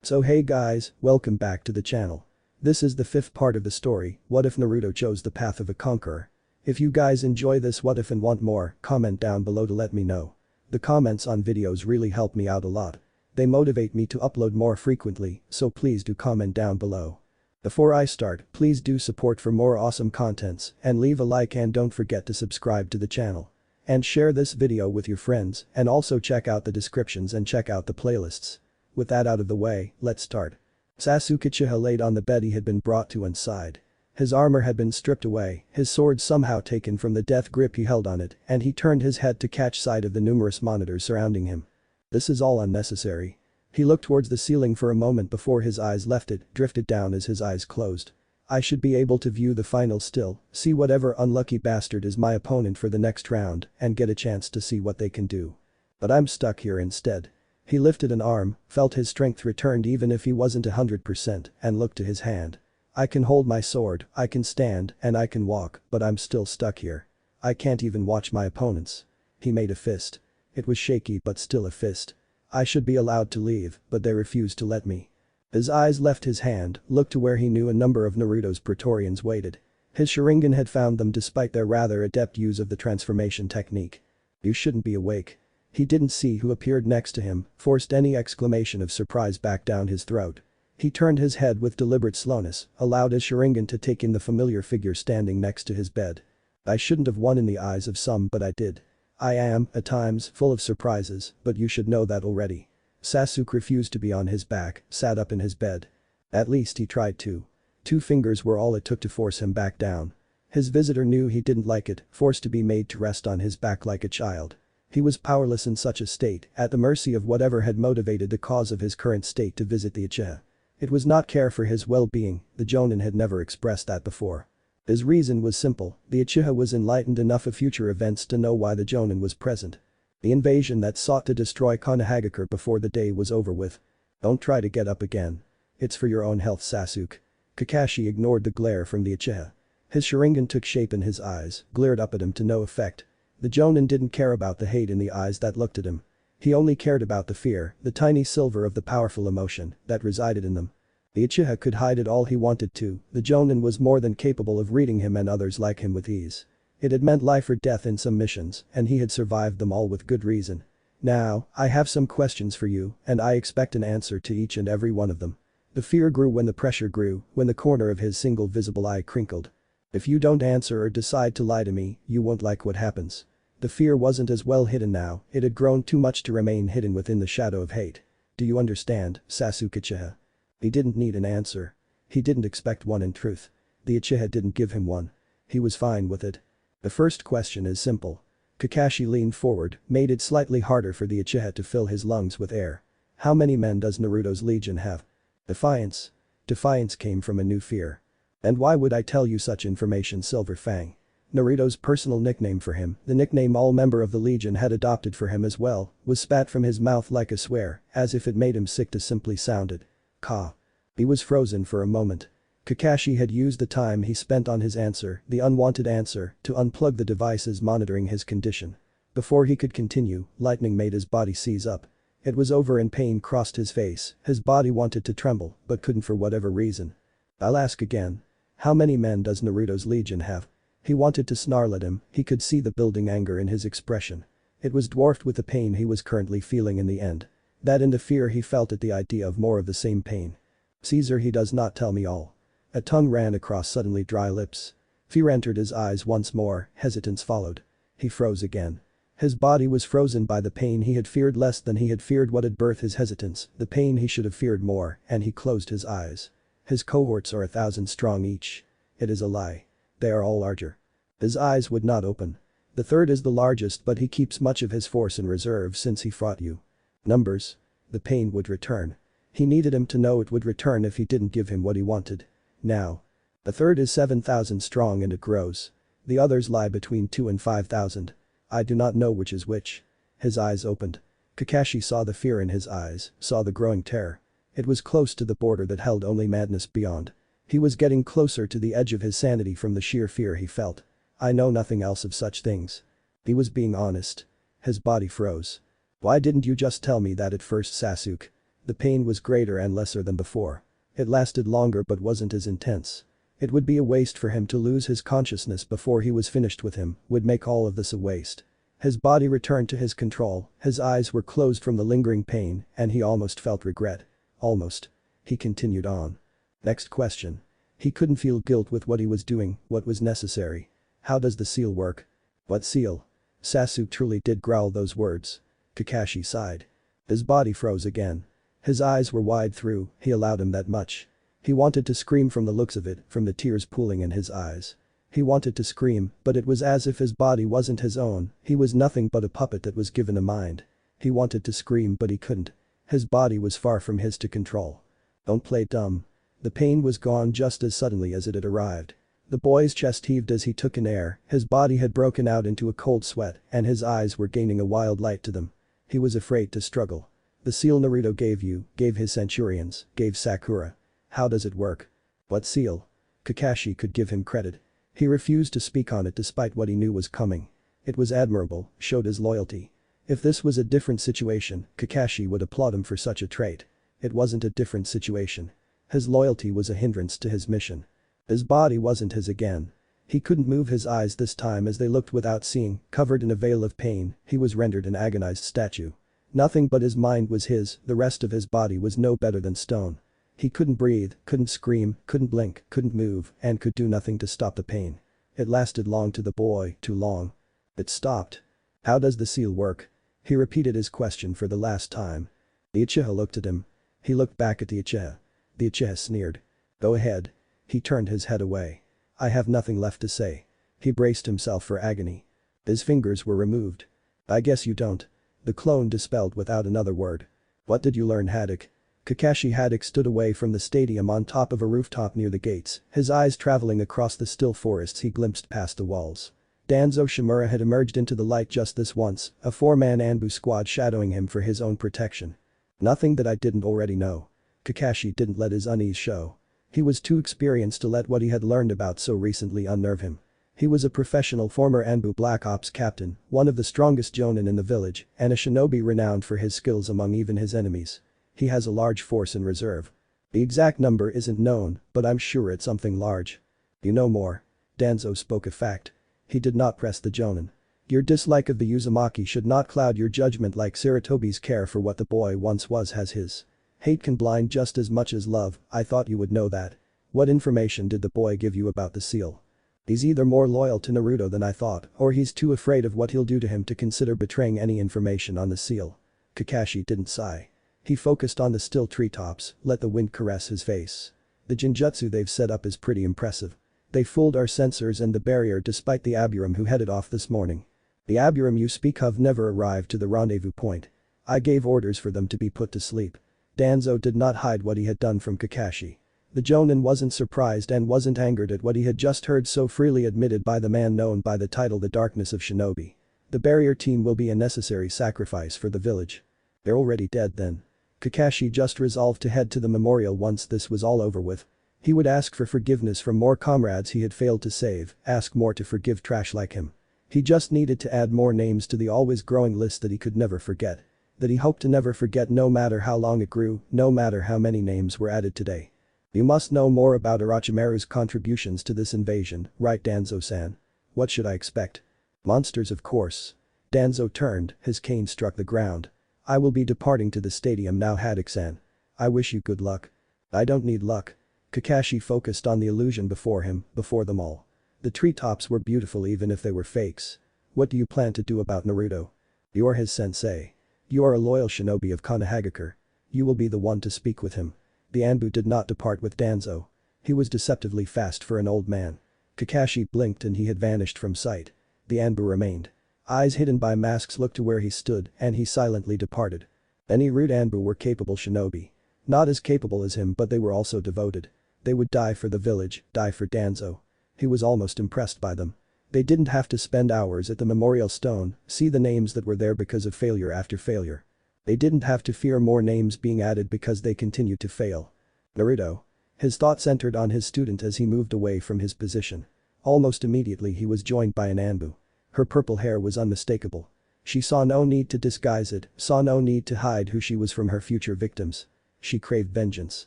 So hey guys, welcome back to the channel. This is the fifth part of the story, what if Naruto chose the path of a conqueror. If you guys enjoy this what if and want more, comment down below to let me know. The comments on videos really help me out a lot. They motivate me to upload more frequently, so please do comment down below. Before I start, please do support for more awesome contents and leave a like and don't forget to subscribe to the channel. And share this video with your friends and also check out the descriptions and check out the playlists. With that out of the way, let's start. Sasuke Uchiha laid on the bed he had been brought to inside. His armor had been stripped away, his sword somehow taken from the death grip he held on it, and he turned his head to catch sight of the numerous monitors surrounding him. This is all unnecessary. He looked towards the ceiling for a moment before his eyes left it, drifted down as his eyes closed. I should be able to view the final still, see whatever unlucky bastard is my opponent for the next round, and get a chance to see what they can do. But I'm stuck here instead. He lifted an arm, felt his strength returned even if he wasn't 100%, and looked to his hand. I can hold my sword, I can stand, and I can walk, but I'm still stuck here. I can't even watch my opponents. He made a fist. It was shaky but still a fist. I should be allowed to leave, but they refused to let me. His eyes left his hand, looked to where he knew a number of Naruto's Praetorians waited. His sharingan had found them despite their rather adept use of the transformation technique. You shouldn't be awake. He didn't see who appeared next to him, forced any exclamation of surprise back down his throat. He turned his head with deliberate slowness, allowed his sharingan to take in the familiar figure standing next to his bed. I shouldn't have won in the eyes of some but I did. I am, at times, full of surprises, but you should know that already. Sasuke refused to be on his back, sat up in his bed. At least he tried to. 2 fingers were all it took to force him back down. His visitor knew he didn't like it, forced to be made to rest on his back like a child. He was powerless in such a state, at the mercy of whatever had motivated the cause of his current state to visit the Uchiha. It was not care for his well-being, the Jonin had never expressed that before. His reason was simple, the Uchiha was enlightened enough of future events to know why the Jonin was present. The invasion that sought to destroy Konohagakure before the day was over with. Don't try to get up again. It's for your own health Sasuke. Kakashi ignored the glare from the Uchiha. His sharingan took shape in his eyes, glared up at him to no effect. The Jonin didn't care about the hate in the eyes that looked at him. He only cared about the fear, the tiny silver of the powerful emotion that resided in them. The Uchiha could hide it all he wanted to, the Jonin was more than capable of reading him and others like him with ease. It had meant life or death in some missions, and he had survived them all with good reason. Now, I have some questions for you, and I expect an answer to each and every one of them. The fear grew when the pressure grew, when the corner of his single visible eye crinkled. If you don't answer or decide to lie to me, you won't like what happens. The fear wasn't as well hidden now, it had grown too much to remain hidden within the shadow of hate. Do you understand, Sasuke Uchiha? He didn't need an answer. He didn't expect one in truth. The Uchiha didn't give him one. He was fine with it. The first question is simple. Kakashi leaned forward, made it slightly harder for the Uchiha to fill his lungs with air. How many men does Naruto's legion have? Defiance. Defiance came from a new fear. And why would I tell you such information, Silver Fang? Naruto's personal nickname for him, the nickname all member of the Legion had adopted for him as well, was spat from his mouth like a swear, as if it made him sick to simply sound it. Ka. He was frozen for a moment. Kakashi had used the time he spent on his answer, the unwanted answer, to unplug the devices monitoring his condition. Before he could continue, lightning made his body seize up. It was over and pain crossed his face, his body wanted to tremble, but couldn't for whatever reason. I'll ask again. How many men does Naruto's Legion have? He wanted to snarl at him, he could see the building anger in his expression. It was dwarfed with the pain he was currently feeling in the end. That and the fear he felt at the idea of more of the same pain. Caesar, he does not tell me all. A tongue ran across suddenly dry lips. Fear entered his eyes once more, hesitance followed. He froze again. His body was frozen by the pain he had feared less than he had feared what had birthed his hesitance, the pain he should have feared more, and he closed his eyes. His cohorts are 1,000 strong each. It is a lie. They are all larger. His eyes would not open. The third is the largest but he keeps much of his force in reserve since he fought you. Numbers. The pain would return. He needed him to know it would return if he didn't give him what he wanted. Now. The third is 7,000 strong and it grows. The others lie between 2 and 5,000. I do not know which is which. His eyes opened. Kakashi saw the fear in his eyes, saw the growing terror. It was close to the border that held only madness beyond. He was getting closer to the edge of his sanity from the sheer fear he felt. I know nothing else of such things. He was being honest. His body froze. Why didn't you just tell me that at first, Sasuke? The pain was greater and lesser than before. It lasted longer but wasn't as intense. It would be a waste for him to lose his consciousness before he was finished with him, would make all of this a waste. His body returned to his control, his eyes were closed from the lingering pain, and he almost felt regret. Almost. He continued on. Next question. He couldn't feel guilt with what he was doing, what was necessary. How does the seal work? What seal? Sasuke truly did growl those words. Kakashi sighed. His body froze again. His eyes were wide through, he allowed him that much. He wanted to scream from the looks of it, from the tears pooling in his eyes. He wanted to scream, but it was as if his body wasn't his own, he was nothing but a puppet that was given a mind. He wanted to scream but he couldn't. His body was far from his to control. Don't play dumb. The pain was gone just as suddenly as it had arrived. The boy's chest heaved as he took in air, his body had broken out into a cold sweat and his eyes were gaining a wild light to them. He was afraid to struggle. The seal Naruto gave you, gave his centurions, gave Sakura. How does it work? What seal? Kakashi could give him credit. He refused to speak on it despite what he knew was coming. It was admirable, showed his loyalty. If this was a different situation, Kakashi would applaud him for such a trait. It wasn't a different situation. His loyalty was a hindrance to his mission. His body wasn't his again. He couldn't move his eyes this time as they looked without seeing, covered in a veil of pain, he was rendered an agonized statue. Nothing but his mind was his, the rest of his body was no better than stone. He couldn't breathe, couldn't scream, couldn't blink, couldn't move, and could do nothing to stop the pain. It lasted long to the boy, too long. It stopped. How does the seal work? He repeated his question for the last time. The Uchiha looked at him. He looked back at the Uchiha. The Uchiha sneered. Go ahead. He turned his head away. I have nothing left to say. He braced himself for agony. His fingers were removed. I guess you don't. The clone dispelled without another word. What did you learn, Haddock? Kakashi Haddock stood away from the stadium on top of a rooftop near the gates, his eyes traveling across the still forests he glimpsed past the walls. Danzo Shimura had emerged into the light just this once, a four-man Anbu squad shadowing him for his own protection. Nothing that I didn't already know. Kakashi didn't let his unease show. He was too experienced to let what he had learned about so recently unnerve him. He was a professional former Anbu Black Ops captain, one of the strongest jonin in the village, and a shinobi renowned for his skills among even his enemies. He has a large force in reserve. The exact number isn't known, but I'm sure it's something large. You know more. Danzo spoke a fact. He did not press the jonin. Your dislike of the Uzumaki should not cloud your judgment like Sarutobi's care for what the boy once was has his. Hate can blind just as much as love, I thought you would know that. What information did the boy give you about the seal? He's either more loyal to Naruto than I thought, or he's too afraid of what he'll do to him to consider betraying any information on the seal. Kakashi didn't sigh. He focused on the still treetops, let the wind caress his face. The genjutsu they've set up is pretty impressive. They fooled our sensors and the barrier despite the Aburim who headed off this morning. The Aburim you speak of never arrived to the rendezvous point. I gave orders for them to be put to sleep. Danzo did not hide what he had done from Kakashi. The jonin wasn't surprised and wasn't angered at what he had just heard so freely admitted by the man known by the title The Darkness of Shinobi. The barrier team will be a necessary sacrifice for the village. They're already dead then. Kakashi just resolved to head to the memorial once this was all over with. He would ask for forgiveness from more comrades he had failed to save, ask more to forgive trash like him. He just needed to add more names to the always growing list that he could never forget. That he hoped to never forget no matter how long it grew, no matter how many names were added today. You must know more about Orochimaru's contributions to this invasion, right Danzo-san? What should I expect? Monsters of course. Danzo turned, his cane struck the ground. I will be departing to the stadium now Haddock-san. I wish you good luck. I don't need luck. Kakashi focused on the illusion before him, before them all. The treetops were beautiful even if they were fakes. What do you plan to do about Naruto? You're his sensei. You are a loyal shinobi of Konohagakure. You will be the one to speak with him. The Anbu did not depart with Danzo. He was deceptively fast for an old man. Kakashi blinked and he had vanished from sight. The Anbu remained. Eyes hidden by masks looked to where he stood and he silently departed. Any rude Anbu were capable shinobi. Not as capable as him but they were also devoted. They would die for the village, die for Danzo. He was almost impressed by them. They didn't have to spend hours at the memorial stone, see the names that were there because of failure after failure. They didn't have to fear more names being added because they continued to fail. Naruto. His thoughts centered on his student as he moved away from his position. Almost immediately he was joined by an Anbu. Her purple hair was unmistakable. She saw no need to disguise it, saw no need to hide who she was from her future victims. She craved vengeance.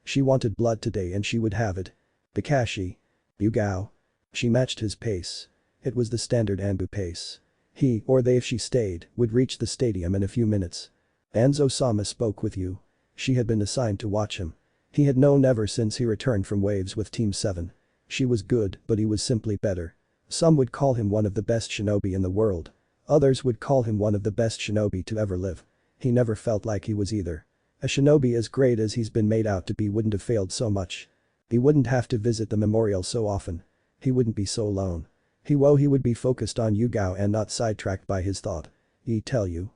She wanted blood today and she would have it. Kakashi. Yugao. She matched his pace. It was the standard Anbu pace. He, or they if she stayed, would reach the stadium in a few minutes. Anzo-sama spoke with you. She had been assigned to watch him. He had known ever since he returned from Waves with Team 7. She was good, but he was simply better. Some would call him one of the best shinobi in the world. Others would call him one of the best shinobi to ever live. He never felt like he was either. A shinobi as great as he's been made out to be wouldn't have failed so much. He wouldn't have to visit the memorial so often. He wouldn't be so alone. He would be focused on Yugao and not sidetracked by his thought. He tell you.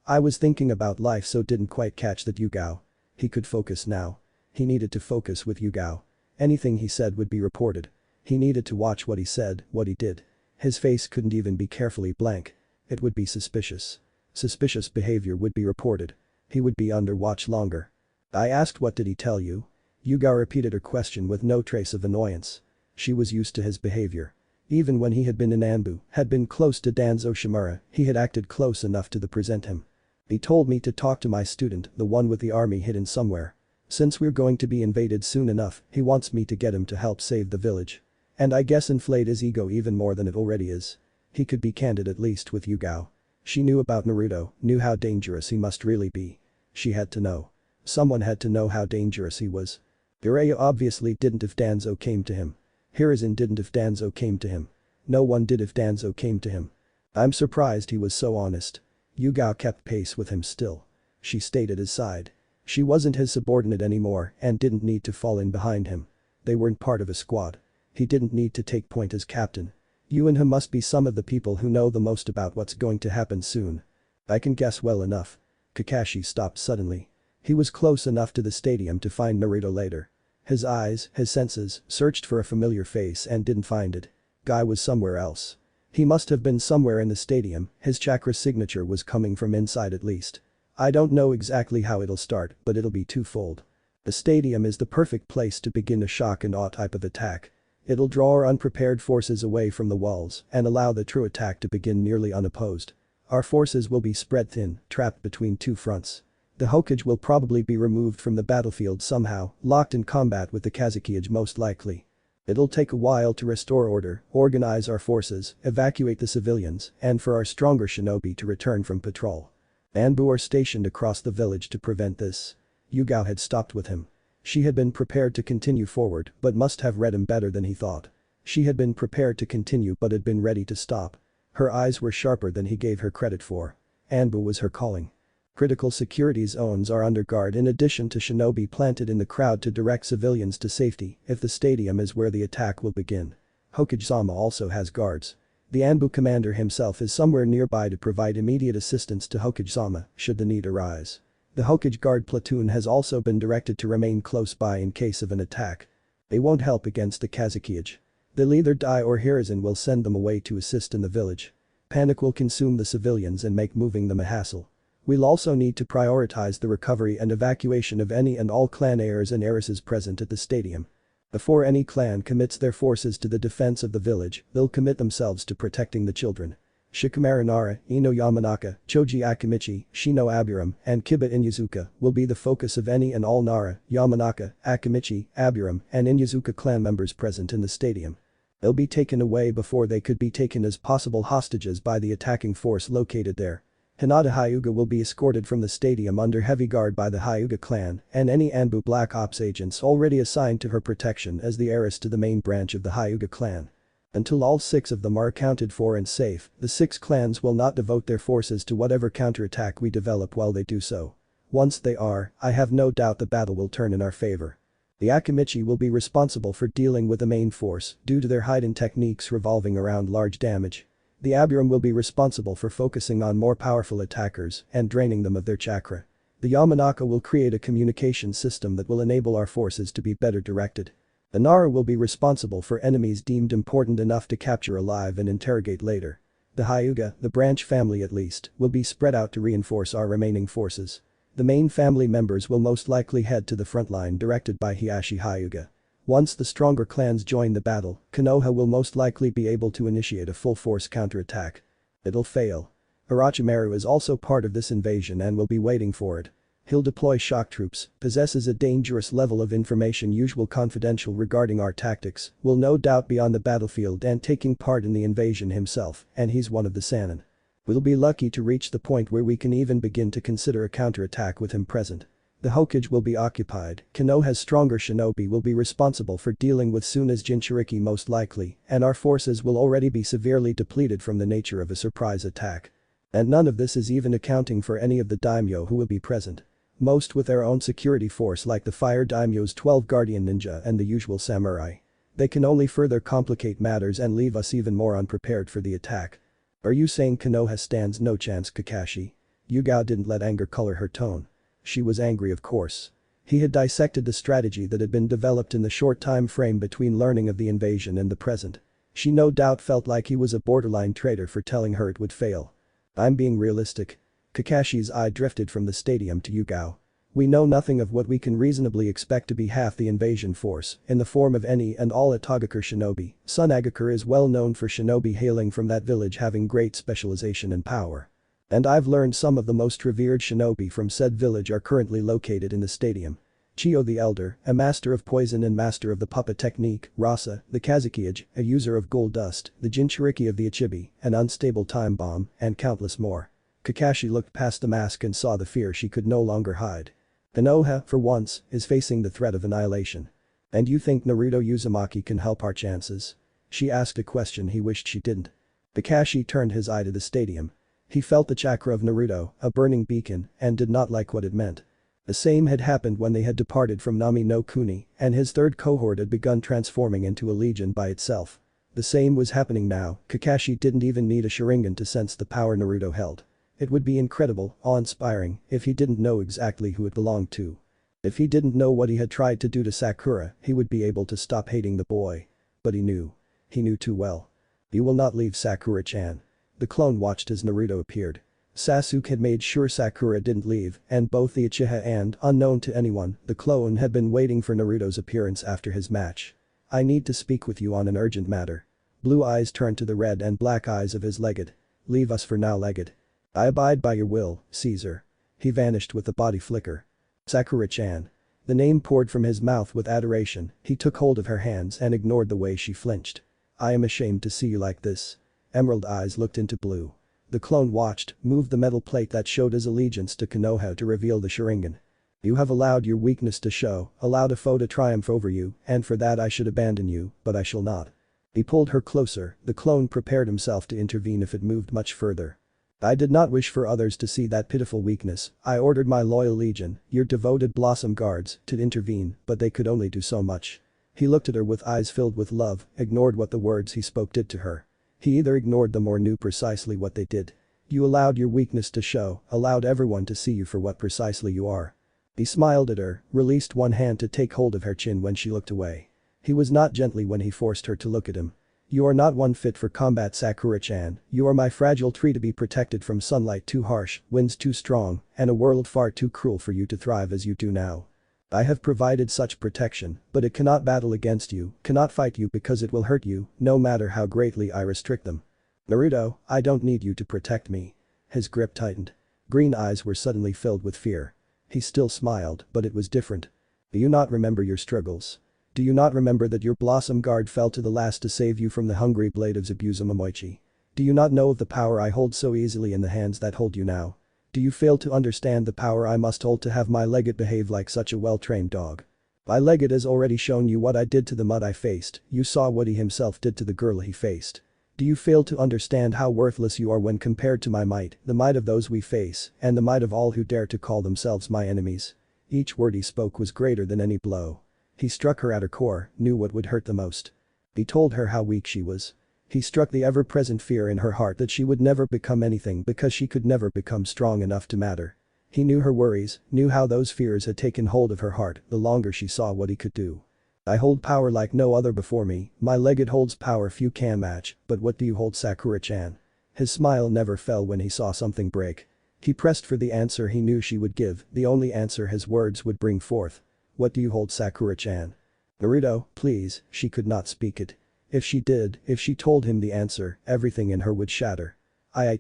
I was thinking about life so didn't quite catch that Yugao. He could focus now. He needed to focus with Yugao. Anything he said would be reported. He needed to watch what he said, what he did. His face couldn't even be carefully blank. It would be suspicious. Suspicious behavior would be reported. He would be under watch longer. I asked what did he tell you? Yugao repeated her question with no trace of annoyance. She was used to his behavior. Even when he had been in Anbu, had been close to Danzo Shimura, he had acted close enough to present him. He told me to talk to my student, the one with the army hidden somewhere. Since we're going to be invaded soon enough, he wants me to get him to help save the village. And I guess inflate his ego even more than it already is. He could be candid at least with Yugao. She knew about Naruto, knew how dangerous he must really be. She had to know. Someone had to know how dangerous he was. Jiraiya obviously didn't if Danzo came to him. Hiruzen didn't if Danzo came to him. No one did if Danzo came to him. I'm surprised he was so honest. Yugao kept pace with him still. She stayed at his side. She wasn't his subordinate anymore and didn't need to fall in behind him. They weren't part of a squad. He didn't need to take point as captain. You and him must be some of the people who know the most about what's going to happen soon. I can guess well enough. Kakashi stopped suddenly. He was close enough to the stadium to find Naruto later. His eyes, his senses, searched for a familiar face and didn't find it. Guy was somewhere else. He must have been somewhere in the stadium, his chakra signature was coming from inside at least. I don't know exactly how it'll start, but it'll be twofold. The stadium is the perfect place to begin a shock and awe type of attack. It'll draw our unprepared forces away from the walls and allow the true attack to begin nearly unopposed. Our forces will be spread thin, trapped between two fronts. The Hokage will probably be removed from the battlefield somehow, locked in combat with the Kazekage most likely. It'll take a while to restore order, organize our forces, evacuate the civilians, and for our stronger shinobi to return from patrol. Anbu are stationed across the village to prevent this. Yugao had stopped with him. She had been prepared to continue forward but must have read him better than he thought. She had been prepared to continue but had been ready to stop. Her eyes were sharper than he gave her credit for. Anbu was her calling. Critical security zones are under guard in addition to shinobi planted in the crowd to direct civilians to safety if the stadium is where the attack will begin. Hokage-sama also has guards. The Anbu commander himself is somewhere nearby to provide immediate assistance to Hokage-sama should the need arise. The Hokage guard platoon has also been directed to remain close by in case of an attack. They won't help against the Kazekage. They'll either die or Hiruzen will send them away to assist in the village. Panic will consume the civilians and make moving them a hassle. We'll also need to prioritize the recovery and evacuation of any and all clan heirs and heiresses present at the stadium. Before any clan commits their forces to the defense of the village, they'll commit themselves to protecting the children. Shikamaru Nara, Ino Yamanaka, Choji Akimichi, Shino Aburam, and Kiba Inyazuka will be the focus of any and all Nara, Yamanaka, Akimichi, Aburam, and Inyazuka clan members present in the stadium. They'll be taken away before they could be taken as possible hostages by the attacking force located there. Hinata Hyuga will be escorted from the stadium under heavy guard by the Hyuga clan and any Anbu Black Ops agents already assigned to her protection as the heiress to the main branch of the Hyuga clan. Until all 6 of them are accounted for and safe, the 6 clans will not devote their forces to whatever counterattack we develop while they do so. Once they are, I have no doubt the battle will turn in our favor. The Akimichi will be responsible for dealing with the main force due to their hidden techniques revolving around large damage. The Aburam will be responsible for focusing on more powerful attackers and draining them of their chakra. The Yamanaka will create a communication system that will enable our forces to be better directed. The Nara will be responsible for enemies deemed important enough to capture alive and interrogate later. The Hyuga, the branch family at least, will be spread out to reinforce our remaining forces. The main family members will most likely head to the front line directed by Hiashi Hyuga. Once the stronger clans join the battle, Konoha will most likely be able to initiate a full-force counterattack. It'll fail. Orochimaru is also part of this invasion and will be waiting for it. He'll deploy shock troops, possesses a dangerous level of information usual confidential regarding our tactics, will no doubt be on the battlefield and taking part in the invasion himself, and he's one of the Sannin. We'll be lucky to reach the point where we can even begin to consider a counterattack with him present. The Hokage will be occupied, Konoha's stronger shinobi will be responsible for dealing with Tsuna's Jinchuriki most likely, and our forces will already be severely depleted from the nature of a surprise attack. And none of this is even accounting for any of the daimyo who will be present. Most with their own security force like the Fire Daimyo's 12 Guardian Ninja and the usual samurai. They can only further complicate matters and leave us even more unprepared for the attack. Are you saying Konoha stands no chance, Kakashi? Yugao didn't let anger color her tone. She was angry, of course. He had dissected the strategy that had been developed in the short time frame between learning of the invasion and the present. She no doubt felt like he was a borderline traitor for telling her it would fail. I'm being realistic. Kakashi's eye drifted from the stadium to Yugao. We know nothing of what we can reasonably expect to be half the invasion force, in the form of any and all Atogakure shinobi. Son Agakure is well known for shinobi hailing from that village having great specialization and power. And I've learned some of the most revered shinobi from said village are currently located in the stadium. Chiyo the Elder, a master of poison and master of the puppet technique, Rasa, the Kazekage, a user of gold dust, the Jinchuriki of the Ichibi, an unstable time bomb, and countless more. Kakashi looked past the mask and saw the fear she could no longer hide. Konoha, for once, is facing the threat of annihilation. And you think Naruto Uzumaki can help our chances? She asked a question he wished she didn't. Kakashi turned his eye to the stadium. He felt the chakra of Naruto, a burning beacon, and did not like what it meant. The same had happened when they had departed from Nami no Kuni, and his third cohort had begun transforming into a legion by itself. The same was happening now. Kakashi didn't even need a sharingan to sense the power Naruto held. It would be incredible, awe-inspiring, if he didn't know exactly who it belonged to. If he didn't know what he had tried to do to Sakura, he would be able to stop hating the boy. But he knew. He knew too well. You will not leave Sakura-chan. The clone watched as Naruto appeared. Sasuke had made sure Sakura didn't leave, and both the Uchiha and, unknown to anyone, the clone had been waiting for Naruto's appearance after his match. I need to speak with you on an urgent matter. Blue eyes turned to the red and black eyes of his Legate. Leave us for now, Legate. I abide by your will, Caesar. He vanished with a body flicker. Sakura-chan. The name poured from his mouth with adoration. He took hold of her hands and ignored the way she flinched. I am ashamed to see you like this. Emerald eyes looked into blue. The clone watched, moved the metal plate that showed his allegiance to Konoha to reveal the sharingan. You have allowed your weakness to show, allowed a foe to triumph over you, and for that I should abandon you, but I shall not. He pulled her closer, the clone prepared himself to intervene if it moved much further. I did not wish for others to see that pitiful weakness. I ordered my loyal legion, your devoted Blossom Guards, to intervene, but they could only do so much. He looked at her with eyes filled with love, ignored what the words he spoke did to her. He either ignored them or knew precisely what they did. You allowed your weakness to show, allowed everyone to see you for what precisely you are. He smiled at her, released one hand to take hold of her chin when she looked away. He was not gently when he forced her to look at him. You are not one fit for combat, Sakura-chan. You are my fragile tree to be protected from sunlight too harsh, winds too strong, and a world far too cruel for you to thrive as you do now. I have provided such protection, but it cannot battle against you, cannot fight you because it will hurt you, no matter how greatly I restrict them. Naruto, I don't need you to protect me. His grip tightened. Green eyes were suddenly filled with fear. He still smiled, but it was different. Do you not remember your struggles? Do you not remember that your Blossom Guard fell to the last to save you from the hungry blade of Zabuza-Momoichi? Do you not know of the power I hold so easily in the hands that hold you now? Do you fail to understand the power I must hold to have my Legate behave like such a well-trained dog? My Legate has already shown you what I did to the mud I faced, you saw what he himself did to the girl he faced. Do you fail to understand how worthless you are when compared to my might, the might of those we face, and the might of all who dare to call themselves my enemies? Each word he spoke was greater than any blow. He struck her at her core, knew what would hurt the most. He told her how weak she was. He struck the ever-present fear in her heart that she would never become anything because she could never become strong enough to matter. He knew her worries, knew how those fears had taken hold of her heart the longer she saw what he could do. I hold power like no other before me, my Legate holds power few can match, but what do you hold, Sakura-chan? His smile never fell when he saw something break. He pressed for the answer he knew she would give, the only answer his words would bring forth. What do you hold, Sakura-chan? Naruto, please, she could not speak it. If she did, if she told him the answer, everything in her would shatter.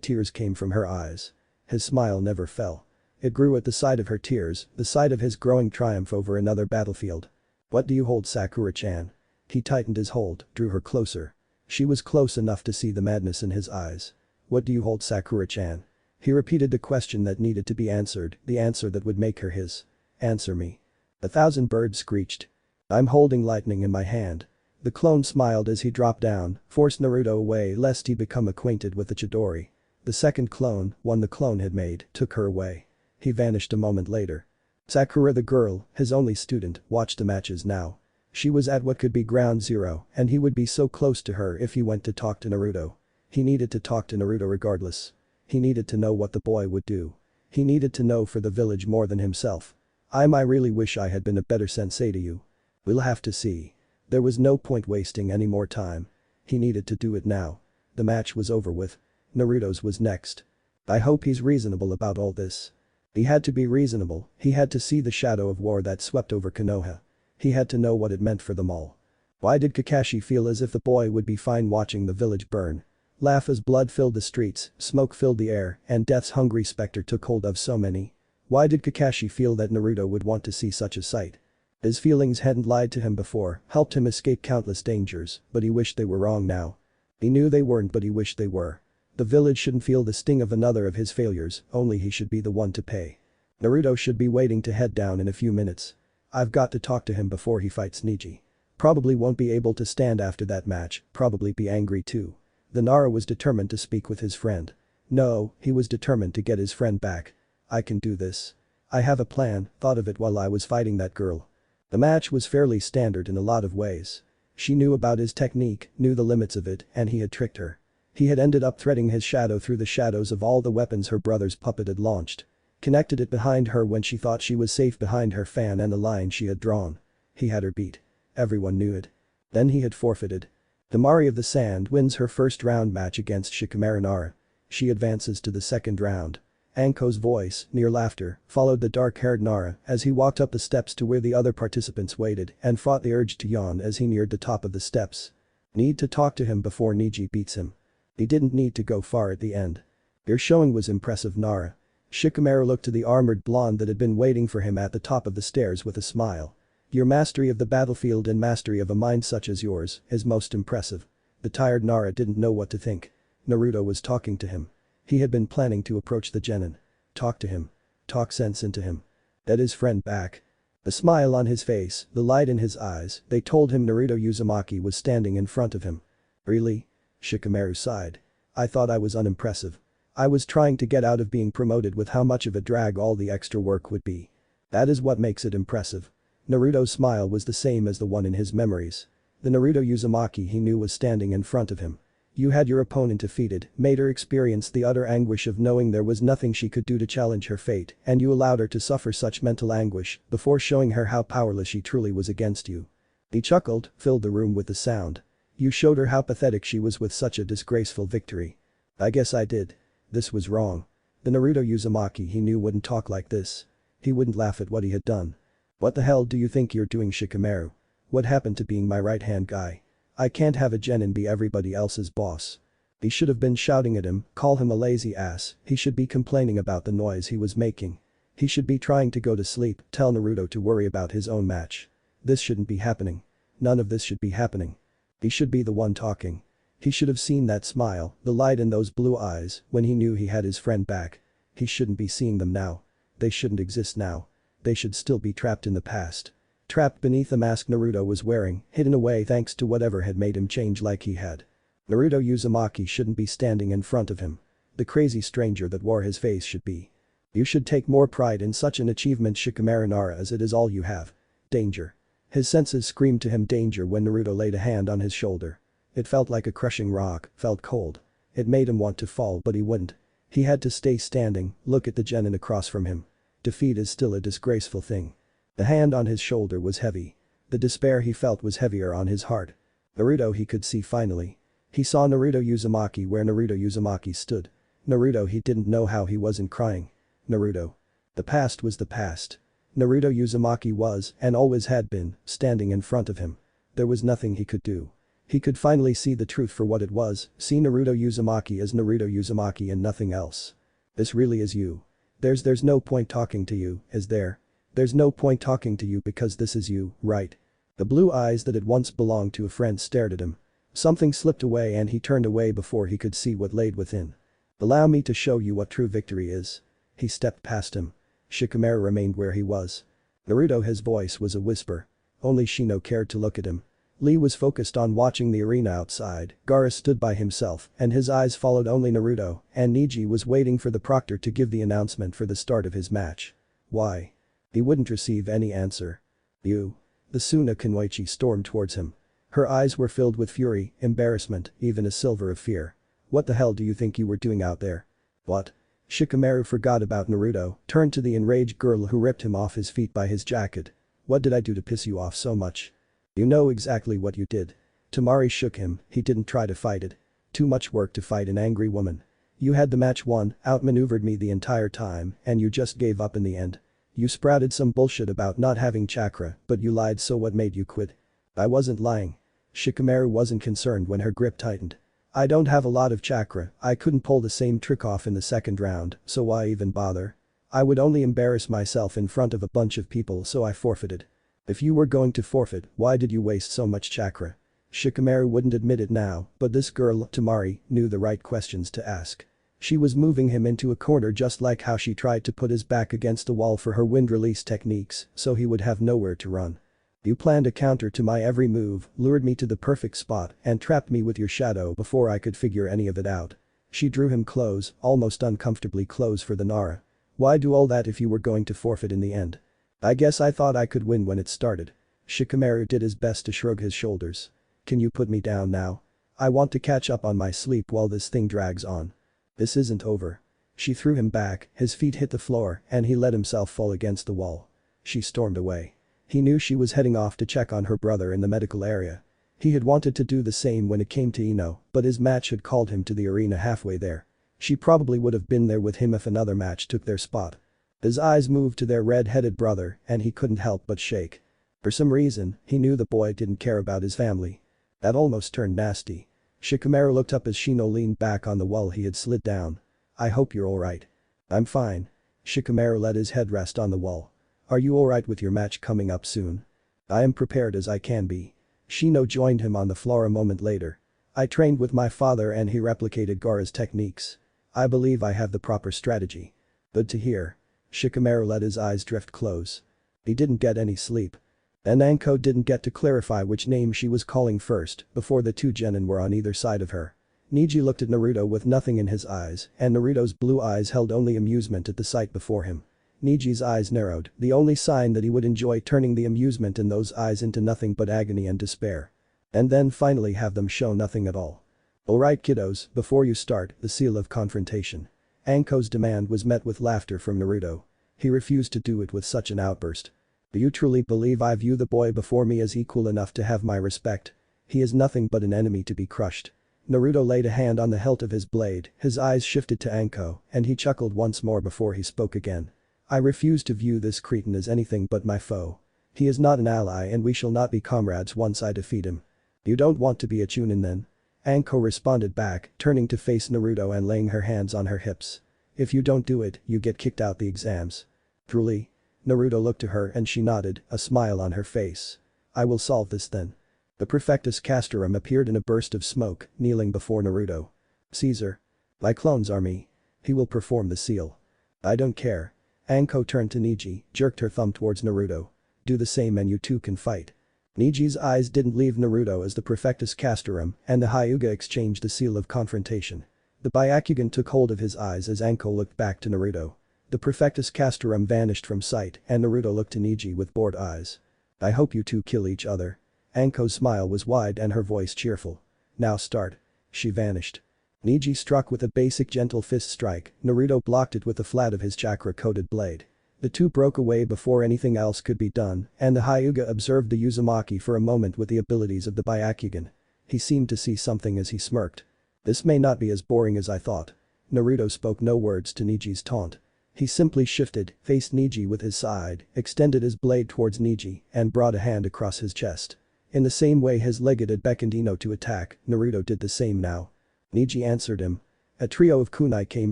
Tears came from her eyes. His smile never fell. It grew at the sight of her tears, the sight of his growing triumph over another battlefield. "What do you hold, Sakura-chan?" He tightened his hold, drew her closer. She was close enough to see the madness in his eyes. "What do you hold, Sakura-chan?" He repeated the question that needed to be answered, the answer that would make her his. "Answer me." 1,000 birds screeched. "I'm holding lightning in my hand." The clone smiled as he dropped down, forced Naruto away lest he become acquainted with the Chidori. The second clone, one the clone had made, took her away. He vanished a moment later. Sakura the girl, his only student, watched the matches now. She was at what could be ground zero and he would be so close to her if he went to talk to Naruto. He needed to talk to Naruto regardless. He needed to know what the boy would do. He needed to know for the village more than himself. I really wish I had been a better sensei to you. We'll have to see. There was no point wasting any more time. He needed to do it now. The match was over with. Naruto's was next. I hope he's reasonable about all this. He had to be reasonable, he had to see the shadow of war that swept over Konoha. He had to know what it meant for them all. Why did Kakashi feel as if the boy would be fine watching the village burn? Laugh as blood filled the streets, smoke filled the air, and death's hungry specter took hold of so many. Why did Kakashi feel that Naruto would want to see such a sight? His feelings hadn't lied to him before, helped him escape countless dangers, but he wished they were wrong now. He knew they weren't but he wished they were. The village shouldn't feel the sting of another of his failures, only he should be the one to pay. Naruto should be waiting to head down in a few minutes. I've got to talk to him before he fights Neji. Probably won't be able to stand after that match, probably be angry too. The Nara was determined to speak with his friend. No, he was determined to get his friend back. I can do this. I have a plan, thought of it while I was fighting that girl. The match was fairly standard in a lot of ways. She knew about his technique, knew the limits of it, and he had tricked her. He had ended up threading his shadow through the shadows of all the weapons her brother's puppet had launched. Connected it behind her when she thought she was safe behind her fan and the line she had drawn. He had her beat. Everyone knew it. Then he had forfeited. Temari of the Sand wins her first round match against Shikamaru Nara. She advances to the second round. Anko's voice, near laughter, followed the dark-haired Nara as he walked up the steps to where the other participants waited and fought the urge to yawn as he neared the top of the steps. Need to talk to him before Neji beats him. He didn't need to go far at the end. Your showing was impressive, Nara. Shikamaru looked to the armored blonde that had been waiting for him at the top of the stairs with a smile. Your mastery of the battlefield and mastery of a mind such as yours is most impressive. The tired Nara didn't know what to think. Naruto was talking to him. He had been planning to approach the genin. Talk to him. Talk sense into him. Get his friend back. A smile on his face, the light in his eyes, they told him Naruto Uzumaki was standing in front of him. Really? Shikamaru sighed. I thought I was unimpressive. I was trying to get out of being promoted with how much of a drag all the extra work would be. That is what makes it impressive. Naruto's smile was the same as the one in his memories. The Naruto Uzumaki he knew was standing in front of him. You had your opponent defeated, made her experience the utter anguish of knowing there was nothing she could do to challenge her fate, and you allowed her to suffer such mental anguish before showing her how powerless she truly was against you. He chuckled, filled the room with the sound. You showed her how pathetic she was with such a disgraceful victory. I guess I did. This was wrong. The Naruto Uzumaki he knew wouldn't talk like this. He wouldn't laugh at what he had done. What the hell do you think you're doing, Shikamaru? What happened to being my right-hand guy? I can't have a genin be everybody else's boss. He should have been shouting at him, call him a lazy ass, he should be complaining about the noise he was making. He should be trying to go to sleep, tell Naruto to worry about his own match. This shouldn't be happening. None of this should be happening. He should be the one talking. He should have seen that smile, the light in those blue eyes, when he knew he had his friend back. He shouldn't be seeing them now. They shouldn't exist now. They should still be trapped in the past. Trapped beneath the mask Naruto was wearing, hidden away thanks to whatever had made him change like he had. Naruto Uzumaki shouldn't be standing in front of him. The crazy stranger that wore his face should be. You should take more pride in such an achievement, Shikamaru Nara, as it is all you have. Danger. His senses screamed to him danger when Naruto laid a hand on his shoulder. It felt like a crushing rock, felt cold. It made him want to fall but he wouldn't. He had to stay standing, look at the genin across from him. Defeat is still a disgraceful thing. The hand on his shoulder was heavy. The despair he felt was heavier on his heart. Naruto he could see finally. He saw Naruto Uzumaki where Naruto Uzumaki stood. Naruto he didn't know how he wasn't crying. Naruto. The past was the past. Naruto Uzumaki was, and always had been, standing in front of him. There was nothing he could do. He could finally see the truth for what it was, see Naruto Uzumaki as Naruto Uzumaki and nothing else. This really is you. There's no point talking to you, is there? There's no point talking to you because this is you, right? The blue eyes that had once belonged to a friend stared at him. Something slipped away and he turned away before he could see what laid within. Allow me to show you what true victory is. He stepped past him. Shikamaru remained where he was. Naruto, his voice was a whisper. Only Shino cared to look at him. Lee was focused on watching the arena outside, Gaara stood by himself and his eyes followed only Naruto, and Neji was waiting for the proctor to give the announcement for the start of his match. Why? He wouldn't receive any answer. You. The Suna Kunoichi stormed towards him. Her eyes were filled with fury, embarrassment, even a silver of fear. What the hell do you think you were doing out there? What? Shikamaru forgot about Naruto, turned to the enraged girl who ripped him off his feet by his jacket. What did I do to piss you off so much? You know exactly what you did. Temari shook him, he didn't try to fight it. Too much work to fight an angry woman. You had the match won, outmaneuvered me the entire time, and you just gave up in the end. You sprouted some bullshit about not having chakra, but you lied, so what made you quit? I wasn't lying. Shikamaru wasn't concerned when her grip tightened. I don't have a lot of chakra, I couldn't pull the same trick off in the second round, so why even bother? I would only embarrass myself in front of a bunch of people, so I forfeited. If you were going to forfeit, why did you waste so much chakra? Shikamaru wouldn't admit it now, but this girl, Temari, knew the right questions to ask. She was moving him into a corner just like how she tried to put his back against the wall for her wind release techniques, so he would have nowhere to run. You planned a counter to my every move, lured me to the perfect spot, and trapped me with your shadow before I could figure any of it out. She drew him close, almost uncomfortably close for the Nara. Why do all that if you were going to forfeit in the end? I guess I thought I could win when it started. Shikamaru did his best to shrug his shoulders. Can you put me down now? I want to catch up on my sleep while this thing drags on. This isn't over. She threw him back, his feet hit the floor, and he let himself fall against the wall. She stormed away. He knew she was heading off to check on her brother in the medical area. He had wanted to do the same when it came to Ino, but his match had called him to the arena halfway there. She probably would have been there with him if another match took their spot. His eyes moved to their red-headed brother, and he couldn't help but shake. For some reason, he knew the boy didn't care about his family. That almost turned nasty. Shikamaru looked up as Shino leaned back on the wall he had slid down. I hope you're alright. I'm fine. Shikamaru let his head rest on the wall. Are you alright with your match coming up soon? I am prepared as I can be. Shino joined him on the floor a moment later. I trained with my father and he replicated Gaara's techniques. I believe I have the proper strategy. Good to hear. Shikamaru let his eyes drift close. He didn't get any sleep. And Anko didn't get to clarify which name she was calling first before the two genin were on either side of her. Neji looked at Naruto with nothing in his eyes, and Naruto's blue eyes held only amusement at the sight before him. Neji's eyes narrowed, the only sign that he would enjoy turning the amusement in those eyes into nothing but agony and despair. And then finally have them show nothing at all. Alright kiddos, before you start, the seal of confrontation. Anko's demand was met with laughter from Naruto. He refused to do it with such an outburst. Do you truly believe I view the boy before me as equal enough to have my respect? He is nothing but an enemy to be crushed. Naruto laid a hand on the hilt of his blade, his eyes shifted to Anko, and he chuckled once more before he spoke again. I refuse to view this cretin as anything but my foe. He is not an ally and we shall not be comrades once I defeat him. You don't want to be a chunin then? Anko responded back, turning to face Naruto and laying her hands on her hips. If you don't do it, you get kicked out the exams. Truly? Naruto looked to her and she nodded, a smile on her face. I will solve this then. The Prefectus Castorum appeared in a burst of smoke, kneeling before Naruto. Caesar. My clones are me. He will perform the seal. I don't care. Anko turned to Neji, jerked her thumb towards Naruto. Do the same and you two can fight. Neji's eyes didn't leave Naruto as the Prefectus Castorum and the Hyuga exchanged the seal of confrontation. The byakugan took hold of his eyes as Anko looked back to Naruto. The Prefectus Castorum vanished from sight and Naruto looked to Neji with bored eyes. I hope you two kill each other. Anko's smile was wide and her voice cheerful. Now start. She vanished. Neji struck with a basic gentle fist strike, Naruto blocked it with the flat of his chakra-coated blade. The two broke away before anything else could be done, and the Hyuga observed the uzumaki for a moment with the abilities of the byakugan. He seemed to see something as he smirked. This may not be as boring as I thought. Naruto spoke no words to Neji's taunt. He simply shifted, faced Neji with his side, extended his blade towards Neji, and brought a hand across his chest. In the same way his legate had beckoned Ino to attack, Naruto did the same now. Neji answered him. A trio of kunai came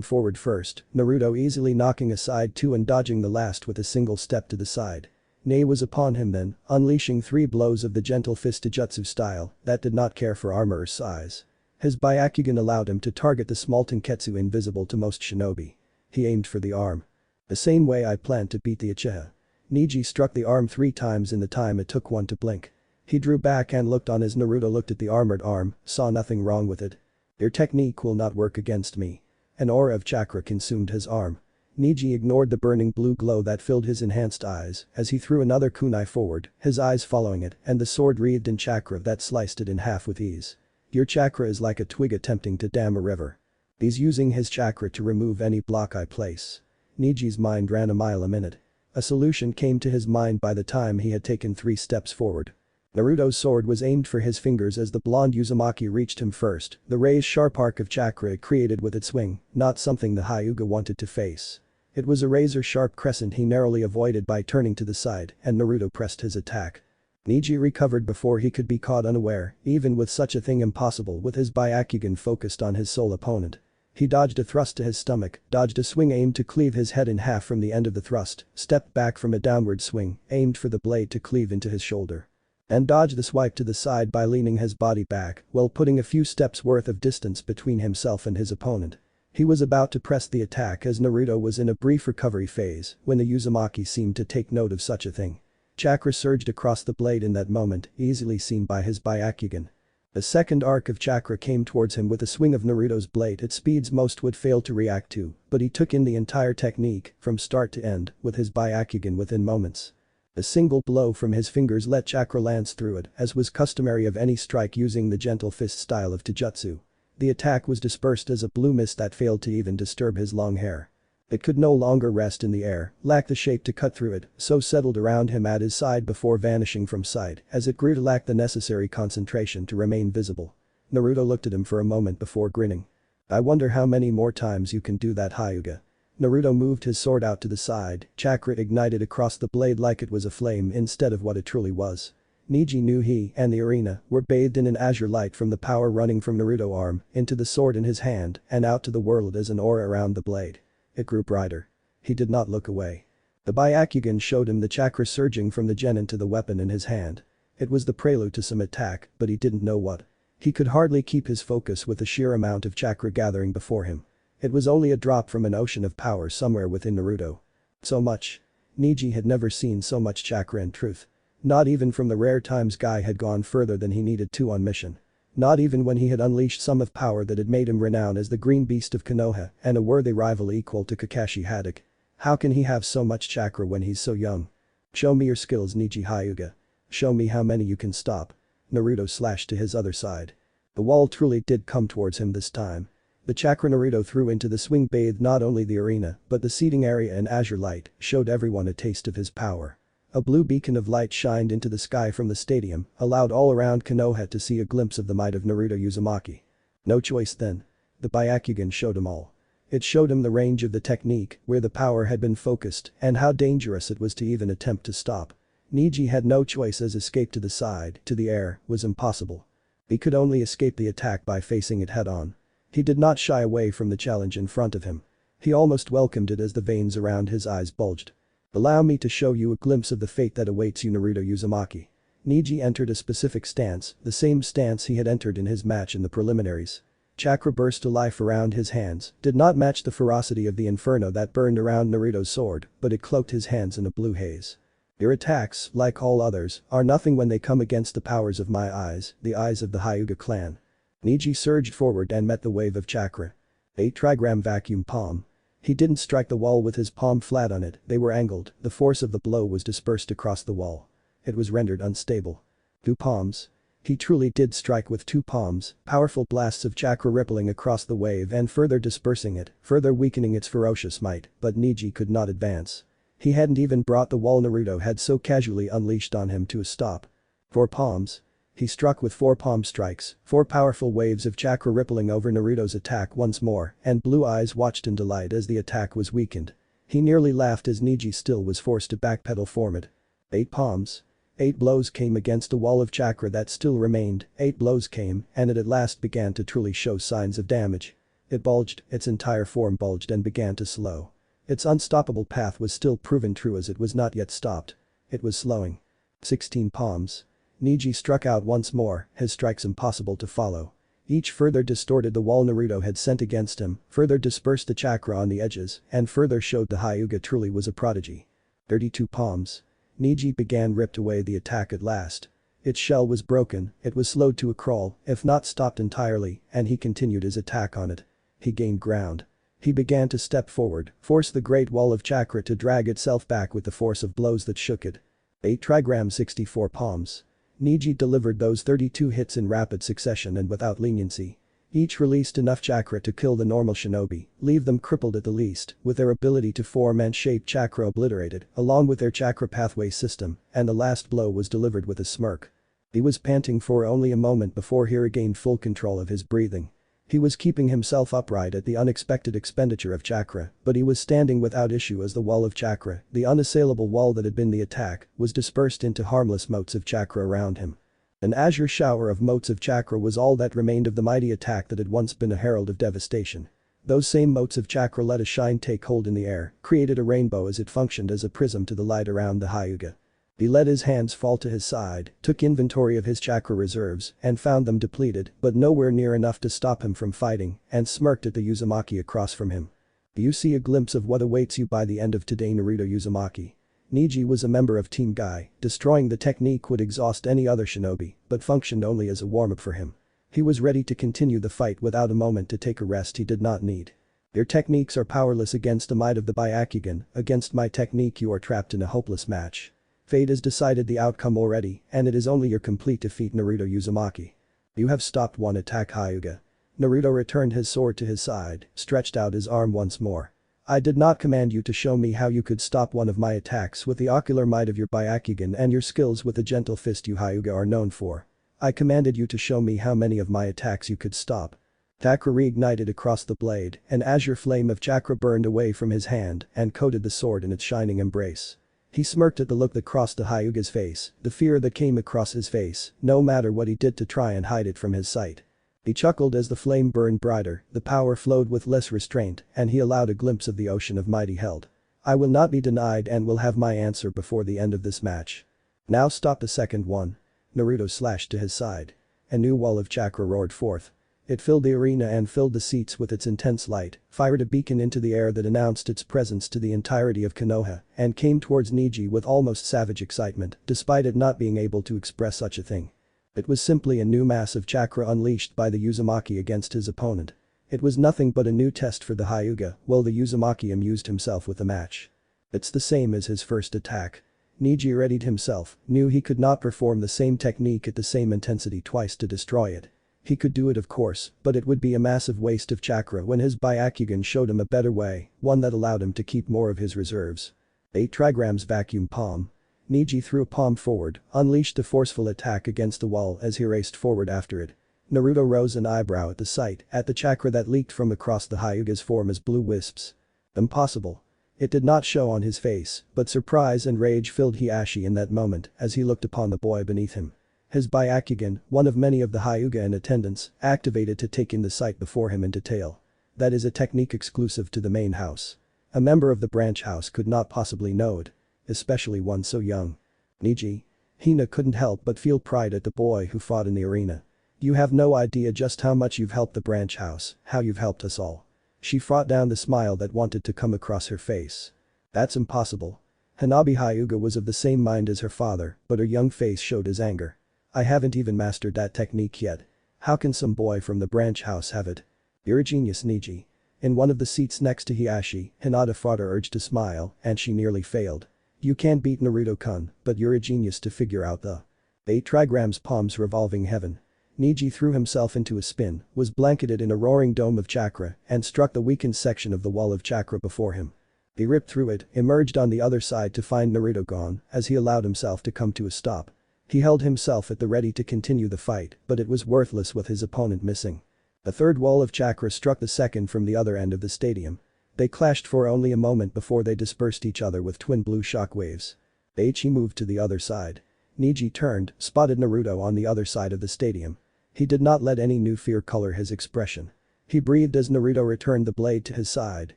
forward first, Naruto easily knocking aside two and dodging the last with a single step to the side. Nei was upon him then, unleashing 3 blows of the gentle fist jutsu style that did not care for armor or size. His byakugan allowed him to target the small tenketsu invisible to most shinobi. He aimed for the arm. The same way I planned to beat the uchiha. Neji struck the arm 3 times in the time it took one to blink. He drew back and looked on as Naruto looked at the armored arm, saw nothing wrong with it. Your technique will not work against me. An aura of chakra consumed his arm. Neji ignored the burning blue glow that filled his enhanced eyes as he threw another kunai forward, his eyes following it and the sword wreathed in chakra that sliced it in half with ease. Your chakra is like a twig attempting to dam a river. He's using his chakra to remove any block I place. Neji's mind ran a mile a minute. A solution came to his mind by the time he had taken 3 steps forward. Naruto's sword was aimed for his fingers as the blonde Uzumaki reached him first, the raised sharp arc of chakra it created with its swing, not something the Hyuga wanted to face. It was a razor-sharp crescent he narrowly avoided by turning to the side, and Naruto pressed his attack. Neji recovered before he could be caught unaware, even with such a thing impossible with his byakugan focused on his sole opponent. He dodged a thrust to his stomach, dodged a swing aimed to cleave his head in half from the end of the thrust, stepped back from a downward swing, aimed for the blade to cleave into his shoulder. And dodged the swipe to the side by leaning his body back while putting a few steps worth of distance between himself and his opponent. He was about to press the attack as Naruto was in a brief recovery phase when the Uzumaki seemed to take note of such a thing. Chakra surged across the blade in that moment, easily seen by his byakugan. A second arc of chakra came towards him with a swing of Naruto's blade at speeds most would fail to react to, but he took in the entire technique from start to end with his byakugan within moments. A single blow from his fingers let chakra lance through it as was customary of any strike using the gentle fist style of taijutsu. The attack was dispersed as a blue mist that failed to even disturb his long hair. It could no longer rest in the air, lacked the shape to cut through it, so settled around him at his side before vanishing from sight as it grew to lack the necessary concentration to remain visible. Naruto looked at him for a moment before grinning. I wonder how many more times you can do that, Hyuga. Naruto moved his sword out to the side, chakra ignited across the blade like it was a flame instead of what it truly was. Neji knew he and the arena were bathed in an azure light from the power running from Naruto's arm into the sword in his hand and out to the world as an aura around the blade. It grew brighter. He did not look away. The byakugan showed him the chakra surging from the genin to the weapon in his hand. It was the prelude to some attack, but he didn't know what. He could hardly keep his focus with the sheer amount of chakra gathering before him. It was only a drop from an ocean of power somewhere within Naruto. So much. Neji had never seen so much chakra in truth. Not even from the rare times Guy had gone further than he needed to on mission. Not even when he had unleashed some of power that had made him renowned as the green beast of Konoha and a worthy rival equal to Kakashi Haddock. How can he have so much chakra when he's so young? Show me your skills, Neji Hyuga. Show me how many you can stop. Naruto slashed to his other side. The wall truly did come towards him this time. The chakra Naruto threw into the swing bathed not only the arena but the seating area in azure light, showed everyone a taste of his power. A blue beacon of light shined into the sky from the stadium, allowed all around Konoha to see a glimpse of the might of Naruto Uzumaki. No choice then. The byakugan showed him all. It showed him the range of the technique, where the power had been focused, and how dangerous it was to even attempt to stop. Neji had no choice as escape to the side, to the air, was impossible. He could only escape the attack by facing it head-on. He did not shy away from the challenge in front of him. He almost welcomed it as the veins around his eyes bulged. Allow me to show you a glimpse of the fate that awaits you, Naruto Uzumaki. Neji entered a specific stance, the same stance he had entered in his match in the preliminaries. Chakra burst to life around his hands, did not match the ferocity of the inferno that burned around Naruto's sword, but it cloaked his hands in a blue haze. Your attacks, like all others, are nothing when they come against the powers of my eyes, the eyes of the Hyuga clan. Neji surged forward and met the wave of chakra. A trigram vacuum palm. He didn't strike the wall with his palm flat on it, they were angled, the force of the blow was dispersed across the wall. It was rendered unstable. 2 palms. He truly did strike with 2 palms, powerful blasts of chakra rippling across the wave and further dispersing it, further weakening its ferocious might, but Neji could not advance. He hadn't even brought the wall Naruto had so casually unleashed on him to a stop. 4 palms. He struck with 4 palm strikes, 4 powerful waves of chakra rippling over Naruto's attack once more, and blue eyes watched in delight as the attack was weakened. He nearly laughed as Neji still was forced to backpedal forward. 8 palms. 8 blows came against a wall of chakra that still remained, 8 blows came, and it at last began to truly show signs of damage. It bulged, its entire form bulged and began to slow. Its unstoppable path was still proven true as it was not yet stopped. It was slowing. 16 palms. Neji struck out once more, his strikes impossible to follow. Each further distorted the wall Naruto had sent against him, further dispersed the chakra on the edges, and further showed the Hyuga truly was a prodigy. 32 palms. Neji began ripped away the attack at last. Its shell was broken, it was slowed to a crawl, if not stopped entirely, and he continued his attack on it. He gained ground. He began to step forward, force the great wall of chakra to drag itself back with the force of blows that shook it. 8 trigram 64 palms. Neji delivered those 32 hits in rapid succession and without leniency. Each released enough chakra to kill the normal shinobi, leave them crippled at the least, with their ability to form and shape chakra obliterated, along with their chakra pathway system, and the last blow was delivered with a smirk. He was panting for only a moment before he regained full control of his breathing. He was keeping himself upright at the unexpected expenditure of chakra, but he was standing without issue as the wall of chakra, the unassailable wall that had been the attack, was dispersed into harmless motes of chakra around him. An azure shower of motes of chakra was all that remained of the mighty attack that had once been a herald of devastation. Those same motes of chakra let a shine take hold in the air, created a rainbow as it functioned as a prism to the light around the Hyuga. He let his hands fall to his side, took inventory of his chakra reserves, and found them depleted, but nowhere near enough to stop him from fighting, and smirked at the Uzumaki across from him. You see a glimpse of what awaits you by the end of today, Naruto Uzumaki. Neji was a member of Team Guy, destroying the technique would exhaust any other shinobi, but functioned only as a warm-up for him. He was ready to continue the fight without a moment to take a rest he did not need. Your techniques are powerless against the might of the byakugan, against my technique you are trapped in a hopeless match. Fate has decided the outcome already, and it is only your complete defeat, Naruto Uzumaki. You have stopped one attack, Hyuga. Naruto returned his sword to his side, stretched out his arm once more. I did not command you to show me how you could stop one of my attacks with the ocular might of your byakugan and your skills with the gentle fist you Hyuga are known for. I commanded you to show me how many of my attacks you could stop. Chakra reignited across the blade, an azure flame of chakra burned away from his hand and coated the sword in its shining embrace. He smirked at the look that crossed the Hyuga's face, the fear that came across his face, no matter what he did to try and hide it from his sight. He chuckled as the flame burned brighter, the power flowed with less restraint, and he allowed a glimpse of the ocean of might he held. I will not be denied and will have my answer before the end of this match. Now stop the second one. Naruto slashed to his side. A new wall of chakra roared forth. It filled the arena and filled the seats with its intense light, fired a beacon into the air that announced its presence to the entirety of Konoha, and came towards Neji with almost savage excitement, despite it not being able to express such a thing. It was simply a new mass of chakra unleashed by the Uzumaki against his opponent. It was nothing but a new test for the Hyuga, while the Uzumaki amused himself with the match. It's the same as his first attack. Neji readied himself, knew he could not perform the same technique at the same intensity twice to destroy it. He could do it of course, but it would be a massive waste of chakra when his byakugan showed him a better way, one that allowed him to keep more of his reserves. 8 trigrams vacuum palm. Neji threw a palm forward, unleashed a forceful attack against the wall as he raced forward after it. Naruto rose an eyebrow at the sight, at the chakra that leaked from across the Hyuga's form as blue wisps. Impossible. It did not show on his face, but surprise and rage filled Hiashi in that moment as he looked upon the boy beneath him. His byakugan, one of many of the Hyuga in attendance, activated to take in the sight before him in detail. That is a technique exclusive to the main house. A member of the branch house could not possibly know it. Especially one so young. Neji. Hina couldn't help but feel pride at the boy who fought in the arena. You have no idea just how much you've helped the branch house, how you've helped us all. She fought down the smile that wanted to come across her face. That's impossible. Hanabi Hyuga was of the same mind as her father, but her young face showed his anger. I haven't even mastered that technique yet. How can some boy from the branch house have it? You're a genius, Neji. In one of the seats next to Hiashi, Hinata fought her urge to smile, and she nearly failed. You can't beat Naruto-kun, but you're a genius to figure out the 8 trigrams palms revolving heaven. Neji threw himself into a spin, was blanketed in a roaring dome of chakra, and struck the weakened section of the wall of chakra before him. He ripped through it, emerged on the other side to find Naruto gone, as he allowed himself to come to a stop. He held himself at the ready to continue the fight, but it was worthless with his opponent missing. A third wall of chakra struck the second from the other end of the stadium. They clashed for only a moment before they dispersed each other with twin blue shockwaves. He moved to the other side. Neji turned, spotted Naruto on the other side of the stadium. He did not let any new fear color his expression. He breathed as Naruto returned the blade to his side,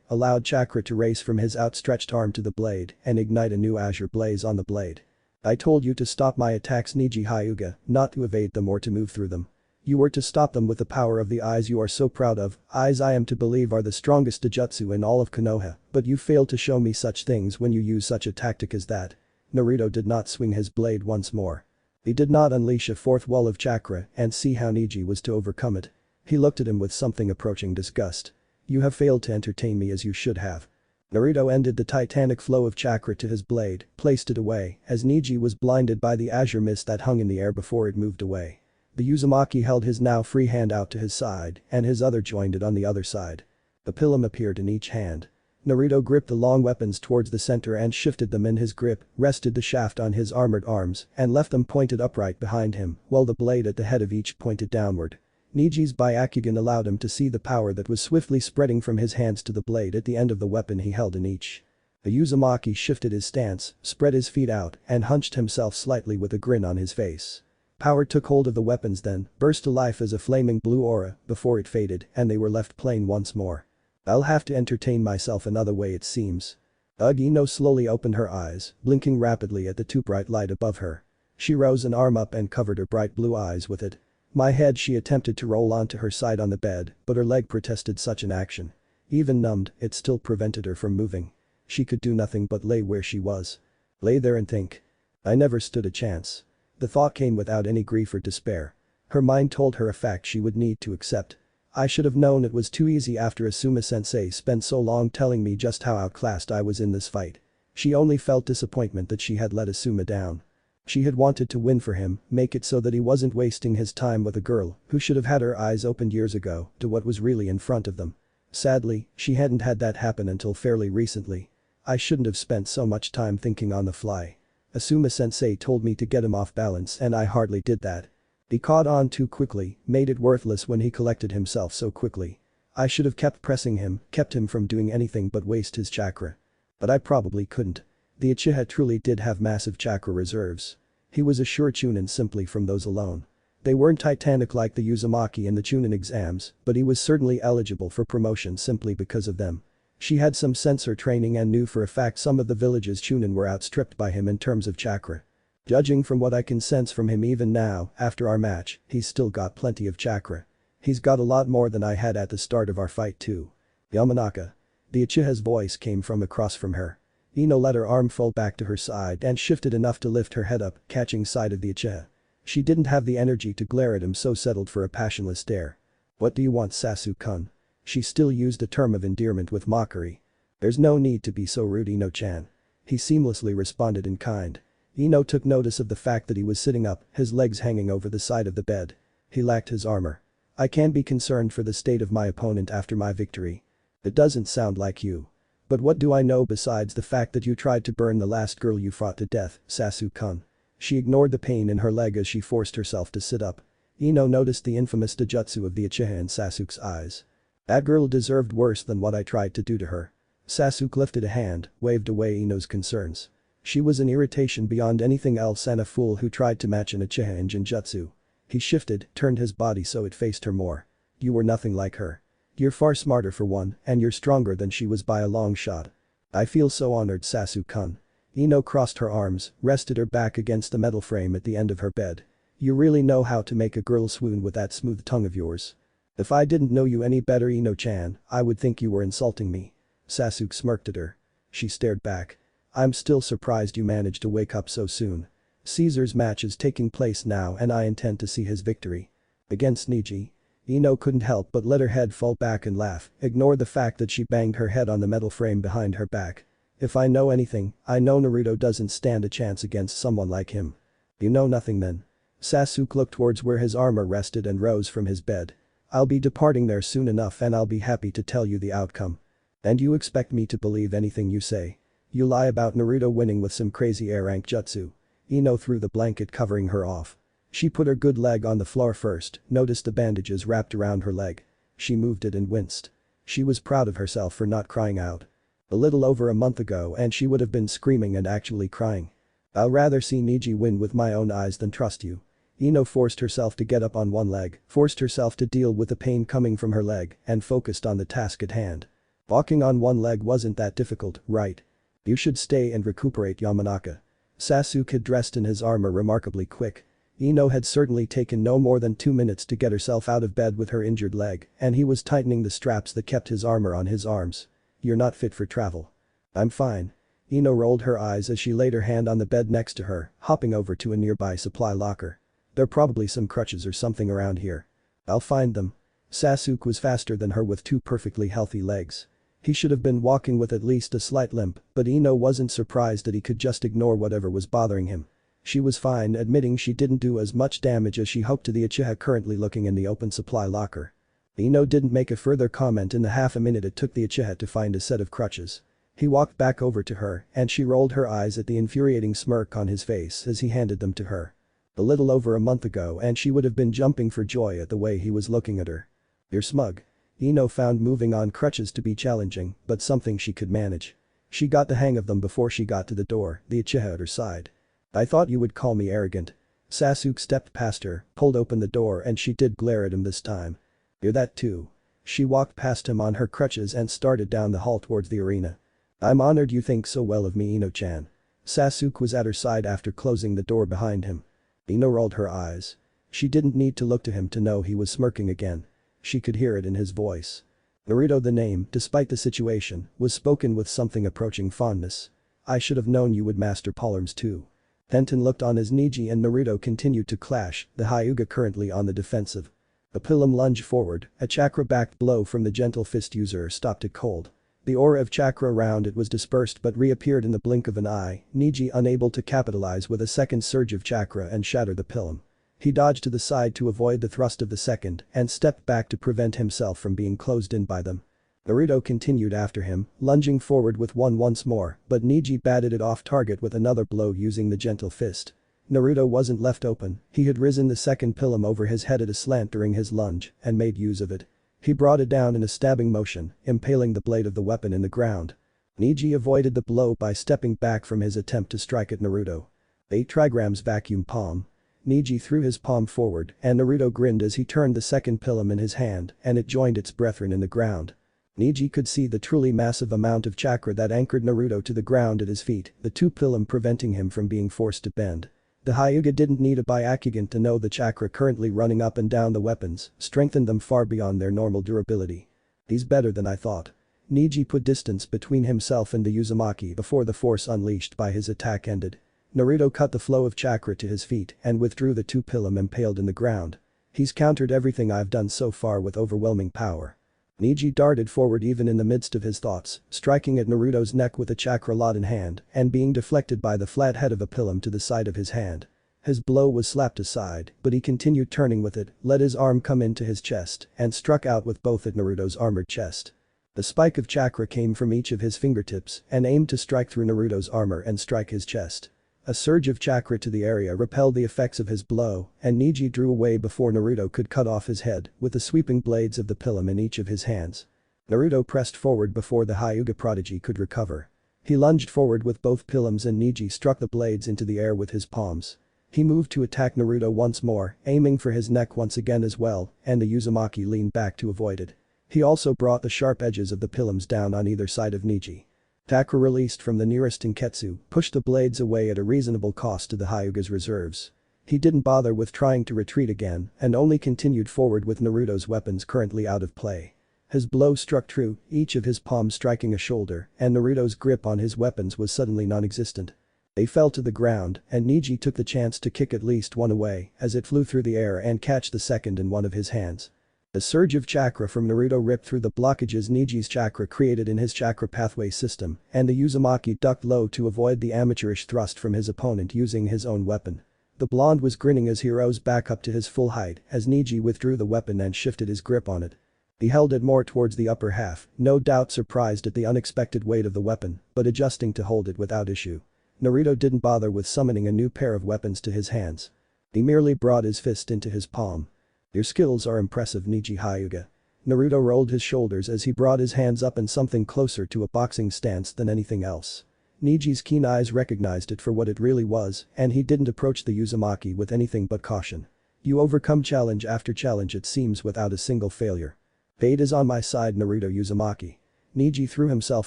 allowed chakra to race from his outstretched arm to the blade and ignite a new azure blaze on the blade. I told you to stop my attacks Niji Hyuga, not to evade them or to move through them. You were to stop them with the power of the eyes you are so proud of, eyes I am to believe are the strongest Jujutsu in all of Konoha, but you failed to show me such things when you use such a tactic as that. Naruto did not swing his blade once more. He did not unleash a fourth wall of chakra and see how Niji was to overcome it. He looked at him with something approaching disgust. You have failed to entertain me as you should have. Naruto ended the titanic flow of chakra to his blade, placed it away, as Niji was blinded by the azure mist that hung in the air before it moved away. The Uzumaki held his now free hand out to his side, and his other joined it on the other side. A pilum appeared in each hand. Naruto gripped the long weapons towards the center and shifted them in his grip, rested the shaft on his armored arms, and left them pointed upright behind him, while the blade at the head of each pointed downward. Niji's byakugan allowed him to see the power that was swiftly spreading from his hands to the blade at the end of the weapon he held in each. The Uzumaki shifted his stance, spread his feet out, and hunched himself slightly with a grin on his face. Power took hold of the weapons then, burst to life as a flaming blue aura, before it faded, and they were left plain once more. I'll have to entertain myself another way it seems. Ino slowly opened her eyes, blinking rapidly at the too bright light above her. She rose an arm up and covered her bright blue eyes with it. My head she attempted to roll onto her side on the bed, but her leg protested such an action. Even numbed, it still prevented her from moving. She could do nothing but lay where she was. Lay there and think. I never stood a chance. The thought came without any grief or despair. Her mind told her a fact she would need to accept. I should have known it was too easy after Asuma-sensei spent so long telling me just how outclassed I was in this fight. She only felt disappointment that she had let Asuma down. She had wanted to win for him, make it so that he wasn't wasting his time with a girl who should have had her eyes opened years ago to what was really in front of them. Sadly, she hadn't had that happen until fairly recently. I shouldn't have spent so much time thinking on the fly. Asuma-sensei told me to get him off balance and I hardly did that. He caught on too quickly, made it worthless when he collected himself so quickly. I should have kept pressing him, kept him from doing anything but waste his chakra. But I probably couldn't. The Uchiha truly did have massive chakra reserves. He was a sure chunin simply from those alone. They weren't titanic like the Uzumaki in the chunin exams, but he was certainly eligible for promotion simply because of them. She had some sensor training and knew for a fact some of the village's chunin were outstripped by him in terms of chakra. Judging from what I can sense from him even now, after our match, he's still got plenty of chakra. He's got a lot more than I had at the start of our fight too. Yamanaka. The Uchiha's voice came from across from her. Ino let her arm fall back to her side and shifted enough to lift her head up, catching sight of the Uchiha. She didn't have the energy to glare at him, so settled for a passionless stare. What do you want, Sasu-kun? She still used a term of endearment with mockery. There's no need to be so rude, Ino-chan. He seamlessly responded in kind. Ino took notice of the fact that he was sitting up, his legs hanging over the side of the bed. He lacked his armor. I can't be concerned for the state of my opponent after my victory. It doesn't sound like you. But what do I know besides the fact that you tried to burn the last girl you fought to death, Sasu-kun? She ignored the pain in her leg as she forced herself to sit up. Ino noticed the infamous taijutsu of the Uchiha in Sasuke's eyes. That girl deserved worse than what I tried to do to her. Sasuke lifted a hand, waved away Ino's concerns. She was an irritation beyond anything else and a fool who tried to match an Uchiha in Genjutsu. He shifted, turned his body so it faced her more. You were nothing like her. You're far smarter for one, and you're stronger than she was by a long shot. I feel so honored, Sasu-kun. Ino crossed her arms, rested her back against the metal frame at the end of her bed. You really know how to make a girl swoon with that smooth tongue of yours. If I didn't know you any better, Ino-chan, I would think you were insulting me. Sasuke smirked at her. She stared back. I'm still surprised you managed to wake up so soon. Caesar's match is taking place now and I intend to see his victory. Against Niji. Ino couldn't help but let her head fall back and laugh, ignore the fact that she banged her head on the metal frame behind her back. If I know anything, I know Naruto doesn't stand a chance against someone like him. You know nothing then. Sasuke looked towards where his armor rested and rose from his bed. I'll be departing there soon enough and I'll be happy to tell you the outcome. And you expect me to believe anything you say? You lie about Naruto winning with some crazy air rank jutsu. Ino threw the blanket covering her off. She put her good leg on the floor first, noticed the bandages wrapped around her leg. She moved it and winced. She was proud of herself for not crying out. A little over a month ago and she would have been screaming and actually crying. I'll rather see Niji win with my own eyes than trust you. Ino forced herself to get up on one leg, forced herself to deal with the pain coming from her leg, and focused on the task at hand. Walking on one leg wasn't that difficult, right? You should stay and recuperate, Yamanaka. Sasuke had dressed in his armor remarkably quick. Ino had certainly taken no more than 2 minutes to get herself out of bed with her injured leg, and he was tightening the straps that kept his armor on his arms. You're not fit for travel. I'm fine. Ino rolled her eyes as she laid her hand on the bed next to her, hopping over to a nearby supply locker. There are probably some crutches or something around here. I'll find them. Sasuke was faster than her with 2 perfectly healthy legs. He should have been walking with at least a slight limp, but Ino wasn't surprised that he could just ignore whatever was bothering him. She was fine, admitting she didn't do as much damage as she hoped to the uchiha currently looking in the open supply locker. Ino didn't make a further comment in the half a minute it took the uchiha to find a set of crutches. He walked back over to her and she rolled her eyes at the infuriating smirk on his face as he handed them to her. A little over a month ago and she would have been jumping for joy at the way he was looking at her. You're smug. Ino found moving on crutches to be challenging, but something she could manage. She got the hang of them before she got to the door, the uchiha at her side. I thought you would call me arrogant. Sasuke stepped past her, pulled open the door and she did glare at him this time. You're that too. She walked past him on her crutches and started down the hall towards the arena. I'm honored you think so well of me, Ino-chan. Sasuke was at her side after closing the door behind him. Ino rolled her eyes. She didn't need to look to him to know he was smirking again. She could hear it in his voice. Naruto, the name, despite the situation, was spoken with something approaching fondness. I should have known you would master polearms too. Tenten looked on as Neji and Naruto continued to clash, the Hyuga currently on the defensive. A pilum lunged forward, a chakra-backed blow from the gentle fist user stopped it cold. The aura of chakra around it was dispersed but reappeared in the blink of an eye, Neji unable to capitalize with a second surge of chakra and shatter the pilum. He dodged to the side to avoid the thrust of the second and stepped back to prevent himself from being closed in by them. Naruto continued after him, lunging forward with one once more, but Neji batted it off target with another blow using the gentle fist. Naruto wasn't left open, he had risen the second pilum over his head at a slant during his lunge and made use of it. He brought it down in a stabbing motion, impaling the blade of the weapon in the ground. Neji avoided the blow by stepping back from his attempt to strike at Naruto. 8 trigrams vacuum palm. Neji threw his palm forward and Naruto grinned as he turned the second pilum in his hand and it joined its brethren in the ground. Neji could see the truly massive amount of chakra that anchored Naruto to the ground at his feet, the 2 pilum preventing him from being forced to bend. The Hyuga didn't need a byakugan to know the chakra currently running up and down the weapons strengthened them far beyond their normal durability. He's better than I thought. Neji put distance between himself and the Uzumaki before the force unleashed by his attack ended. Naruto cut the flow of chakra to his feet and withdrew the 2 pilum impaled in the ground. He's countered everything I've done so far with overwhelming power. Neji darted forward even in the midst of his thoughts, striking at Naruto's neck with a chakra lot in hand and being deflected by the flat head of a pilum to the side of his hand. His blow was slapped aside, but he continued turning with it, let his arm come into his chest and struck out with both at Naruto's armored chest. The spike of chakra came from each of his fingertips and aimed to strike through Naruto's armor and strike his chest. A surge of chakra to the area repelled the effects of his blow and Neji drew away before Naruto could cut off his head with the sweeping blades of the pilum in each of his hands. Naruto pressed forward before the Hyuga prodigy could recover. He lunged forward with both pilums and Neji struck the blades into the air with his palms. He moved to attack Naruto once more, aiming for his neck once again as well, and the Uzumaki leaned back to avoid it. He also brought the sharp edges of the pilums down on either side of Neji. Chakra released from the nearest Tenketsu pushed the blades away at a reasonable cost to the Hyuga's reserves. He didn't bother with trying to retreat again and only continued forward with Naruto's weapons currently out of play. His blow struck true, each of his palms striking a shoulder, and Naruto's grip on his weapons was suddenly non-existent. They fell to the ground and Neji took the chance to kick at least one away as it flew through the air and catch the second in one of his hands. A surge of chakra from Naruto ripped through the blockages Neji's chakra created in his chakra pathway system and the Uzumaki ducked low to avoid the amateurish thrust from his opponent using his own weapon. The blonde was grinning as he rose back up to his full height as Neji withdrew the weapon and shifted his grip on it. He held it more towards the upper half, no doubt surprised at the unexpected weight of the weapon, but adjusting to hold it without issue. Naruto didn't bother with summoning a new pair of weapons to his hands. He merely brought his fist into his palm. Your skills are impressive, Neji Hyuga. Naruto rolled his shoulders as he brought his hands up in something closer to a boxing stance than anything else. Niji's keen eyes recognized it for what it really was, and he didn't approach the uzumaki with anything but caution. You overcome challenge after challenge it seems without a single failure. Fate is on my side Naruto Uzumaki. Niji threw himself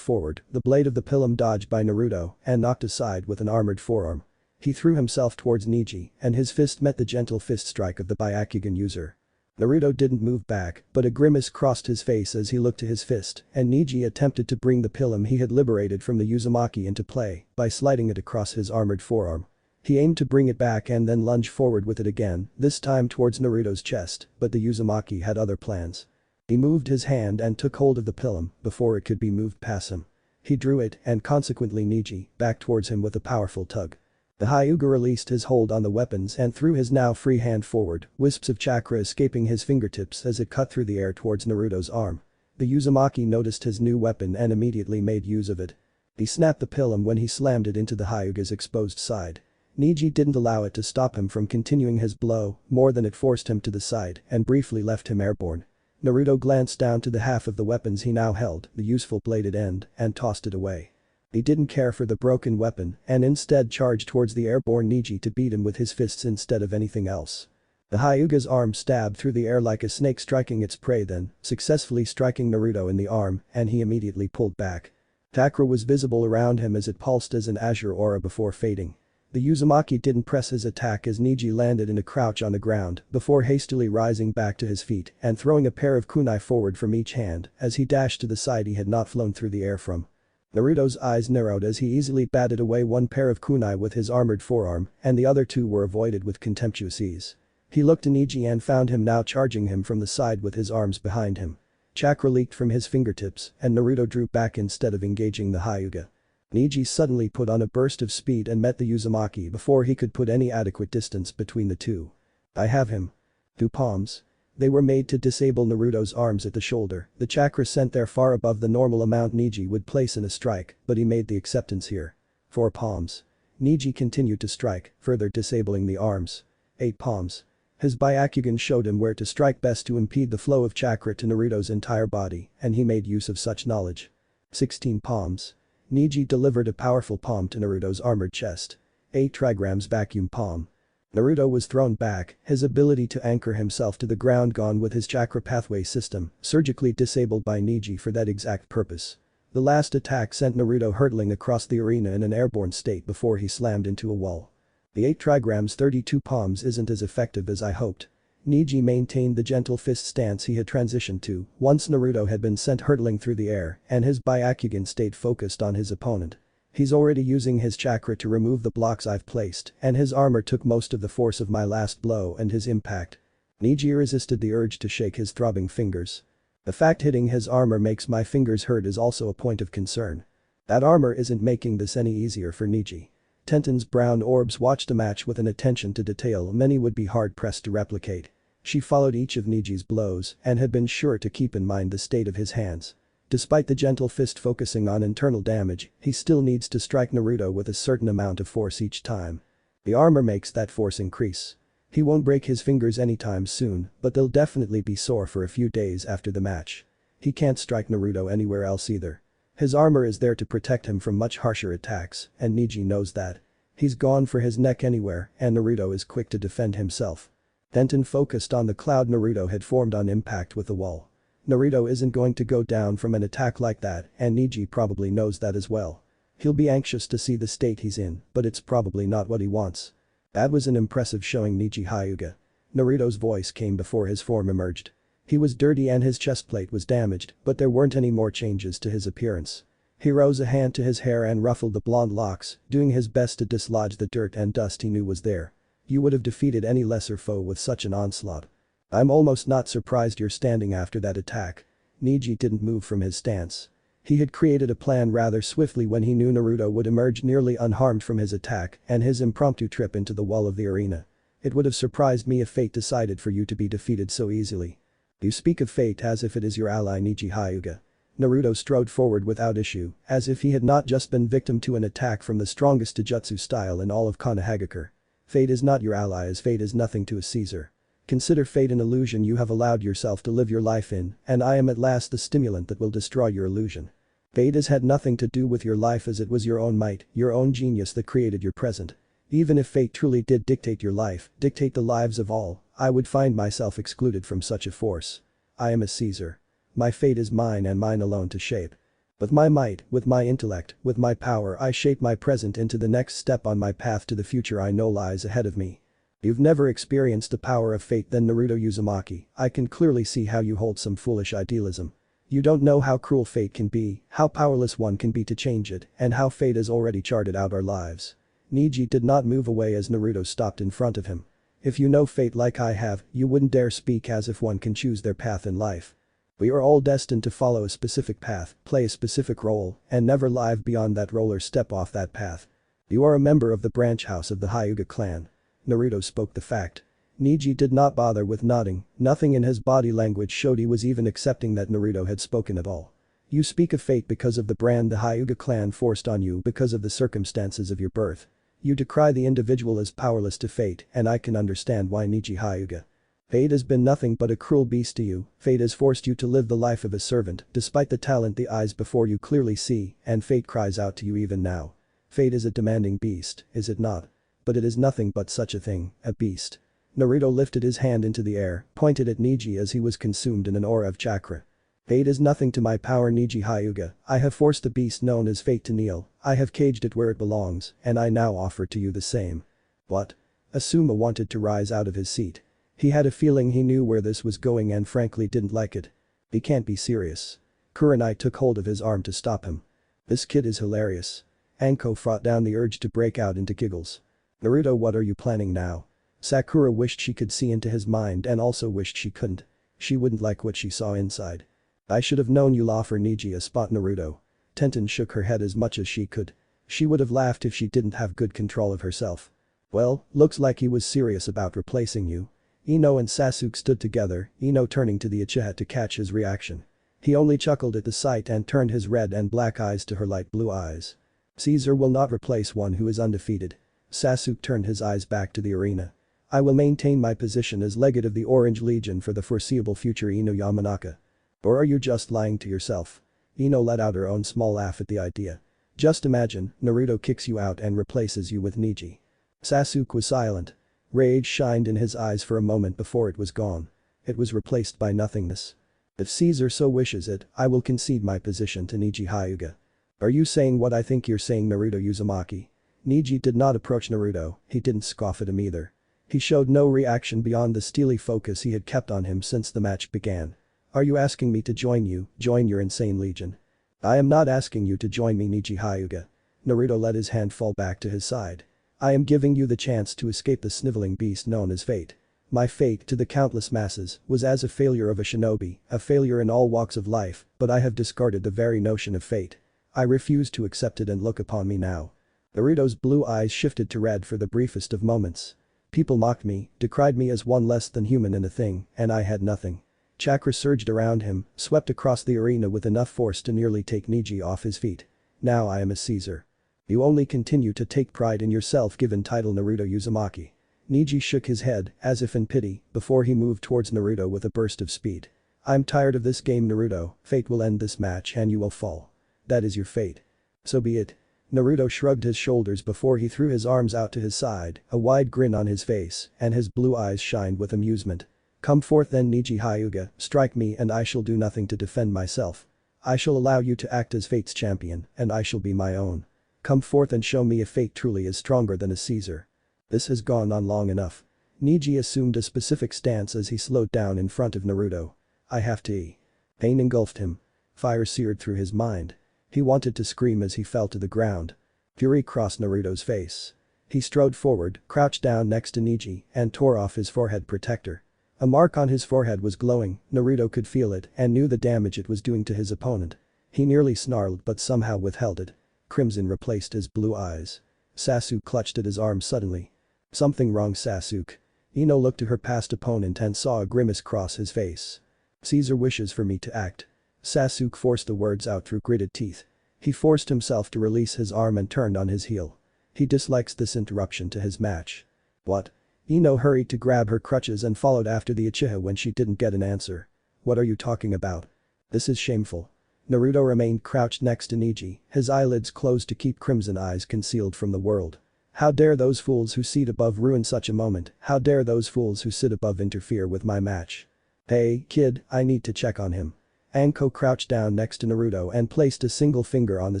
forward, the blade of the pilum dodged by Naruto and knocked aside with an armored forearm. He threw himself towards Niji and his fist met the gentle fist strike of the byakugan user. Naruto didn't move back, but a grimace crossed his face as he looked to his fist and Niji attempted to bring the pilum he had liberated from the Uzumaki into play by sliding it across his armored forearm. He aimed to bring it back and then lunge forward with it again, this time towards Naruto's chest, but the Uzumaki had other plans. He moved his hand and took hold of the pilum before it could be moved past him. He drew it and consequently Niji back towards him with a powerful tug. The Hyuga released his hold on the weapons and threw his now free hand forward, wisps of chakra escaping his fingertips as it cut through the air towards Naruto's arm. The Uzumaki noticed his new weapon and immediately made use of it. He snapped the pilum when he slammed it into the Hyuga's exposed side. Niji didn't allow it to stop him from continuing his blow, more than it forced him to the side and briefly left him airborne. Naruto glanced down to the half of the weapons he now held, the useful bladed end, and tossed it away. He didn't care for the broken weapon and instead charged towards the airborne Niji to beat him with his fists instead of anything else. The Hyuga's arm stabbed through the air like a snake striking its prey then, successfully striking Naruto in the arm and he immediately pulled back. Chakra was visible around him as it pulsed as an azure aura before fading. The Uzumaki didn't press his attack as Niji landed in a crouch on the ground before hastily rising back to his feet and throwing a pair of kunai forward from each hand as he dashed to the side he had not flown through the air from. Naruto's eyes narrowed as he easily batted away one pair of kunai with his armored forearm and the other two were avoided with contemptuous ease. He looked to Niji and found him now charging him from the side with his arms behind him. Chakra leaked from his fingertips and Naruto drew back instead of engaging the Hyuga. Niji suddenly put on a burst of speed and met the Uzumaki before he could put any adequate distance between the two. I have him. 2 palms. They were made to disable Naruto's arms at the shoulder, the chakra sent there far above the normal amount Niji would place in a strike, but he made the acceptance here. 4 palms. Niji continued to strike, further disabling the arms. 8 palms. His byakugan showed him where to strike best to impede the flow of chakra to Naruto's entire body, and he made use of such knowledge. 16 palms. Niji delivered a powerful palm to Naruto's armored chest. 8 trigrams vacuum palm. Naruto was thrown back, his ability to anchor himself to the ground gone with his chakra pathway system, surgically disabled by Niji for that exact purpose. The last attack sent Naruto hurtling across the arena in an airborne state before he slammed into a wall. The 8 trigrams 32 palms isn't as effective as I hoped. Niji maintained the gentle fist stance he had transitioned to once Naruto had been sent hurtling through the air and his byakugan stayed focused on his opponent. He's already using his chakra to remove the blocks I've placed and his armor took most of the force of my last blow and his impact. Niji resisted the urge to shake his throbbing fingers. The fact hitting his armor makes my fingers hurt is also a point of concern. That armor isn't making this any easier for Niji. Tenten's brown orbs watched the match with an attention to detail many would be hard-pressed to replicate. She followed each of Niji's blows and had been sure to keep in mind the state of his hands. Despite the gentle fist focusing on internal damage, he still needs to strike Naruto with a certain amount of force each time. The armor makes that force increase. He won't break his fingers anytime soon, but they'll definitely be sore for a few days after the match. He can't strike Naruto anywhere else either. His armor is there to protect him from much harsher attacks, and Niji knows that. He's gone for his neck anywhere, and Naruto is quick to defend himself. Tenten focused on the cloud Naruto had formed on impact with the wall. Naruto isn't going to go down from an attack like that, and Niji probably knows that as well. He'll be anxious to see the state he's in, but it's probably not what he wants. That was an impressive showing Niji Hyuga. Naruto's voice came before his form emerged. He was dirty and his chestplate was damaged, but there weren't any more changes to his appearance. He rose a hand to his hair and ruffled the blonde locks, doing his best to dislodge the dirt and dust he knew was there. You would have defeated any lesser foe with such an onslaught. I'm almost not surprised you're standing after that attack. Niji didn't move from his stance. He had created a plan rather swiftly when he knew Naruto would emerge nearly unharmed from his attack and his impromptu trip into the wall of the arena. It would have surprised me if fate decided for you to be defeated so easily. You speak of fate as if it is your ally Niji Hyuga. Naruto strode forward without issue, as if he had not just been victim to an attack from the strongest Taijutsu style in all of Konohagakure. Fate is not your ally as fate is nothing to a Caesar. Consider fate an illusion you have allowed yourself to live your life in, and I am at last the stimulant that will destroy your illusion. Fate has had nothing to do with your life as it was your own might, your own genius that created your present. Even if fate truly did dictate your life, dictate the lives of all, I would find myself excluded from such a force. I am a Caesar. My fate is mine and mine alone to shape. With my might, with my intellect, with my power I shape my present into the next step on my path to the future I know lies ahead of me. You've never experienced the power of fate then Naruto Uzumaki, I can clearly see how you hold some foolish idealism. You don't know how cruel fate can be, how powerless one can be to change it, and how fate has already charted out our lives. Neji did not move away as Naruto stopped in front of him. If you know fate like I have, you wouldn't dare speak as if one can choose their path in life. We are all destined to follow a specific path, play a specific role, and never live beyond that role or step off that path. You are a member of the branch house of the Hyuga clan. Naruto spoke the fact. Neji did not bother with nodding, nothing in his body language showed he was even accepting that Naruto had spoken at all. You speak of fate because of the brand the Hyuga clan forced on you because of the circumstances of your birth. You decry the individual as powerless to fate and I can understand why Neji Hyuga. Fate has been nothing but a cruel beast to you, fate has forced you to live the life of a servant despite the talent the eyes before you clearly see and fate cries out to you even now. Fate is a demanding beast, is it not? But it is nothing but such a thing, a beast. Naruto lifted his hand into the air, pointed at Neji as he was consumed in an aura of chakra. Fate is nothing to my power Neji Hyuga, I have forced the beast known as fate to kneel, I have caged it where it belongs, and I now offer to you the same. What? Asuma wanted to rise out of his seat. He had a feeling he knew where this was going and frankly didn't like it. He can't be serious. Kurenai took hold of his arm to stop him. This kid is hilarious. Anko fought down the urge to break out into giggles. Naruto, what are you planning now? Sakura wished she could see into his mind and also wished she couldn't. She wouldn't like what she saw inside. I should have known you'll offer Neji a spot Naruto. Tenten shook her head as much as she could. She would have laughed if she didn't have good control of herself. Well, looks like he was serious about replacing you. Ino and Sasuke stood together, Ino turning to the Uchiha to catch his reaction. He only chuckled at the sight and turned his red and black eyes to her light blue eyes. Caesar will not replace one who is undefeated. Sasuke turned his eyes back to the arena. I will maintain my position as legate of the Orange Legion for the foreseeable future Ino Yamanaka. Or are you just lying to yourself? Ino let out her own small laugh at the idea. Just imagine, Naruto kicks you out and replaces you with Neji. Sasuke was silent. Rage shined in his eyes for a moment before it was gone. It was replaced by nothingness. If Caesar so wishes it, I will concede my position to Neji Hyuga. Are you saying what I think you're saying Naruto Uzumaki? Neji did not approach Naruto, he didn't scoff at him either. He showed no reaction beyond the steely focus he had kept on him since the match began. Are you asking me to join you, join your insane legion? I am not asking you to join me Neji Hyuga. Naruto let his hand fall back to his side. I am giving you the chance to escape the sniveling beast known as fate. My fate to the countless masses was as a failure of a shinobi, a failure in all walks of life, but I have discarded the very notion of fate. I refuse to accept it and look upon me now. Naruto's blue eyes shifted to red for the briefest of moments. People mocked me, decried me as one less than human in a thing, and I had nothing. Chakra surged around him, swept across the arena with enough force to nearly take Neji off his feet. Now I am a Caesar. You only continue to take pride in your self-given title Naruto Uzumaki. Neji shook his head, as if in pity, before he moved towards Naruto with a burst of speed. I'm tired of this game Naruto, fate will end this match and you will fall. That is your fate. So be it. Naruto shrugged his shoulders before he threw his arms out to his side, a wide grin on his face, and his blue eyes shined with amusement. Come forth then Neji Hyuga, strike me and I shall do nothing to defend myself. I shall allow you to act as fate's champion, and I shall be my own. Come forth and show me if fate truly is stronger than a Caesar. This has gone on long enough. Neji assumed a specific stance as he slowed down in front of Naruto. I have to eat. Pain engulfed him. Fire seared through his mind. He wanted to scream as he fell to the ground. Fury crossed Naruto's face. He strode forward, crouched down next to Neji, and tore off his forehead protector. A mark on his forehead was glowing, Naruto could feel it and knew the damage it was doing to his opponent. He nearly snarled but somehow withheld it. Crimson replaced his blue eyes. Sasuke clutched at his arm suddenly. Something wrong Sasuke. Ino looked to her past opponent and saw a grimace cross his face. Caesar wishes for me to act. Sasuke forced the words out through gritted teeth. He forced himself to release his arm and turned on his heel. He dislikes this interruption to his match. What? Ino hurried to grab her crutches and followed after the Uchiha when she didn't get an answer. What are you talking about? This is shameful. Naruto remained crouched next to Neji, his eyelids closed to keep crimson eyes concealed from the world. How dare those fools who sit above ruin such a moment, how dare those fools who sit above interfere with my match. Hey, kid, I need to check on him. Anko crouched down next to Naruto and placed a single finger on the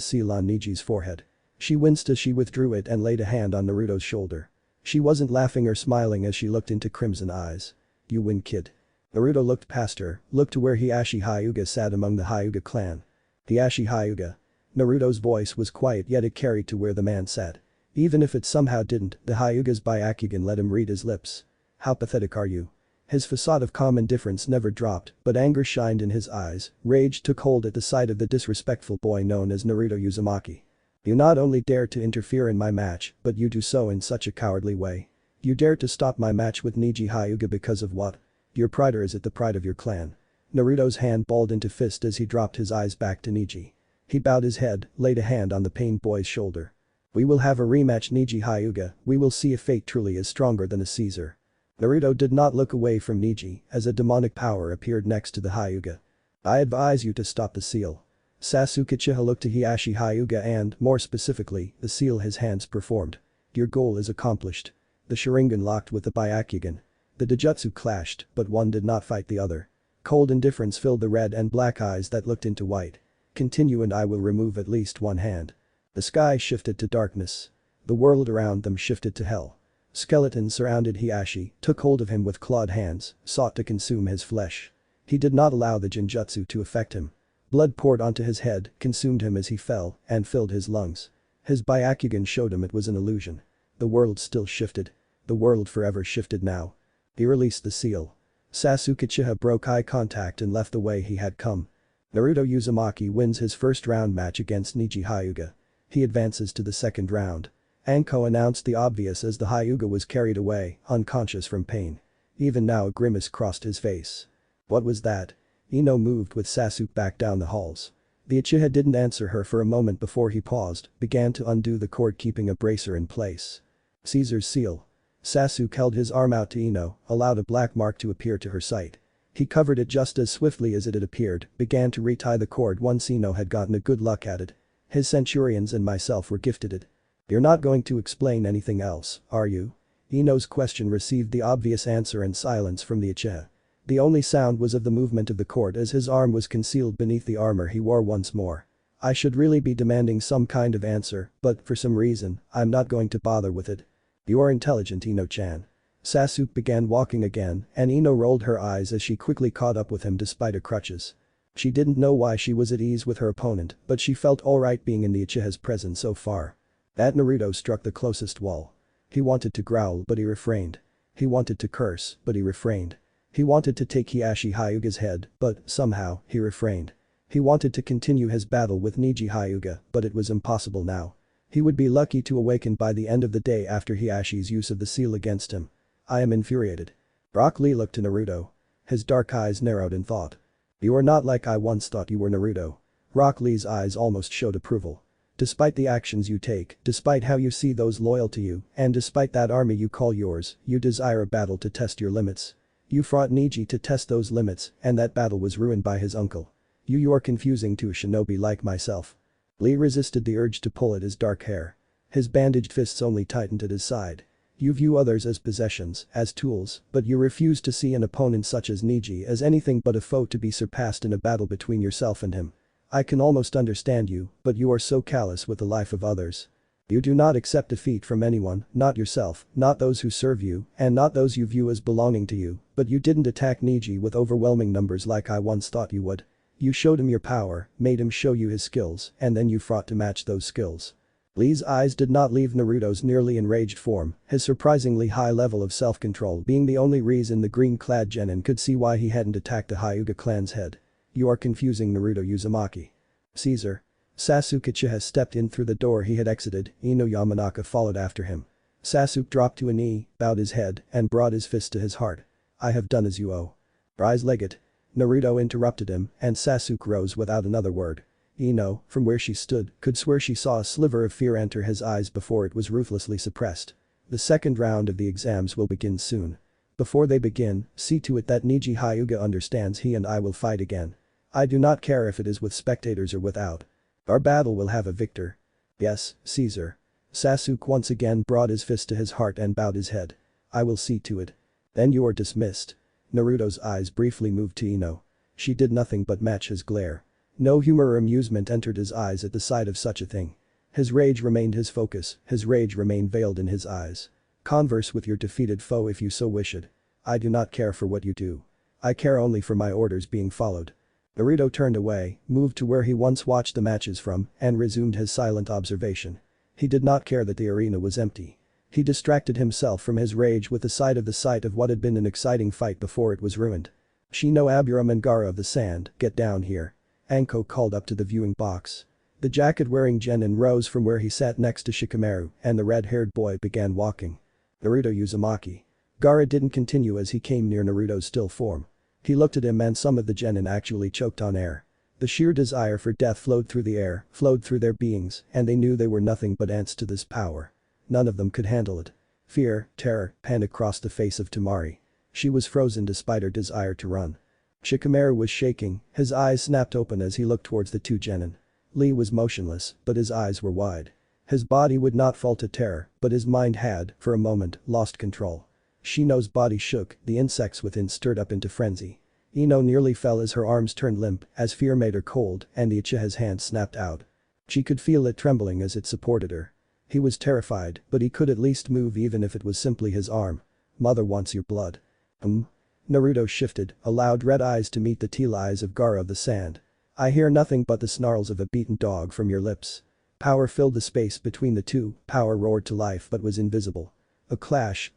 seal on Neji's forehead. She winced as she withdrew it and laid a hand on Naruto's shoulder. She wasn't laughing or smiling as she looked into crimson eyes. You win, kid. Naruto looked past her, looked to where Hiashi Hyuga sat among the Hyuga clan. Hiashi Hyuga. Naruto's voice was quiet yet it carried to where the man sat. Even if it somehow didn't, the Hyuga's byakugan let him read his lips. How pathetic are you? His facade of calm indifference never dropped, but anger shined in his eyes, rage took hold at the sight of the disrespectful boy known as Naruto Uzumaki. You not only dare to interfere in my match, but you do so in such a cowardly way. You dare to stop my match with Neji Hyuga because of what? Your pride, or is it the pride of your clan? Naruto's hand balled into fist as he dropped his eyes back to Neji. He bowed his head, laid a hand on the pained boy's shoulder. We will have a rematch, Neji Hyuga, we will see if fate truly is stronger than a Caesar. Naruto did not look away from Neji as a demonic power appeared next to the Hyuga. I advise you to stop the seal. Sasuke Uchiha looked to Hiashi Hyuga and, more specifically, the seal his hands performed. Your goal is accomplished. The sharingan locked with the byakugan. The dojutsu clashed, but one did not fight the other. Cold indifference filled the red and black eyes that looked into white. Continue and I will remove at least one hand. The sky shifted to darkness. The world around them shifted to hell. Skeletons surrounded Hiashi, took hold of him with clawed hands, sought to consume his flesh. He did not allow the genjutsu to affect him. Blood poured onto his head, consumed him as he fell, and filled his lungs. His byakugan showed him it was an illusion. The world still shifted. The world forever shifted now. He released the seal. Sasuke Uchiha broke eye contact and left the way he had come. Naruto Uzumaki wins his first round match against Neji Hyuga. He advances to the second round. Anko announced the obvious as the Hyuga was carried away, unconscious from pain. Even now a grimace crossed his face. What was that? Ino moved with Sasuke back down the halls. The Uchiha didn't answer her for a moment before he paused, began to undo the cord keeping a bracer in place. Caesar's seal. Sasuke held his arm out to Ino, allowed a black mark to appear to her sight. He covered it just as swiftly as it had appeared, began to retie the cord once Ino had gotten a good look at it. His centurions and myself were gifted it. You're not going to explain anything else, are you? Ino's question received the obvious answer and silence from the Uchiha. The only sound was of the movement of the cord as his arm was concealed beneath the armor he wore once more. I should really be demanding some kind of answer, but for some reason, I'm not going to bother with it. You are intelligent, Ino-chan. Sasuke began walking again, and Ino rolled her eyes as she quickly caught up with him despite her crutches. She didn't know why she was at ease with her opponent, but she felt alright being in the Uchiha's presence so far. That Naruto struck the closest wall. He wanted to growl but he refrained. He wanted to curse, but he refrained. He wanted to take Hiashi Hyuga's head, but, somehow, he refrained. He wanted to continue his battle with Neji Hyuga, but it was impossible now. He would be lucky to awaken by the end of the day after Hiashi's use of the seal against him. I am infuriated. Rock Lee looked to Naruto. His dark eyes narrowed in thought. You are not like I once thought you were, Naruto. Rock Lee's eyes almost showed approval. Despite the actions you take, despite how you see those loyal to you, and despite that army you call yours, you desire a battle to test your limits. You fought Neji to test those limits, and that battle was ruined by his uncle. You are confusing to a shinobi like myself. Lee resisted the urge to pull at his dark hair. His bandaged fists only tightened at his side. You view others as possessions, as tools, but you refuse to see an opponent such as Neji as anything but a foe to be surpassed in a battle between yourself and him. I can almost understand you, but you are so callous with the life of others. You do not accept defeat from anyone, not yourself, not those who serve you, and not those you view as belonging to you, but you didn't attack Neji with overwhelming numbers like I once thought you would. You showed him your power, made him show you his skills, and then you fought to match those skills. Lee's eyes did not leave Naruto's nearly enraged form, his surprisingly high level of self-control being the only reason the green-clad genin could see why he hadn't attacked the Hyuga clan's head. You are confusing Naruto Uzumaki. Caesar. Sasuke Uchiha stepped in through the door he had exited, Ino Yamanaka followed after him. Sasuke dropped to a knee, bowed his head, and brought his fist to his heart. I have done as you owe. Rise, Legate. Naruto interrupted him, and Sasuke rose without another word. Ino, from where she stood, could swear she saw a sliver of fear enter his eyes before it was ruthlessly suppressed. The second round of the exams will begin soon. Before they begin, see to it that Neji Hyuga understands he and I will fight again. I do not care if it is with spectators or without. Our battle will have a victor. Yes, Caesar. Sasuke once again brought his fist to his heart and bowed his head. I will see to it. Then you are dismissed. Naruto's eyes briefly moved to Ino. She did nothing but match his glare. No humor or amusement entered his eyes at the sight of such a thing. His rage remained his focus, his rage remained veiled in his eyes. Converse with your defeated foe if you so wish it. I do not care for what you do. I care only for my orders being followed. Naruto turned away, moved to where he once watched the matches from, and resumed his silent observation. He did not care that the arena was empty. He distracted himself from his rage with the sight of what had been an exciting fight before it was ruined. Shino, Aburam and Gaara of the Sand, get down here. Anko called up to the viewing box. The jacket-wearing genin rose from where he sat next to Shikamaru, and the red-haired boy began walking. Naruto Uzumaki. Gaara didn't continue as he came near Naruto's still form. He looked at him and some of the genin actually choked on air. The sheer desire for death flowed through the air, flowed through their beings, and they knew they were nothing but ants to this power. None of them could handle it. Fear, terror, panic crossed the face of Temari. She was frozen despite her desire to run. Shikamaru was shaking, his eyes snapped open as he looked towards the two genin. Lee was motionless, but his eyes were wide. His body would not fall to terror, but his mind had, for a moment, lost control. Shino's body shook, the insects within stirred up into frenzy. Ino nearly fell as her arms turned limp, as fear made her cold, and the Uchiha's hand snapped out. She could feel it trembling as it supported her. He was terrified, but he could at least move even if it was simply his arm. Mother wants your blood. Naruto shifted, allowed red eyes to meet the teal eyes of Gaara of the Sand. I hear nothing but the snarls of a beaten dog from your lips. Power filled the space between the two, power roared to life but was invisible. A clash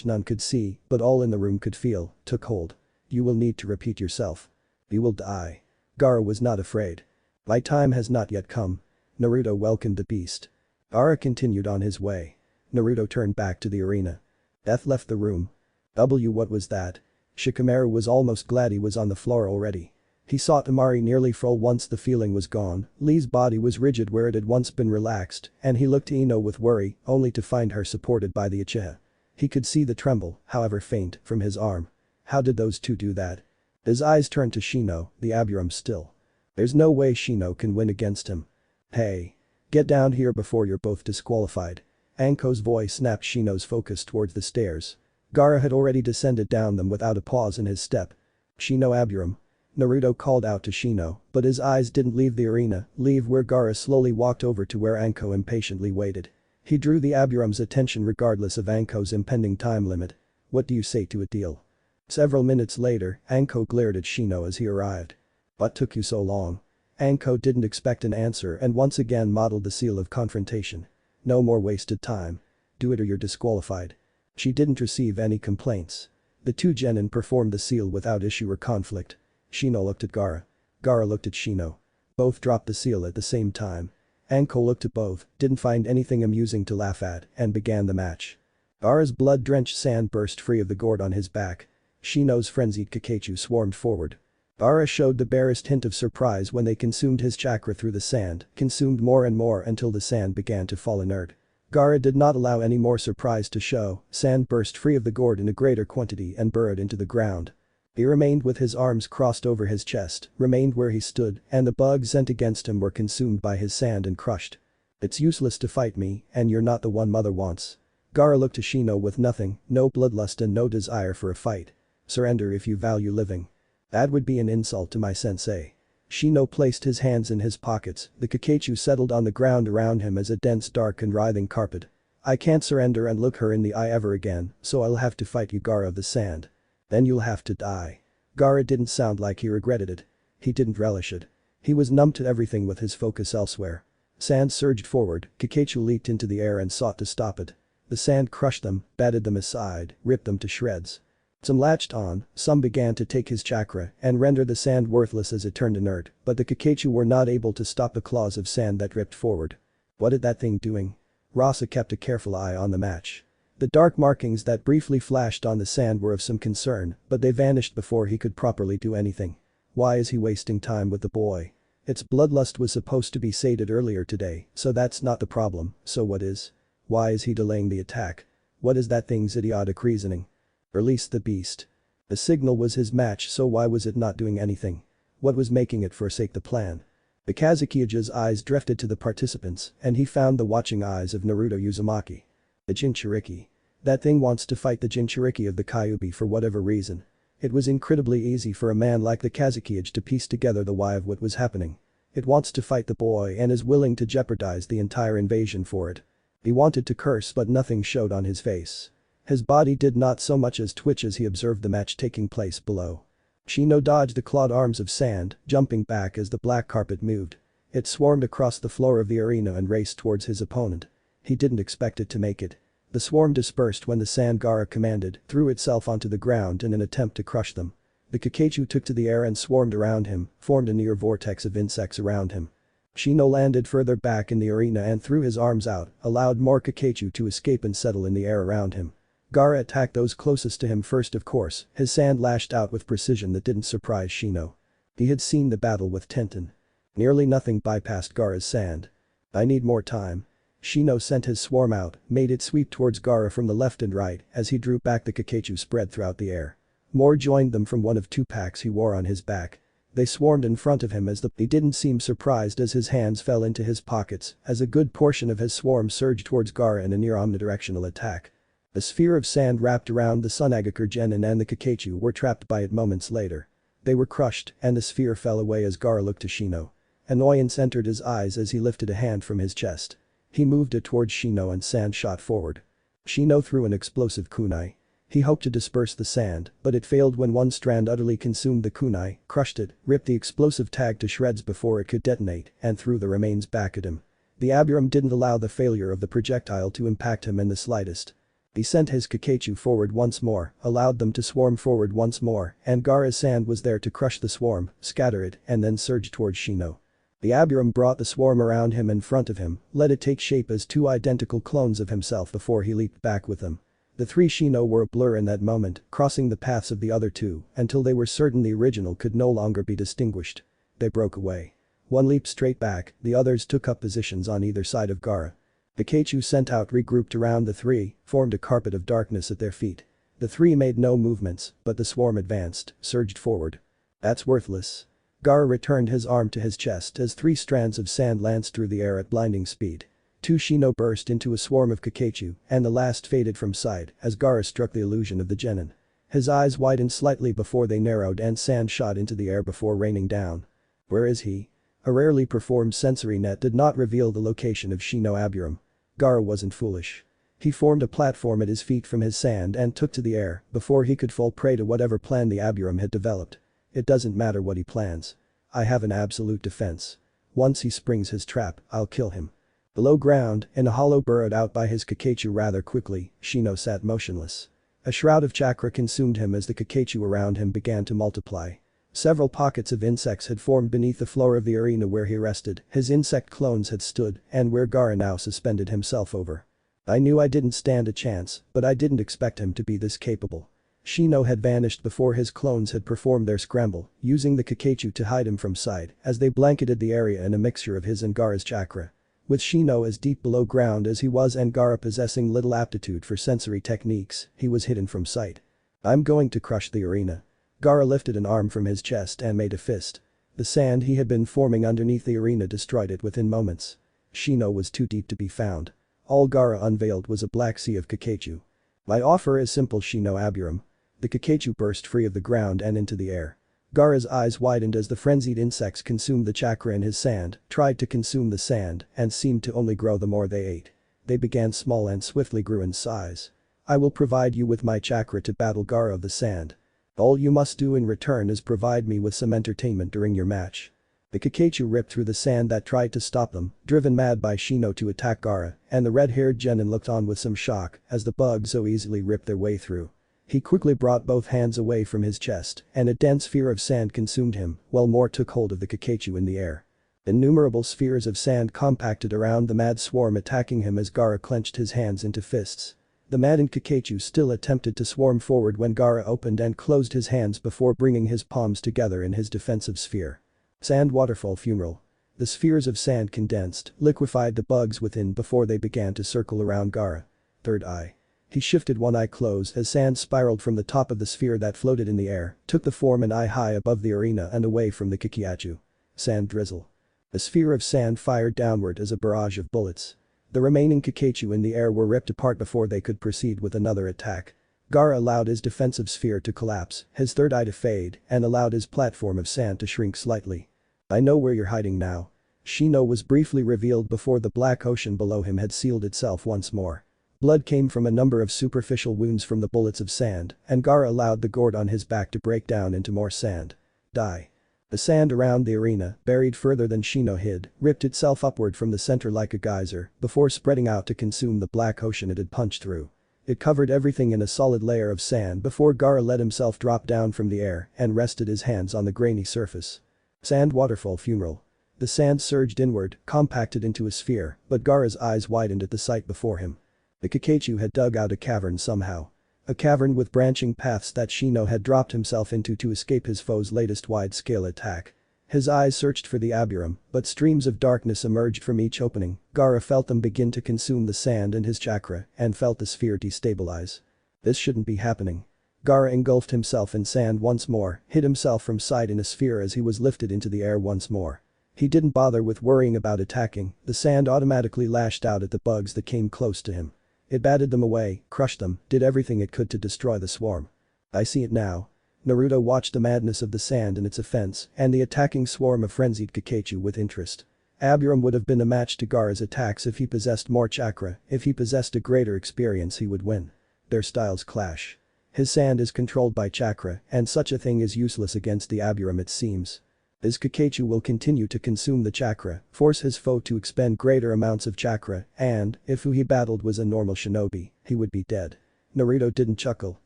none could see, but all in the room could feel, took hold. You will need to repeat yourself. You will die. Gaara was not afraid. My time has not yet come. Naruto welcomed the beast. Gaara continued on his way. Naruto turned back to the arena. Death left the room. What was that? Shikamaru was almost glad he was on the floor already. He saw Temari nearly fall once the feeling was gone, Lee's body was rigid where it had once been relaxed, and he looked to Ino with worry, only to find her supported by the Uchiha. He could see the tremble, however faint, from his arm. How did those two do that? His eyes turned to Shino, the Aburam still. There's no way Shino can win against him. Hey. Get down here before you're both disqualified. Anko's voice snapped Shino's focus towards the stairs. Gaara had already descended down them without a pause in his step. Shino Aburam. Naruto called out to Shino, but his eyes didn't leave the arena, leave where Gaara slowly walked over to where Anko impatiently waited. He drew the Aburam's attention regardless of Anko's impending time limit. What do you say to a deal? Several minutes later, Anko glared at Shino as he arrived. What took you so long? Anko didn't expect an answer and once again modeled the seal of confrontation. No more wasted time. Do it or you're disqualified. She didn't receive any complaints. The two genin performed the seal without issue or conflict. Shino looked at Gaara. Gaara looked at Shino. Both dropped the seal at the same time. Anko looked at both, didn't find anything amusing to laugh at, and began the match. Gaara's blood-drenched sand burst free of the gourd on his back. Shino's frenzied Kakashi swarmed forward. Gaara showed the barest hint of surprise when they consumed his chakra through the sand, consumed more and more until the sand began to fall inert. Gaara did not allow any more surprise to show, sand burst free of the gourd in a greater quantity and burrowed into the ground. He remained with his arms crossed over his chest, remained where he stood, and the bugs sent against him were consumed by his sand and crushed. It's useless to fight me, and you're not the one mother wants. Gaara looked to Shino with nothing, no bloodlust and no desire for a fight. Surrender if you value living. That would be an insult to my sensei. Shino placed his hands in his pockets, the Kakashi settled on the ground around him as a dense dark and writhing carpet. I can't surrender and look her in the eye ever again, so I'll have to fight you, Gaara of the Sand. Then you'll have to die. Gaara didn't sound like he regretted it. He didn't relish it. He was numb to everything with his focus elsewhere. Sand surged forward, Kakashi leaped into the air and sought to stop it. The sand crushed them, batted them aside, ripped them to shreds. Some latched on, some began to take his chakra and render the sand worthless as it turned inert, but the Kakashi were not able to stop the claws of sand that ripped forward. What is that thing doing? Rasa kept a careful eye on the match. The dark markings that briefly flashed on the sand were of some concern, but they vanished before he could properly do anything. Why is he wasting time with the boy? Its bloodlust was supposed to be sated earlier today, so that's not the problem, so what is? Why is he delaying the attack? What is that thing's idiotic reasoning? Release the beast. The signal was his match, so why was it not doing anything? What was making it forsake the plan? The Kazukiya's eyes drifted to the participants and he found the watching eyes of Naruto Uzumaki. The Jinchuriki. That thing wants to fight the Jinchuriki of the Kyuubi for whatever reason. It was incredibly easy for a man like the Kazukiya to piece together the why of what was happening. It wants to fight the boy and is willing to jeopardize the entire invasion for it. He wanted to curse but nothing showed on his face. His body did not so much as twitch as he observed the match taking place below. Shino dodged the clawed arms of sand, jumping back as the black carpet moved. It swarmed across the floor of the arena and raced towards his opponent. He didn't expect it to make it. The swarm dispersed when the sand Gaara commanded threw itself onto the ground in an attempt to crush them. The Kakashi took to the air and swarmed around him, formed a near vortex of insects around him. Shino landed further back in the arena and threw his arms out, allowed more Kakashi to escape and settle in the air around him. Gaara attacked those closest to him first of course, his sand lashed out with precision that didn't surprise Shino. He had seen the battle with Tenten. Nearly nothing bypassed Gaara's sand. I need more time. Shino sent his swarm out, made it sweep towards Gaara from the left and right as he drew back the Kakashi spread throughout the air. More joined them from one of two packs he wore on his back. They swarmed in front of him he didn't seem surprised as his hands fell into his pockets as a good portion of his swarm surged towards Gaara in a near omnidirectional attack. A sphere of sand wrapped around the Sunagakur Genin and the Kakashi were trapped by it moments later. They were crushed and the sphere fell away as Gaara looked to Shino. Annoyance entered his eyes as he lifted a hand from his chest. He moved it towards Shino and sand shot forward. Shino threw an explosive kunai. He hoped to disperse the sand, but it failed when one strand utterly consumed the kunai, crushed it, ripped the explosive tag to shreds before it could detonate, and threw the remains back at him. The Abiram didn't allow the failure of the projectile to impact him in the slightest. He sent his Kakashi forward once more, allowed them to swarm forward once more, and Gaara's sand was there to crush the swarm, scatter it, and then surge towards Shino. The Abiram brought the swarm around him in front of him, let it take shape as two identical clones of himself before he leaped back with them. The three Shino were a blur in that moment, crossing the paths of the other two until they were certain the original could no longer be distinguished. They broke away. One leaped straight back, the others took up positions on either side of Gaara. The Kakashi sent out regrouped around the three, formed a carpet of darkness at their feet. The three made no movements, but the swarm advanced, surged forward. That's worthless. Gaara returned his arm to his chest as three strands of sand lanced through the air at blinding speed. Two Shino burst into a swarm of Kakashi, and the last faded from sight as Gaara struck the illusion of the genin. His eyes widened slightly before they narrowed and sand shot into the air before raining down. Where is he? A rarely performed sensory net did not reveal the location of Shino Abiram. Gaara wasn't foolish. He formed a platform at his feet from his sand and took to the air before he could fall prey to whatever plan the Abiram had developed. It doesn't matter what he plans. I have an absolute defense. Once he springs his trap, I'll kill him. Below ground, in a hollow burrowed out by his Kakashi rather quickly, Shino sat motionless. A shroud of chakra consumed him as the Kakashi around him began to multiply. Several pockets of insects had formed beneath the floor of the arena where he rested, his insect clones had stood, and where Gaara now suspended himself over. I knew I didn't stand a chance, but I didn't expect him to be this capable. Shino had vanished before his clones had performed their scramble, using the Kakashi to hide him from sight as they blanketed the area in a mixture of his and Gaara's chakra. With Shino as deep below ground as he was and Gaara possessing little aptitude for sensory techniques, he was hidden from sight. I'm going to crush the arena. Gaara lifted an arm from his chest and made a fist. The sand he had been forming underneath the arena destroyed it within moments. Shino was too deep to be found. All Gaara unveiled was a black sea of Kakashi. My offer is simple, Shino Abiram. The Kakashi burst free of the ground and into the air. Gaara's eyes widened as the frenzied insects consumed the chakra in his sand, tried to consume the sand, and seemed to only grow the more they ate. They began small and swiftly grew in size. I will provide you with my chakra to battle Gaara of the sand. All you must do in return is provide me with some entertainment during your match. The Kakashi ripped through the sand that tried to stop them, driven mad by Shino to attack Gaara, and the red-haired genin looked on with some shock as the bugs so easily ripped their way through. He quickly brought both hands away from his chest, and a dense sphere of sand consumed him, while more took hold of the Kakashi in the air. Innumerable spheres of sand compacted around the mad swarm attacking him as Gaara clenched his hands into fists. The maddened Kakashi still attempted to swarm forward when Gaara opened and closed his hands before bringing his palms together in his defensive sphere. Sand waterfall funeral. The spheres of sand condensed, liquefied the bugs within before they began to circle around Gaara. Third eye. He shifted one eye closed as sand spiraled from the top of the sphere that floated in the air, took the form an eye high above the arena and away from the Kikyachu. Sand drizzle. A sphere of sand fired downward as a barrage of bullets. The remaining Kikachu in the air were ripped apart before they could proceed with another attack. Gaara allowed his defensive sphere to collapse, his third eye to fade, and allowed his platform of sand to shrink slightly. I know where you're hiding now. Shino was briefly revealed before the black ocean below him had sealed itself once more. Blood came from a number of superficial wounds from the bullets of sand, and Gaara allowed the gourd on his back to break down into more sand. Die. The sand around the arena, buried further than Shino hid, ripped itself upward from the center like a geyser, before spreading out to consume the black ocean it had punched through. It covered everything in a solid layer of sand before Gaara let himself drop down from the air and rested his hands on the grainy surface. Sand waterfall funeral. The sand surged inward, compacted into a sphere, but Gaara's eyes widened at the sight before him. The Kikachu had dug out a cavern somehow. A cavern with branching paths that Shino had dropped himself into to escape his foe's latest wide-scale attack. His eyes searched for the aburum, but streams of darkness emerged from each opening. Gaara felt them begin to consume the sand and his chakra, and felt the sphere destabilize. This shouldn't be happening. Gaara engulfed himself in sand once more, hid himself from sight in a sphere as he was lifted into the air once more. He didn't bother with worrying about attacking, the sand automatically lashed out at the bugs that came close to him. It batted them away, crushed them, did everything it could to destroy the swarm. I see it now. Naruto watched the madness of the sand and its offense and the attacking swarm of frenzied Kikachu with interest. Aburum would have been a match to Gaara's attacks if he possessed more chakra, if he possessed a greater experience he would win. Their styles clash. His sand is controlled by chakra and such a thing is useless against the aburum it seems. His Kikachu will continue to consume the chakra, force his foe to expend greater amounts of chakra, and, if who he battled was a normal shinobi, he would be dead. Naruto didn't chuckle,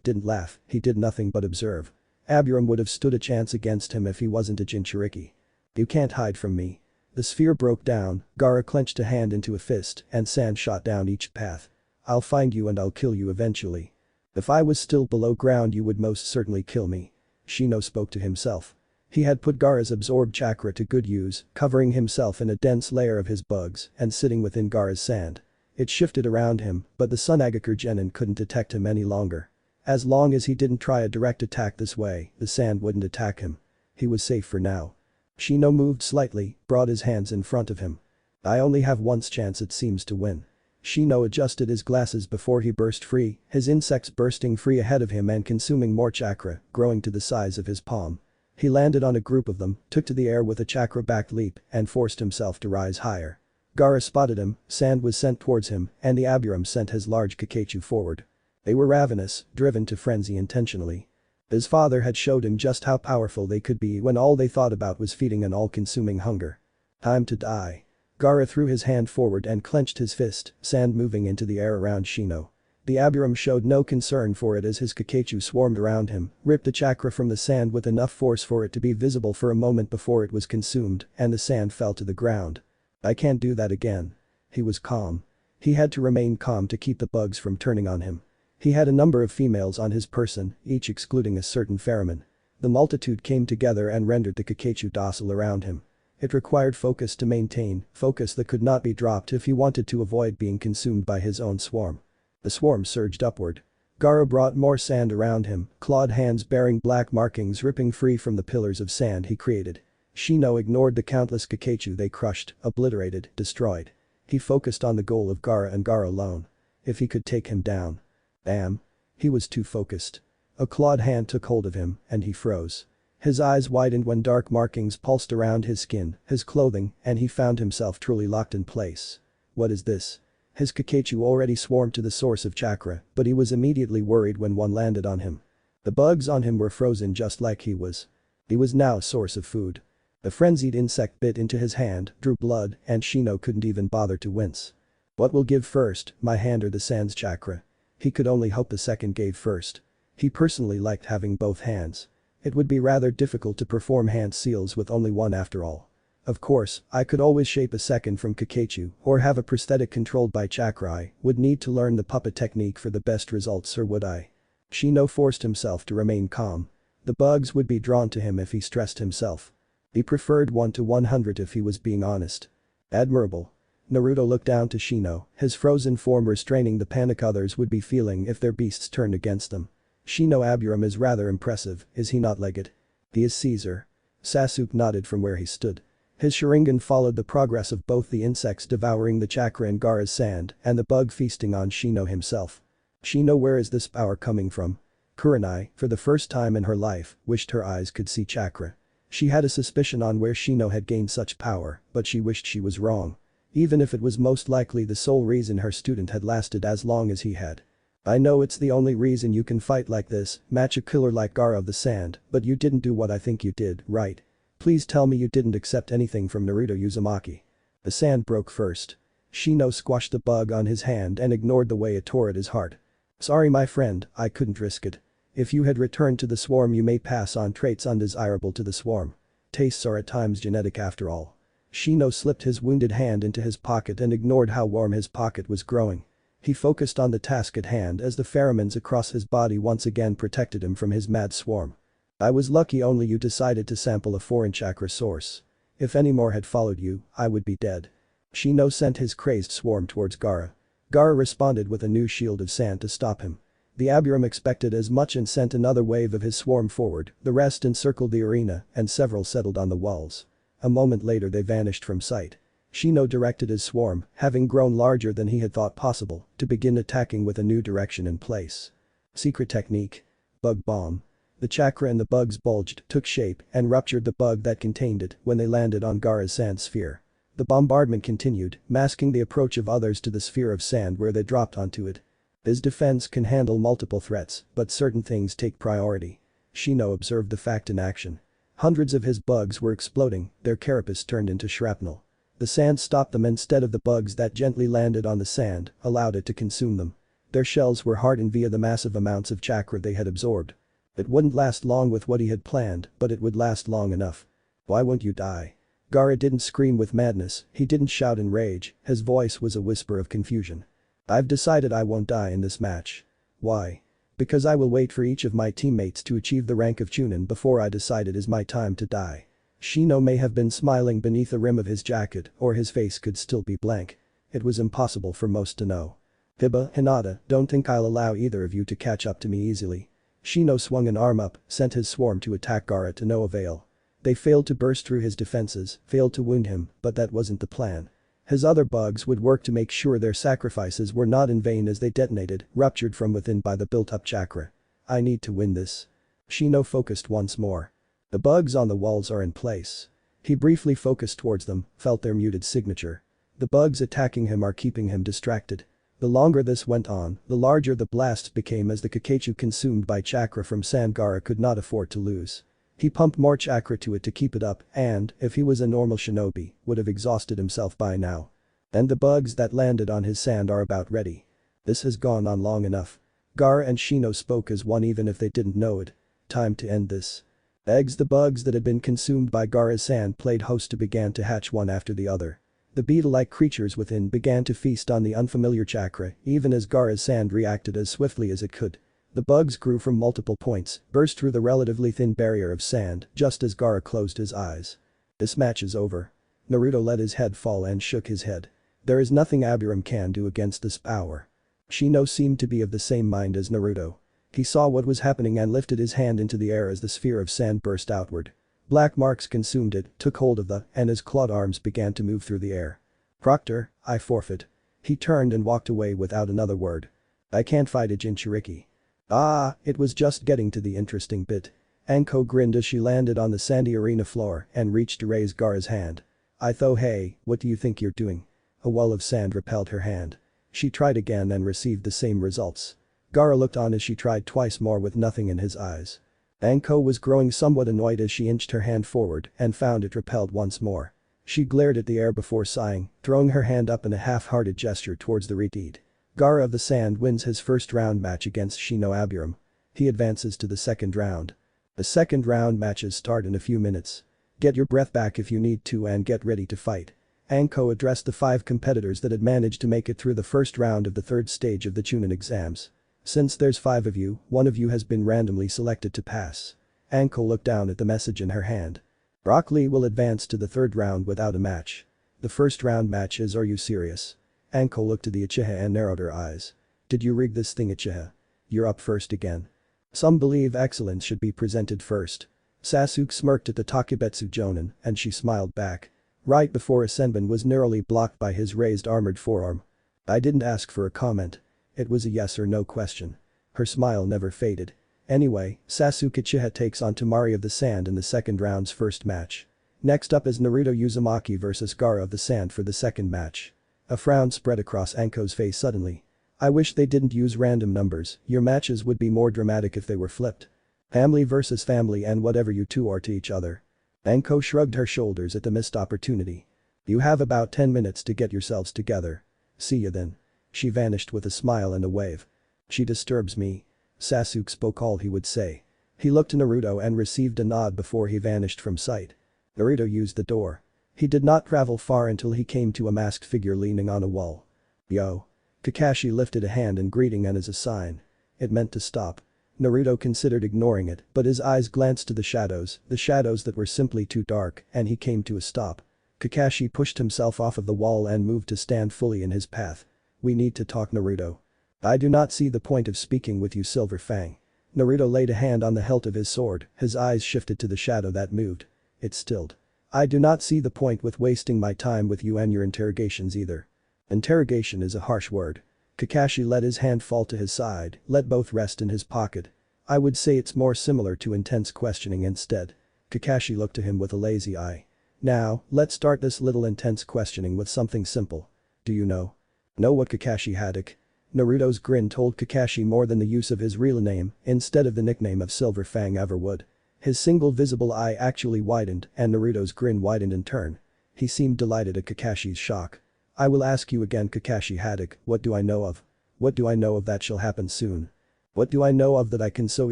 didn't laugh, he did nothing but observe. Aburum would have stood a chance against him if he wasn't a Jinchuriki. You can't hide from me. The sphere broke down, Gaara clenched a hand into a fist, and sand shot down each path. I'll find you and I'll kill you eventually. If I was still below ground you would most certainly kill me. Shino spoke to himself. He had put Gaara's absorbed chakra to good use, covering himself in a dense layer of his bugs and sitting within Gaara's sand. It shifted around him, but the Sunagakur Genin couldn't detect him any longer. As long as he didn't try a direct attack this way, the sand wouldn't attack him. He was safe for now. Shino moved slightly, brought his hands in front of him. I only have one chance it seems to win. Shino adjusted his glasses before he burst free, his insects bursting free ahead of him and consuming more chakra, growing to the size of his palm. He landed on a group of them, took to the air with a chakra-backed leap, and forced himself to rise higher. Gaara spotted him, sand was sent towards him, and the aburum sent his large Kikachu forward. They were ravenous, driven to frenzy intentionally. His father had showed him just how powerful they could be when all they thought about was feeding an all-consuming hunger. Time to die. Gaara threw his hand forward and clenched his fist, sand moving into the air around Shino. The aburum showed no concern for it as his Kikachu swarmed around him, ripped the chakra from the sand with enough force for it to be visible for a moment before it was consumed, and the sand fell to the ground. I can't do that again. He was calm. He had to remain calm to keep the bugs from turning on him. He had a number of females on his person, each excluding a certain pheromone. The multitude came together and rendered the Kikachu docile around him. It required focus to maintain, focus that could not be dropped if he wanted to avoid being consumed by his own swarm. The swarm surged upward. Gaara brought more sand around him, clawed hands bearing black markings ripping free from the pillars of sand he created. Shino ignored the countless Kikachu they crushed, obliterated, destroyed. He focused on the goal of Gaara and Gaara alone. If he could take him down. Damn. He was too focused. A clawed hand took hold of him, and he froze. His eyes widened when dark markings pulsed around his skin, his clothing, and he found himself truly locked in place. What is this? His Kikachu already swarmed to the source of chakra, but he was immediately worried when one landed on him. The bugs on him were frozen just like he was. He was now a source of food. The frenzied insect bit into his hand, drew blood, and Shino couldn't even bother to wince. What will give first, my hand or the sand's chakra? He could only hope the second gave first. He personally liked having both hands. It would be rather difficult to perform hand seals with only one after all. Of course, I could always shape a second from Kikachu or have a prosthetic controlled by chakra. I would need to learn the puppet technique for the best results, or would I? Shino forced himself to remain calm. The bugs would be drawn to him if he stressed himself. He preferred 1 to 100 if he was being honest. Admirable. Naruto looked down to Shino, his frozen form restraining the panic others would be feeling if their beasts turned against them. Shino Aburam is rather impressive, is he not, Leggett? He is Caesar. Sasuke nodded from where he stood. His sharingan followed the progress of both the insects devouring the chakra in Gaara's sand and the bug feasting on Shino himself. Shino, where is this power coming from? Kurenai, for the first time in her life, wished her eyes could see chakra. She had a suspicion on where Shino had gained such power, but she wished she was wrong. Even if it was most likely the sole reason her student had lasted as long as he had. I know it's the only reason you can fight like this, match a killer like Gaara of the Sand, but you didn't do what I think you did, right? Please tell me you didn't accept anything from Naruto Uzumaki. The sand broke first. Shino squashed the bug on his hand and ignored the way it tore at his heart. Sorry my friend, I couldn't risk it. If you had returned to the swarm you may pass on traits undesirable to the swarm. Tastes are at times genetic after all. Shino slipped his wounded hand into his pocket and ignored how warm his pocket was growing. He focused on the task at hand as the pheromones across his body once again protected him from his mad swarm. I was lucky only you decided to sample a foreign chakra source. If any more had followed you, I would be dead. Shino sent his crazed swarm towards Gaara. Gaara responded with a new shield of sand to stop him. The Aburam expected as much and sent another wave of his swarm forward, the rest encircled the arena and several settled on the walls. A moment later they vanished from sight. Shino directed his swarm, having grown larger than he had thought possible, to begin attacking with a new direction in place. Secret technique. Bug bomb. The chakra in the bugs bulged, took shape, and ruptured the bug that contained it when they landed on Gaara's sand sphere. The bombardment continued, masking the approach of others to the sphere of sand where they dropped onto it. His defense can handle multiple threats, but certain things take priority. Shino observed the fact in action. Hundreds of his bugs were exploding, their carapace turned into shrapnel. The sand stopped them instead of the bugs that gently landed on the sand, allowed it to consume them. Their shells were hardened via the massive amounts of chakra they had absorbed. It wouldn't last long with what he had planned, but it would last long enough. Why won't you die? Gaara didn't scream with madness, he didn't shout in rage, his voice was a whisper of confusion. I've decided I won't die in this match. Why? Because I will wait for each of my teammates to achieve the rank of Chunin before I decide it is my time to die. Shino may have been smiling beneath the rim of his jacket or his face could still be blank. It was impossible for most to know. Hiba, Hinata, don't think I'll allow either of you to catch up to me easily. Shino swung an arm up, sent his swarm to attack Gaara to no avail. They failed to burst through his defenses, failed to wound him, but that wasn't the plan. His other bugs would work to make sure their sacrifices were not in vain as they detonated, ruptured from within by the built-up chakra. I need to win this. Shino focused once more. The bugs on the walls are in place. He briefly focused towards them, felt their muted signature. The bugs attacking him are keeping him distracted. The longer this went on, the larger the blasts became as the Kakashi consumed by chakra from sand Gaara could not afford to lose. He pumped more chakra to it to keep it up and, if he was a normal shinobi, would have exhausted himself by now. And the bugs that landed on his sand are about ready. This has gone on long enough. Gaara and Shino spoke as one even if they didn't know it. Time to end this. Eggs. The bugs that had been consumed by Gaara's sand played host to began to hatch one after the other. The beetle-like creatures within began to feast on the unfamiliar chakra even as Gaara's sand reacted as swiftly as it could. The bugs grew from multiple points, burst through the relatively thin barrier of sand just as Gaara closed his eyes. This match is over. Naruto let his head fall and shook his head. There is nothing Aburam can do against this power. Shino seemed to be of the same mind as Naruto. He saw what was happening and lifted his hand into the air as the sphere of sand burst outward. Black marks consumed it, took hold of and his clawed arms began to move through the air. Proctor, I forfeit. He turned and walked away without another word. I can't fight a Jinchuriki. Ah, it was just getting to the interesting bit. Anko grinned as she landed on the sandy arena floor and reached to raise Gaara's hand. I thought, hey, what do you think you're doing? A wall of sand repelled her hand. She tried again and received the same results. Gaara looked on as she tried twice more with nothing in his eyes. Anko was growing somewhat annoyed as she inched her hand forward and found it repelled once more. She glared at the air before sighing, throwing her hand up in a half-hearted gesture towards the reed. Gaara of the Sand wins his first round match against Shino Aburam. He advances to the second round. The second round matches start in a few minutes. Get your breath back if you need to and get ready to fight. Anko addressed the 5 competitors that had managed to make it through the first round of the third stage of the Chunin exams. Since there's 5 of you, one of you has been randomly selected to pass. Anko looked down at the message in her hand. Rock Lee will advance to the third round without a match. The first round match is, are you serious? Anko looked at the Uchiha and narrowed her eyes. Did you rig this thing, Uchiha? You're up first again. Some believe excellence should be presented first. Sasuke smirked at the Takebetsu Jonin and she smiled back. Right before a senbon was narrowly blocked by his raised armored forearm. I didn't ask for a comment. It was a yes or no question. Her smile never faded. Anyway, Sasuke Uchiha takes on Temari of the Sand in the second round's first match. Next up is Naruto Uzumaki vs Gaara of the Sand for the second match. A frown spread across Anko's face suddenly. I wish they didn't use random numbers, your matches would be more dramatic if they were flipped. Family versus family and whatever you two are to each other. Anko shrugged her shoulders at the missed opportunity. You have about 10 minutes to get yourselves together. See you then. She vanished with a smile and a wave. She disturbs me. Sasuke spoke all he would say. He looked to Naruto and received a nod before he vanished from sight. Naruto used the door. He did not travel far until he came to a masked figure leaning on a wall. Yo. Kakashi lifted a hand in greeting and as a sign. It meant to stop. Naruto considered ignoring it, but his eyes glanced to the shadows that were simply too dark, and he came to a stop. Kakashi pushed himself off of the wall and moved to stand fully in his path. We need to talk, Naruto. I do not see the point of speaking with you, Silver Fang. Naruto laid a hand on the hilt of his sword, his eyes shifted to the shadow that moved. It stilled. I do not see the point with wasting my time with you and your interrogations either. Interrogation is a harsh word. Kakashi let his hand fall to his side, let both rest in his pocket. I would say it's more similar to intense questioning instead. Kakashi looked to him with a lazy eye. Now, let's start this little intense questioning with something simple. Do you know? Know what Kakashi Haddock? Naruto's grin told Kakashi more than the use of his real name instead of the nickname of Silver Fang ever would. His single visible eye actually widened and Naruto's grin widened in turn. He seemed delighted at Kakashi's shock. I will ask you again, Kakashi Haddock, what do I know of? What do I know of that shall happen soon? What do I know of that I can so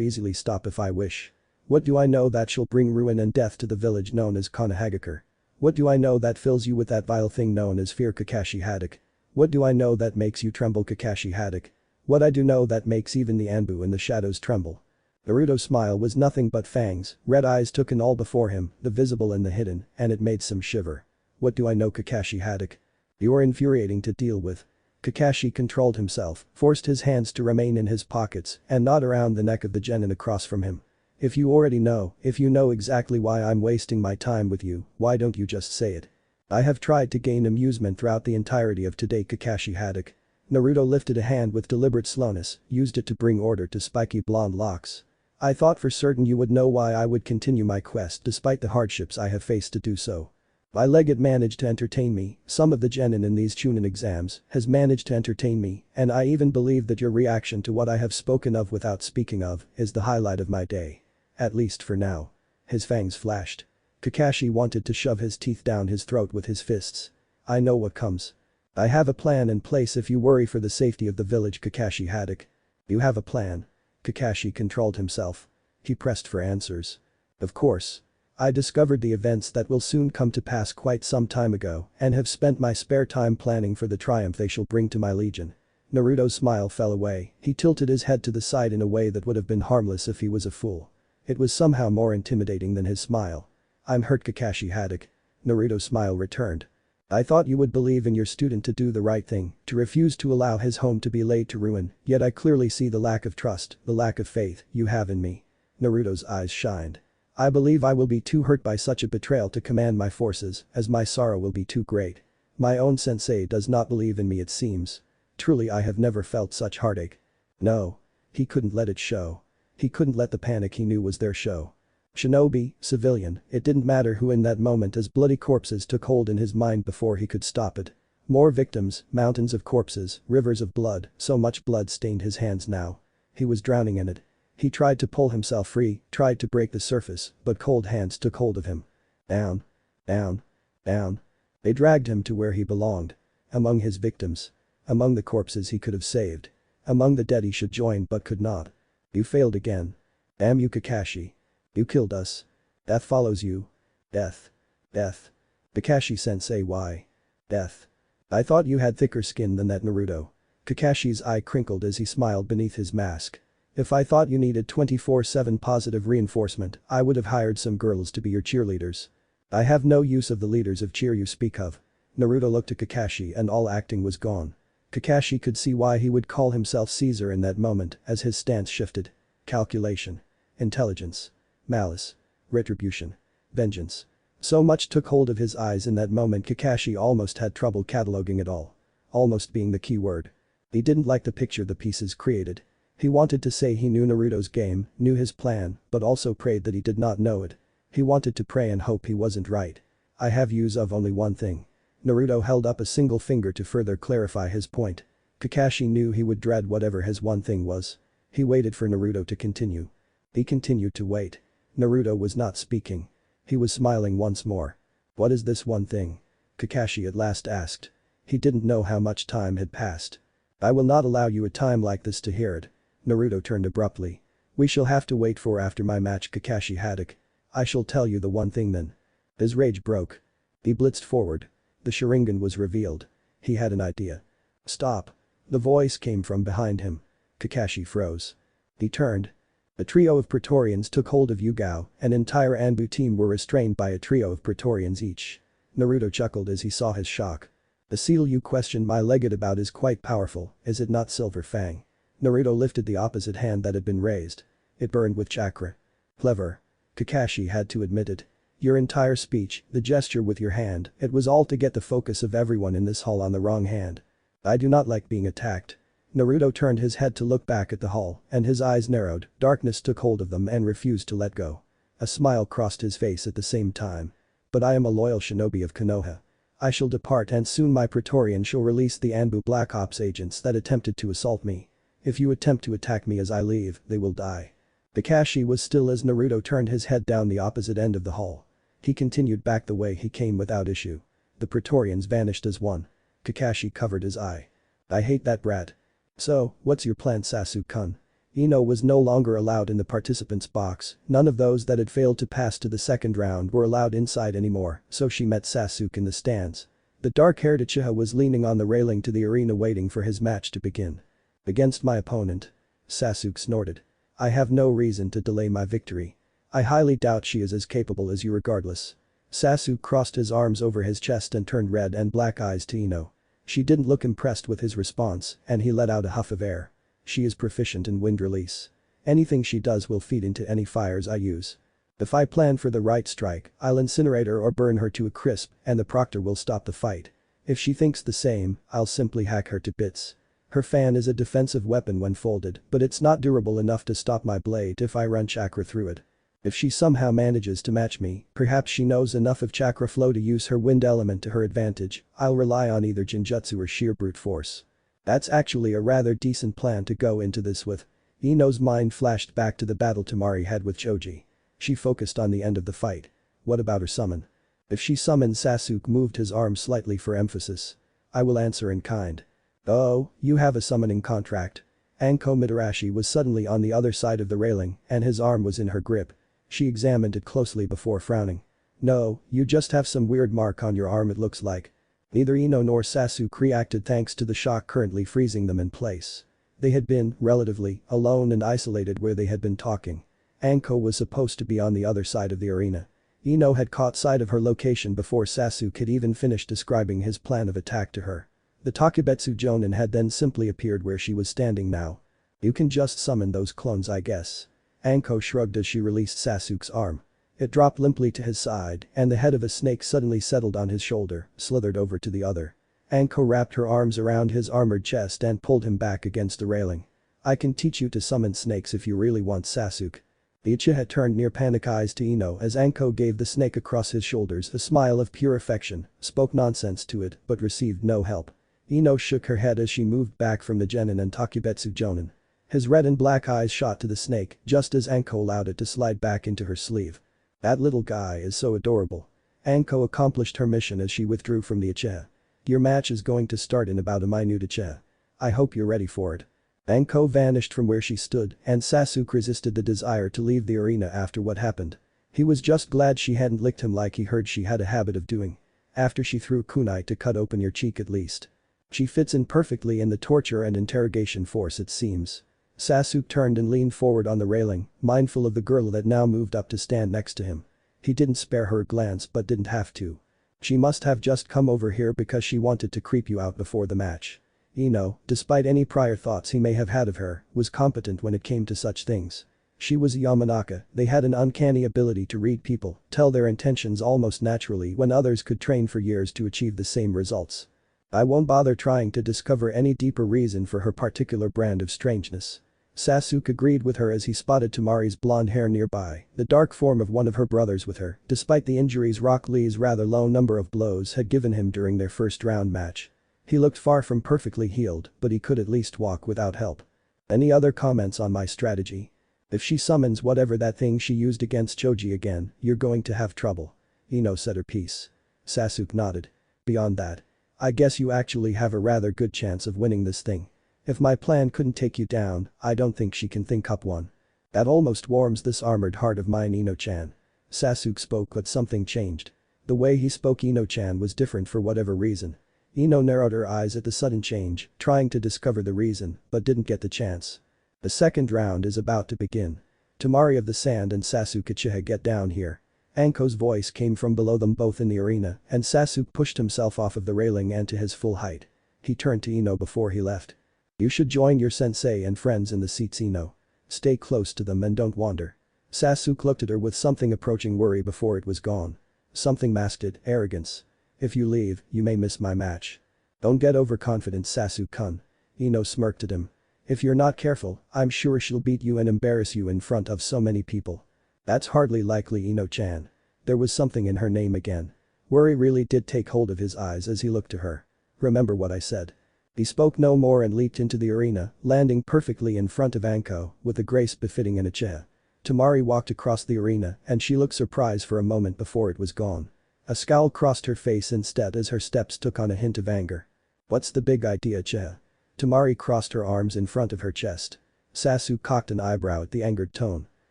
easily stop if I wish? What do I know that shall bring ruin and death to the village known as Konohagakure? What do I know that fills you with that vile thing known as fear, Kakashi Haddock? What do I know that makes you tremble, Kakashi Haddock? What I do know that makes even the Anbu in the shadows tremble. Naruto's smile was nothing but fangs, red eyes took in all before him, the visible and the hidden, and it made some shiver. What do I know, Kakashi Haddock? You're infuriating to deal with. Kakashi controlled himself, forced his hands to remain in his pockets, and nod around the neck of the genin across from him. If you already know, if you know exactly why I'm wasting my time with you, why don't you just say it? I have tried to gain amusement throughout the entirety of today, Kakashi Haddock. Naruto lifted a hand with deliberate slowness, used it to bring order to spiky blonde locks. I thought for certain you would know why I would continue my quest despite the hardships I have faced to do so. My legate managed to entertain me, some of the genin in these Chunin exams has managed to entertain me, and I even believe that your reaction to what I have spoken of without speaking of is the highlight of my day. At least for now. His fangs flashed. Kakashi wanted to shove his teeth down his throat with his fists. I know what comes. I have a plan in place if you worry for the safety of the village, Kakashi Haddock. You have a plan? Kakashi controlled himself. He pressed for answers. Of course. I discovered the events that will soon come to pass quite some time ago and have spent my spare time planning for the triumph they shall bring to my legion. Naruto's smile fell away, he tilted his head to the side in a way that would have been harmless if he was a fool. It was somehow more intimidating than his smile. I'm hurt, Kakashi Haddock. Naruto's smile returned. I thought you would believe in your student to do the right thing, to refuse to allow his home to be laid to ruin, yet I clearly see the lack of trust, the lack of faith you have in me. Naruto's eyes shined. I believe I will be too hurt by such a betrayal to command my forces, as my sorrow will be too great. My own sensei does not believe in me, it seems. Truly, I have never felt such heartache. No. He couldn't let it show. He couldn't let the panic he knew was there show. Shinobi, civilian, it didn't matter who in that moment as bloody corpses took hold in his mind before he could stop it. More victims, mountains of corpses, rivers of blood, so much blood stained his hands now. He was drowning in it. He tried to pull himself free, tried to break the surface, but cold hands took hold of him. Down. Down. Down. They dragged him to where he belonged. Among his victims. Among the corpses he could have saved. Among the dead he should join but could not. You failed again. Damn you, Kakashi. You killed us. Death follows you. Death. Death. Kakashi-sensei, why? Death. I thought you had thicker skin than that, Naruto. Kakashi's eye crinkled as he smiled beneath his mask. If I thought you needed 24/7 positive reinforcement, I would have hired some girls to be your cheerleaders. I have no use of the leaders of cheer you speak of. Naruto looked at Kakashi and all acting was gone. Kakashi could see why he would call himself Caesar in that moment as his stance shifted. Calculation. Intelligence. Malice. Retribution. Vengeance. So much took hold of his eyes in that moment Kakashi almost had trouble cataloging it all. Almost being the key word. He didn't like the picture the pieces created. He wanted to say he knew Naruto's game, knew his plan, but also prayed that he did not know it. He wanted to pray and hope he wasn't right. I have use of only one thing. Naruto held up a single finger to further clarify his point. Kakashi knew he would dread whatever his one thing was. He waited for Naruto to continue. He continued to wait. Naruto was not speaking. He was smiling once more. What is this one thing? Kakashi at last asked. He didn't know how much time had passed. I will not allow you a time like this to hear it. Naruto turned abruptly. We shall have to wait for after my match Kakashi Haddock. I shall tell you the one thing then. His rage broke. He blitzed forward. The sharingan was revealed. He had an idea. Stop. The voice came from behind him. Kakashi froze. He turned. A trio of Praetorians took hold of Yugao, an entire Anbu team were restrained by a trio of Praetorians each. Naruto chuckled as he saw his shock. The seal you questioned my legate about is quite powerful, is it not Silver Fang? Naruto lifted the opposite hand that had been raised. It burned with chakra. Clever. Kakashi had to admit it. Your entire speech, the gesture with your hand, it was all to get the focus of everyone in this hall on the wrong hand. I do not like being attacked. Naruto turned his head to look back at the hall, and his eyes narrowed, darkness took hold of them and refused to let go. A smile crossed his face at the same time. But I am a loyal shinobi of Konoha. I shall depart and soon my Praetorian shall release the Anbu Black Ops agents that attempted to assault me. If you attempt to attack me as I leave, they will die. Kakashi was still as Naruto turned his head down the opposite end of the hall. He continued back the way he came without issue. The Praetorians vanished as one. Kakashi covered his eye. I hate that brat. So, what's your plan Sasuke-kun? Ino was no longer allowed in the participants box, none of those that had failed to pass to the second round were allowed inside anymore, so she met Sasuke in the stands. The dark-haired Uchiha was leaning on the railing to the arena waiting for his match to begin. Against my opponent. Sasuke snorted. I have no reason to delay my victory. I highly doubt she is as capable as you regardless. Sasuke crossed his arms over his chest and turned red and black eyes to Ino. She didn't look impressed with his response, and he let out a huff of air. She is proficient in wind release. Anything she does will feed into any fires I use. If I plan for the right strike, I'll incinerate her or burn her to a crisp, and the proctor will stop the fight. If she thinks the same, I'll simply hack her to bits. Her fan is a defensive weapon when folded, but it's not durable enough to stop my blade if I run chakra through it. If she somehow manages to match me, perhaps she knows enough of chakra flow to use her wind element to her advantage, I'll rely on either Jinjutsu or sheer brute force. That's actually a rather decent plan to go into this with. Ino's mind flashed back to the battle Tamari had with Choji. She focused on the end of the fight. What about her summon? If she summoned Sasuke moved his arm slightly for emphasis. I will answer in kind. Oh, you have a summoning contract. Anko Mitarashi was suddenly on the other side of the railing and his arm was in her grip. She examined it closely before frowning. No, you just have some weird mark on your arm it looks like. Neither Ino nor Sasuke reacted thanks to the shock currently freezing them in place. They had been, relatively, alone and isolated where they had been talking. Anko was supposed to be on the other side of the arena. Ino had caught sight of her location before Sasuke had even finished describing his plan of attack to her. The Takebetsu Jonin had then simply appeared where she was standing now. You can just summon those clones I guess. Anko shrugged as she released Sasuke's arm. It dropped limply to his side and the head of a snake suddenly settled on his shoulder, slithered over to the other. Anko wrapped her arms around his armored chest and pulled him back against the railing. I can teach you to summon snakes if you really want Sasuke. The Uchiha turned near panic eyes to Ino as Anko gave the snake across his shoulders a smile of pure affection, spoke nonsense to it but received no help. Ino shook her head as she moved back from the genin and Takebetsu Jonin. His red and black eyes shot to the snake just as Anko allowed it to slide back into her sleeve. That little guy is so adorable. Anko accomplished her mission as she withdrew from the Uchiha. Your match is going to start in about a minute Uchiha. I hope you're ready for it. Anko vanished from where she stood and Sasuke resisted the desire to leave the arena after what happened. He was just glad she hadn't licked him like he heard she had a habit of doing. After she threw kunai to cut open your cheek at least. She fits in perfectly in the torture and interrogation force it seems. Sasuke turned and leaned forward on the railing, mindful of the girl that now moved up to stand next to him. He didn't spare her a glance but didn't have to. She must have just come over here because she wanted to creep you out before the match. Ino, despite any prior thoughts he may have had of her, was competent when it came to such things. She was a Yamanaka, they had an uncanny ability to read people, tell their intentions almost naturally when others could train for years to achieve the same results. I won't bother trying to discover any deeper reason for her particular brand of strangeness. Sasuke agreed with her as he spotted Tamari's blonde hair nearby, the dark form of one of her brothers with her, despite the injuries Rock Lee's rather low number of blows had given him during their first round match. He looked far from perfectly healed, but he could at least walk without help. Any other comments on my strategy? If she summons whatever that thing she used against Choji again, you're going to have trouble. Ino said her piece. Sasuke nodded. Beyond that, I guess you actually have a rather good chance of winning this thing. If my plan couldn't take you down, I don't think she can think up one. That almost warms this armored heart of mine, Ino-chan. Sasuke spoke, but something changed. The way he spoke, Ino-chan, was different for whatever reason. Ino narrowed her eyes at the sudden change, trying to discover the reason, but didn't get the chance. The second round is about to begin. Tamari of the Sand and Sasuke Uchiha, get down here. Anko's voice came from below them both in the arena, and Sasuke pushed himself off of the railing and to his full height. He turned to Ino before he left. You should join your sensei and friends in the seats, Ino. Stay close to them and don't wander. Sasuke looked at her with something approaching worry before it was gone. Something masked arrogance. If you leave, you may miss my match. Don't get overconfident, Sasuke-kun. Ino smirked at him. If you're not careful, I'm sure she'll beat you and embarrass you in front of so many people. That's hardly likely, Ino-chan. There was something in her name again. Worry really did take hold of his eyes as he looked to her. Remember what I said. He spoke no more and leaped into the arena, landing perfectly in front of Anko, with a grace befitting an Uchiha. Tamari walked across the arena and she looked surprised for a moment before it was gone. A scowl crossed her face instead as her steps took on a hint of anger. What's the big idea, Uchiha? Tamari crossed her arms in front of her chest. Sasuke cocked an eyebrow at the angered tone.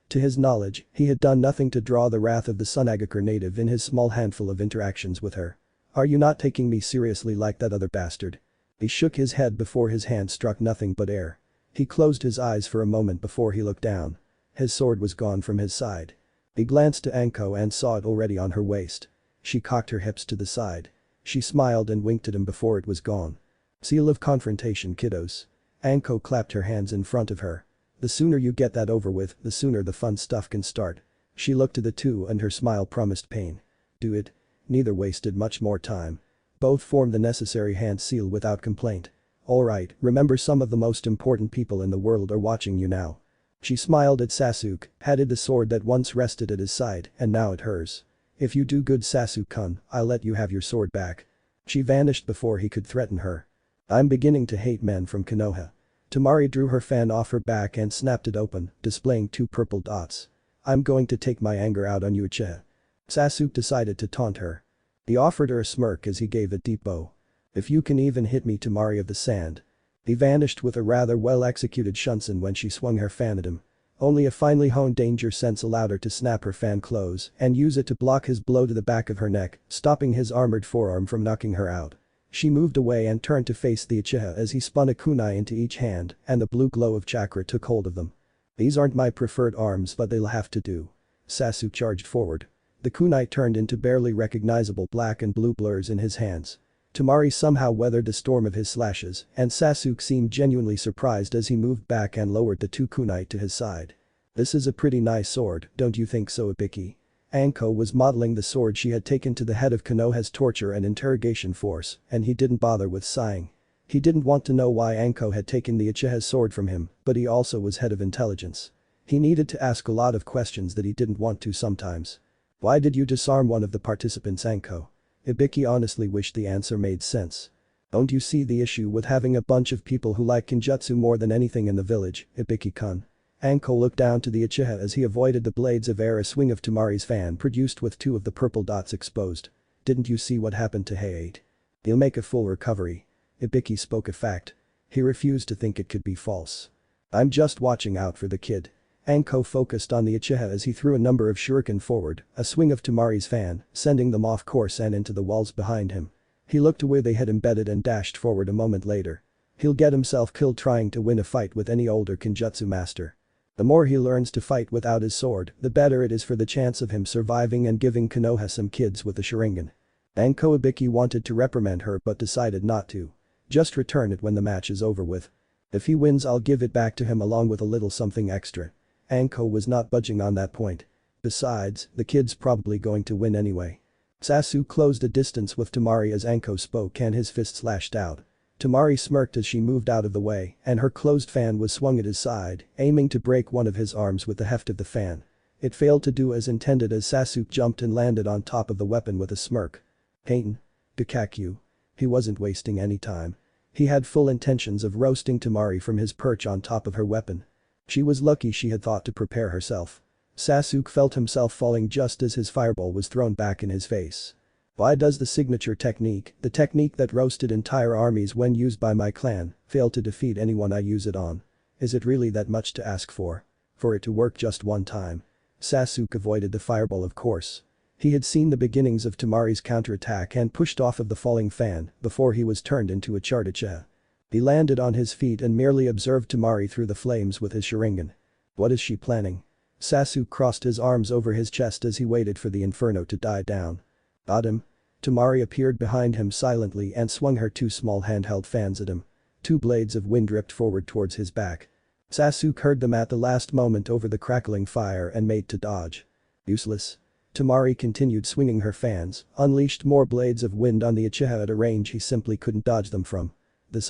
To his knowledge, he had done nothing to draw the wrath of the Sunagakur native in his small handful of interactions with her. Are you not taking me seriously like that other bastard? He shook his head before his hand struck nothing but air. He closed his eyes for a moment before he looked down. His sword was gone from his side. He glanced to Anko and saw it already on her waist. She cocked her hips to the side. She smiled and winked at him before it was gone. Seal of confrontation, kiddos. Anko clapped her hands in front of her. The sooner you get that over with, the sooner the fun stuff can start. She looked at the two and her smile promised pain. Do it. Neither wasted much more time. Both formed the necessary hand seal without complaint. Alright, remember some of the most important people in the world are watching you now. She smiled at Sasuke, patted the sword that once rested at his side and now at hers. If you do good, Sasuke-kun, I'll let you have your sword back. She vanished before he could threaten her. I'm beginning to hate men from Konoha. Tamari drew her fan off her back and snapped it open, displaying 2 purple dots. I'm going to take my anger out on you, Uchiha. Sasuke decided to taunt her. He offered her a smirk as he gave a deep bow. If you can even hit me, Tamari of the Sand. He vanished with a rather well-executed shunsen when she swung her fan at him. Only a finely honed danger sense allowed her to snap her fan close and use it to block his blow to the back of her neck, stopping his armored forearm from knocking her out. She moved away and turned to face the Uchiha as he spun a kunai into each hand and the blue glow of chakra took hold of them. These aren't my preferred arms, but they'll have to do. Sasuke charged forward. The kunai turned into barely recognizable black and blue blurs in his hands. Tamari somehow weathered the storm of his slashes and Sasuke seemed genuinely surprised as he moved back and lowered the 2 kunai to his side. This is a pretty nice sword, don't you think so, Ibiki? Anko was modeling the sword she had taken to the head of Konoha's torture and interrogation force, and he didn't bother with sighing. He didn't want to know why Anko had taken the Uchiha's sword from him, but he also was head of intelligence. He needed to ask a lot of questions that he didn't want to sometimes. Why did you disarm one of the participants, Anko? Ibiki honestly wished the answer made sense. Don't you see the issue with having a bunch of people who like Kinjutsu more than anything in the village, Ibiki-kun? Anko looked down to the Uchiha as he avoided the blades of air a swing of Tamari's fan produced with 2 of the purple dots exposed. Didn't you see what happened to Hayate? He'll make a full recovery. Ibiki spoke a fact. He refused to think it could be false. I'm just watching out for the kid. Anko focused on the Uchiha as he threw a number of shuriken forward, a swing of Tamari's fan, sending them off course and into the walls behind him. He looked to where they had embedded and dashed forward a moment later. He'll get himself killed trying to win a fight with any older Kinjutsu master. The more he learns to fight without his sword, the better it is for the chance of him surviving and giving Konoha some kids with a sharingan. Anko Ibiki wanted to reprimand her but decided not to. Just return it when the match is over with. If he wins I'll give it back to him along with a little something extra. Anko was not budging on that point. Besides, the kid's probably going to win anyway. Sasu closed a distance with Tamari as Anko spoke and his fists lashed out. Tamari smirked as she moved out of the way and her closed fan was swung at his side, aiming to break one of his arms with the heft of the fan. It failed to do as intended as Sasuke jumped and landed on top of the weapon with a smirk. Heitan. Gakakyu. He wasn't wasting any time. He had full intentions of roasting Tamari from his perch on top of her weapon. She was lucky she had thought to prepare herself. Sasuke felt himself falling just as his fireball was thrown back in his face. Why does the signature technique, the technique that roasted entire armies when used by my clan, fail to defeat anyone I use it on? Is it really that much to ask for? For it to work just one time? Sasuke avoided the fireball of course. He had seen the beginnings of Tamari's counterattack and pushed off of the falling fan before he was turned into a uchiha. He landed on his feet and merely observed Tamari through the flames with his sharingan. What is she planning? Sasuke crossed his arms over his chest as he waited for the inferno to die down. Got him? Tamari appeared behind him silently and swung her two small handheld fans at him. Two blades of wind ripped forward towards his back. Sasuke heard them at the last moment over the crackling fire and made to dodge. Useless. Tamari continued swinging her fans, unleashed more blades of wind on the uchiha at a range he simply couldn't dodge them from. The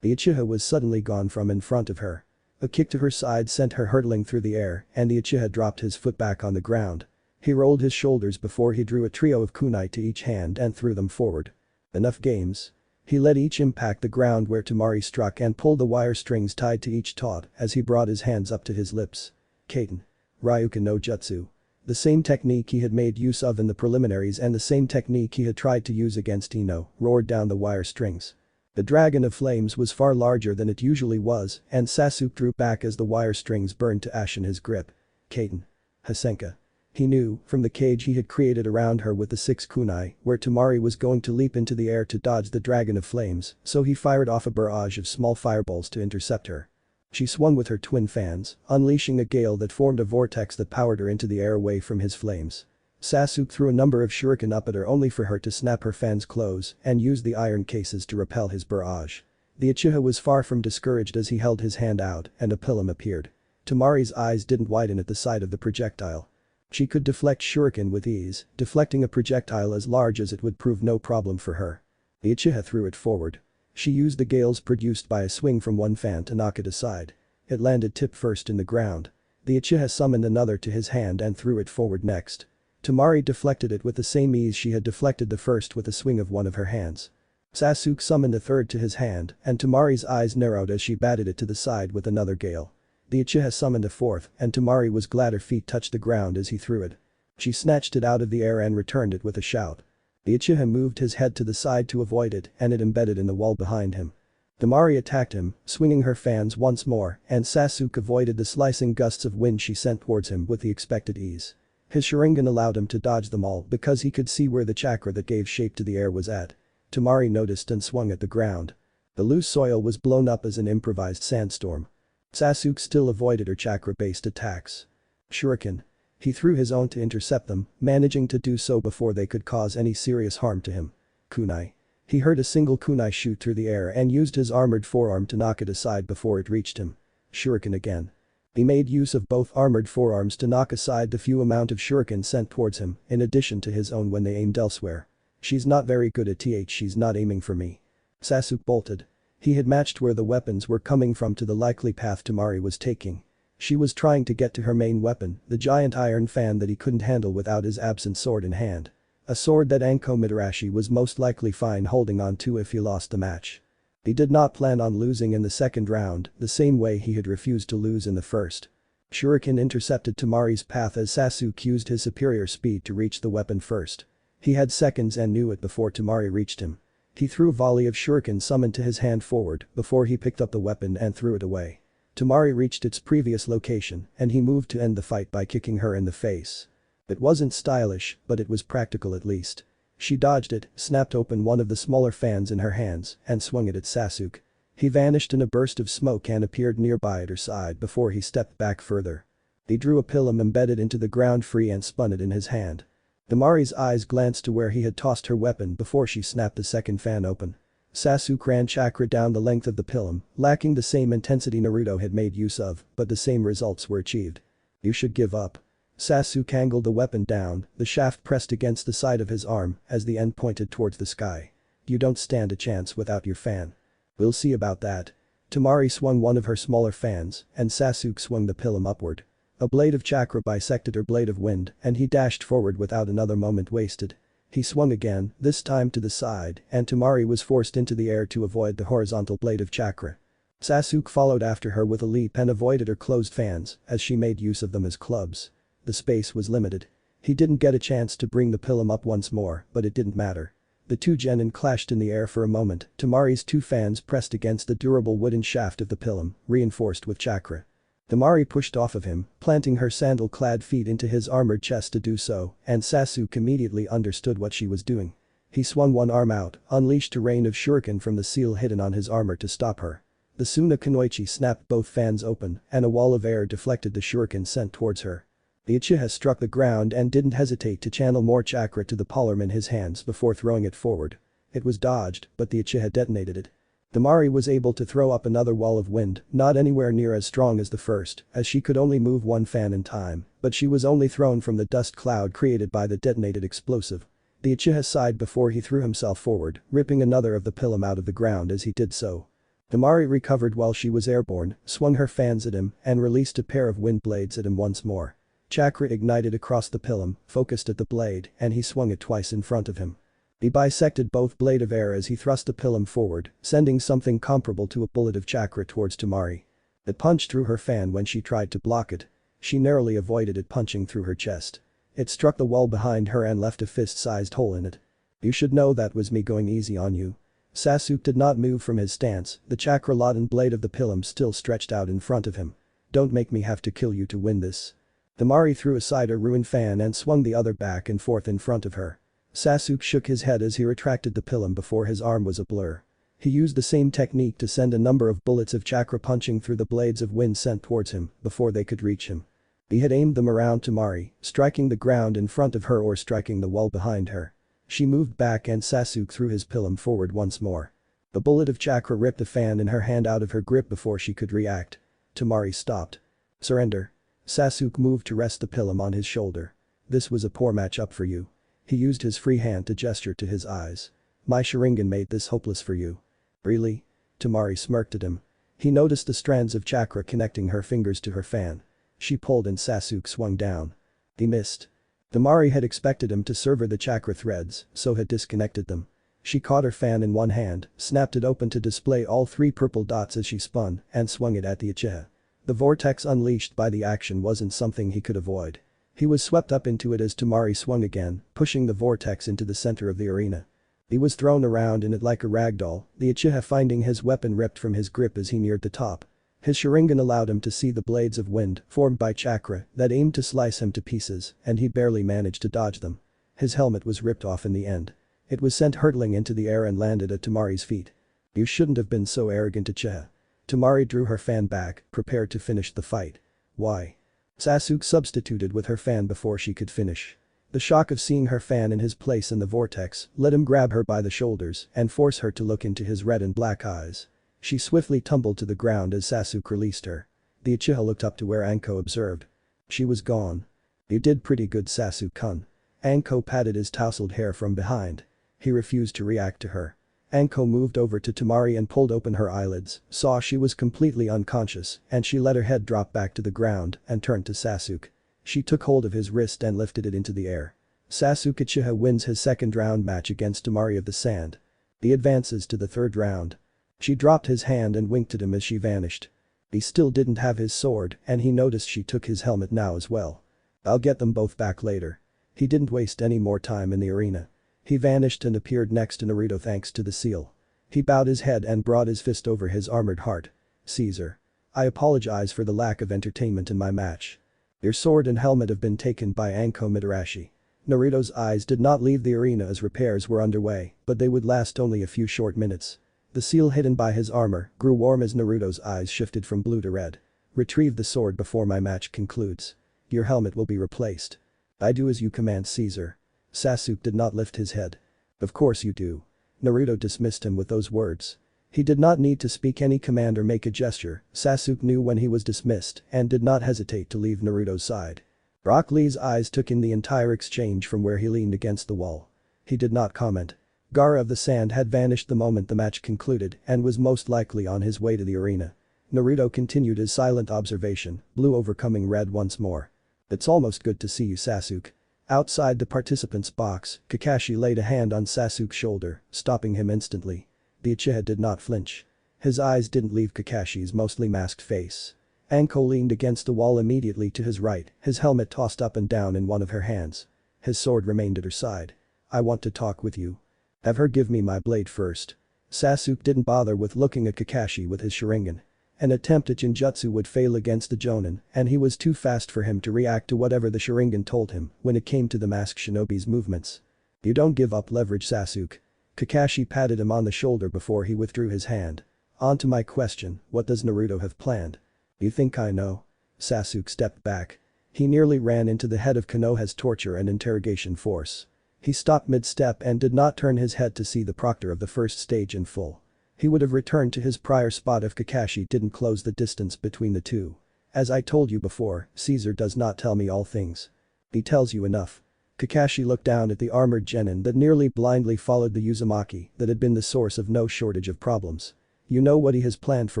uchiha was suddenly gone from in front of her. A kick to her side sent her hurtling through the air and the uchiha dropped his foot back on the ground. He rolled his shoulders before he drew a trio of kunai to each hand and threw them forward. Enough games. He let each impact the ground where Tamari struck and pulled the wire strings tied to each taut as he brought his hands up to his lips. Kaiten. Ryuken no Jutsu. The same technique he had made use of in the preliminaries and the same technique he had tried to use against Ino roared down the wire strings. The dragon of flames was far larger than it usually was and Sasuke drew back as the wire strings burned to ash in his grip. Kaiten. Hasenka. He knew, from the cage he had created around her with the 6 kunai, where Tamari was going to leap into the air to dodge the dragon of flames, so he fired off a barrage of small fireballs to intercept her. She swung with her twin fans, unleashing a gale that formed a vortex that powered her into the air away from his flames. Sasuke threw a number of shuriken up at her only for her to snap her fans close and use the iron cases to repel his barrage. The uchiha was far from discouraged as he held his hand out and a pilum appeared. Tamari's eyes didn't widen at the sight of the projectile. She could deflect shuriken with ease, deflecting a projectile as large as it would prove no problem for her. The uchiha threw it forward. She used the gales produced by a swing from one fan to knock it aside. It landed tip first in the ground. The uchiha summoned another to his hand and threw it forward next. Tamari deflected it with the same ease she had deflected the first with a swing of one of her hands. Sasuke summoned a third to his hand and Tamari's eyes narrowed as she batted it to the side with another gale. The uchiha summoned a fourth and Tamari was glad her feet touched the ground as he threw it. She snatched it out of the air and returned it with a shout. The uchiha moved his head to the side to avoid it and it embedded in the wall behind him. Tamari attacked him, swinging her fans once more and Sasuke avoided the slicing gusts of wind she sent towards him with the expected ease. His sharingan allowed him to dodge them all because he could see where the chakra that gave shape to the air was at. Tamari noticed and swung at the ground. The loose soil was blown up as an improvised sandstorm. Sasuke still avoided her chakra-based attacks. Shuriken. He threw his own to intercept them, managing to do so before they could cause any serious harm to him. Kunai. He heard a single kunai shoot through the air and used his armored forearm to knock it aside before it reached him. Shuriken again. He made use of both armored forearms to knock aside the few amount of shuriken sent towards him, in addition to his own when they aimed elsewhere. She's not very good at she's not aiming for me. Sasuke bolted. He had matched where the weapons were coming from to the likely path Tamari was taking. She was trying to get to her main weapon, the giant iron fan that he couldn't handle without his absent sword in hand. A sword that Anko Mitarashi was most likely fine holding on to if he lost the match. He did not plan on losing in the second round, the same way he had refused to lose in the first. Shuriken intercepted Tamari's path as Sasuke used his superior speed to reach the weapon first. He had seconds and knew it before Tamari reached him. He threw a volley of shuriken summoned to his hand forward before he picked up the weapon and threw it away. Tamari reached its previous location and he moved to end the fight by kicking her in the face. It wasn't stylish, but it was practical at least. She dodged it, snapped open one of the smaller fans in her hands and swung it at Sasuke. He vanished in a burst of smoke and appeared nearby at her side before he stepped back further. He drew a pilum embedded into the ground free and spun it in his hand. Temari's eyes glanced to where he had tossed her weapon before she snapped the second fan open. Sasuke ran chakra down the length of the pilum, lacking the same intensity Naruto had made use of, but the same results were achieved. You should give up. Sasuke angled the weapon down, the shaft pressed against the side of his arm as the end pointed towards the sky. You don't stand a chance without your fan. We'll see about that. Temari swung one of her smaller fans, and Sasuke swung the pilum upward. A blade of chakra bisected her blade of wind, and he dashed forward without another moment wasted. He swung again, this time to the side, and Temari was forced into the air to avoid the horizontal blade of chakra. Sasuke followed after her with a leap and avoided her closed fans, as she made use of them as clubs. The space was limited. He didn't get a chance to bring the pilum up once more, but it didn't matter. The two genin clashed in the air for a moment, Temari's two fans pressed against the durable wooden shaft of the pilum, reinforced with chakra. Temari pushed off of him, planting her sandal-clad feet into his armored chest to do so, and Sasuke immediately understood what she was doing. He swung one arm out, unleashed a rain of shuriken from the seal hidden on his armor to stop her. The Suna Kunoichi snapped both fans open, and a wall of air deflected the shuriken sent towards her. The Uchiha struck the ground and didn't hesitate to channel more chakra to the palm in his hands before throwing it forward. It was dodged, but the Uchiha detonated it. Temari was able to throw up another wall of wind, not anywhere near as strong as the first, as she could only move one fan in time, but she was only thrown from the dust cloud created by the detonated explosive. The Uchiha sighed before he threw himself forward, ripping another of the pilum out of the ground as he did so. Temari recovered while she was airborne, swung her fans at him, and released a pair of wind blades at him once more. Chakra ignited across the pilum, focused at the blade, and he swung it twice in front of him. He bisected both blade of air as he thrust the pilum forward, sending something comparable to a bullet of chakra towards Temari. It punched through her fan when she tried to block it. She narrowly avoided it punching through her chest. It struck the wall behind her and left a fist-sized hole in it. You should know that was me going easy on you. Sasuke did not move from his stance, the chakra-laden blade of the pilum still stretched out in front of him. Don't make me have to kill you to win this. Temari threw aside her ruined fan and swung the other back and forth in front of her. Sasuke shook his head as he retracted the pilum before his arm was a blur. He used the same technique to send a number of bullets of chakra punching through the blades of wind sent towards him before they could reach him. He had aimed them around Temari, striking the ground in front of her or striking the wall behind her. She moved back and Sasuke threw his pilum forward once more. The bullet of chakra ripped the fan in her hand out of her grip before she could react. Temari stopped. Surrender. Sasuke moved to rest the pilum on his shoulder. This was a poor matchup for you. He used his free hand to gesture to his eyes. My sharingan made this hopeless for you. Really? Temari smirked at him. He noticed the strands of chakra connecting her fingers to her fan. She pulled and Sasuke swung down. He missed. Temari had expected him to sever the chakra threads, so had disconnected them. She caught her fan in one hand, snapped it open to display all three purple dots as she spun, and swung it at the Uchiha. The vortex unleashed by the action wasn't something he could avoid. He was swept up into it as Temari swung again, pushing the vortex into the center of the arena. He was thrown around in it like a ragdoll, the Uchiha finding his weapon ripped from his grip as he neared the top. His sharingan allowed him to see the blades of wind, formed by chakra, that aimed to slice him to pieces, and he barely managed to dodge them. His helmet was ripped off in the end. It was sent hurtling into the air and landed at Temari's feet. You shouldn't have been so arrogant, Uchiha. Temari drew her fan back, prepared to finish the fight. Why? Sasuke substituted with her fan before she could finish. The shock of seeing her fan in his place in the vortex let him grab her by the shoulders and force her to look into his red and black eyes. She swiftly tumbled to the ground as Sasuke released her. The Uchiha looked up to where Anko observed. She was gone. You did pretty good, Sasuke-kun. Anko patted his tousled hair from behind. He refused to react to her. Anko moved over to Temari and pulled open her eyelids, saw she was completely unconscious, and she let her head drop back to the ground and turned to Sasuke. She took hold of his wrist and lifted it into the air. Sasuke Uchiha wins his second round match against Temari of the Sand. He advances to the third round. She dropped his hand and winked at him as she vanished. He still didn't have his sword, and he noticed she took his helmet now as well. I'll get them both back later. He didn't waste any more time in the arena. He vanished and appeared next to Naruto thanks to the seal. He bowed his head and brought his fist over his armored heart. Caesar. I apologize for the lack of entertainment in my match. Your sword and helmet have been taken by Anko Mitarashi. Naruto's eyes did not leave the arena as repairs were underway, but they would last only a few short minutes. The seal hidden by his armor grew warm as Naruto's eyes shifted from blue to red. Retrieve the sword before my match concludes. Your helmet will be replaced. I do as you command, Caesar. Sasuke did not lift his head. Of course you do. Naruto dismissed him with those words. He did not need to speak any command or make a gesture, Sasuke knew when he was dismissed and did not hesitate to leave Naruto's side. Rock Lee's eyes took in the entire exchange from where he leaned against the wall. He did not comment. Gaara of the Sand had vanished the moment the match concluded and was most likely on his way to the arena. Naruto continued his silent observation, blue overcoming red once more. It's almost good to see you, Sasuke. Outside the participants' box, Kakashi laid a hand on Sasuke's shoulder, stopping him instantly. The Uchiha did not flinch. His eyes didn't leave Kakashi's mostly masked face. Anko leaned against the wall immediately to his right, his helmet tossed up and down in one of her hands. His sword remained at her side. I want to talk with you. Have her give me my blade first. Sasuke didn't bother with looking at Kakashi with his sharingan. An attempt at genjutsu would fail against the Jonin, and he was too fast for him to react to whatever the sharingan told him when it came to the masked shinobi's movements. You don't give up leverage, Sasuke. Kakashi patted him on the shoulder before he withdrew his hand. On to my question, what does Naruto have planned? You think I know? Sasuke stepped back. He nearly ran into the head of Konoha's torture and interrogation force. He stopped mid-step and did not turn his head to see the proctor of the first stage in full. He would have returned to his prior spot if Kakashi didn't close the distance between the two. As I told you before, Caesar does not tell me all things. He tells you enough. Kakashi looked down at the armored genin that nearly blindly followed the Uzumaki that had been the source of no shortage of problems. You know what he has planned for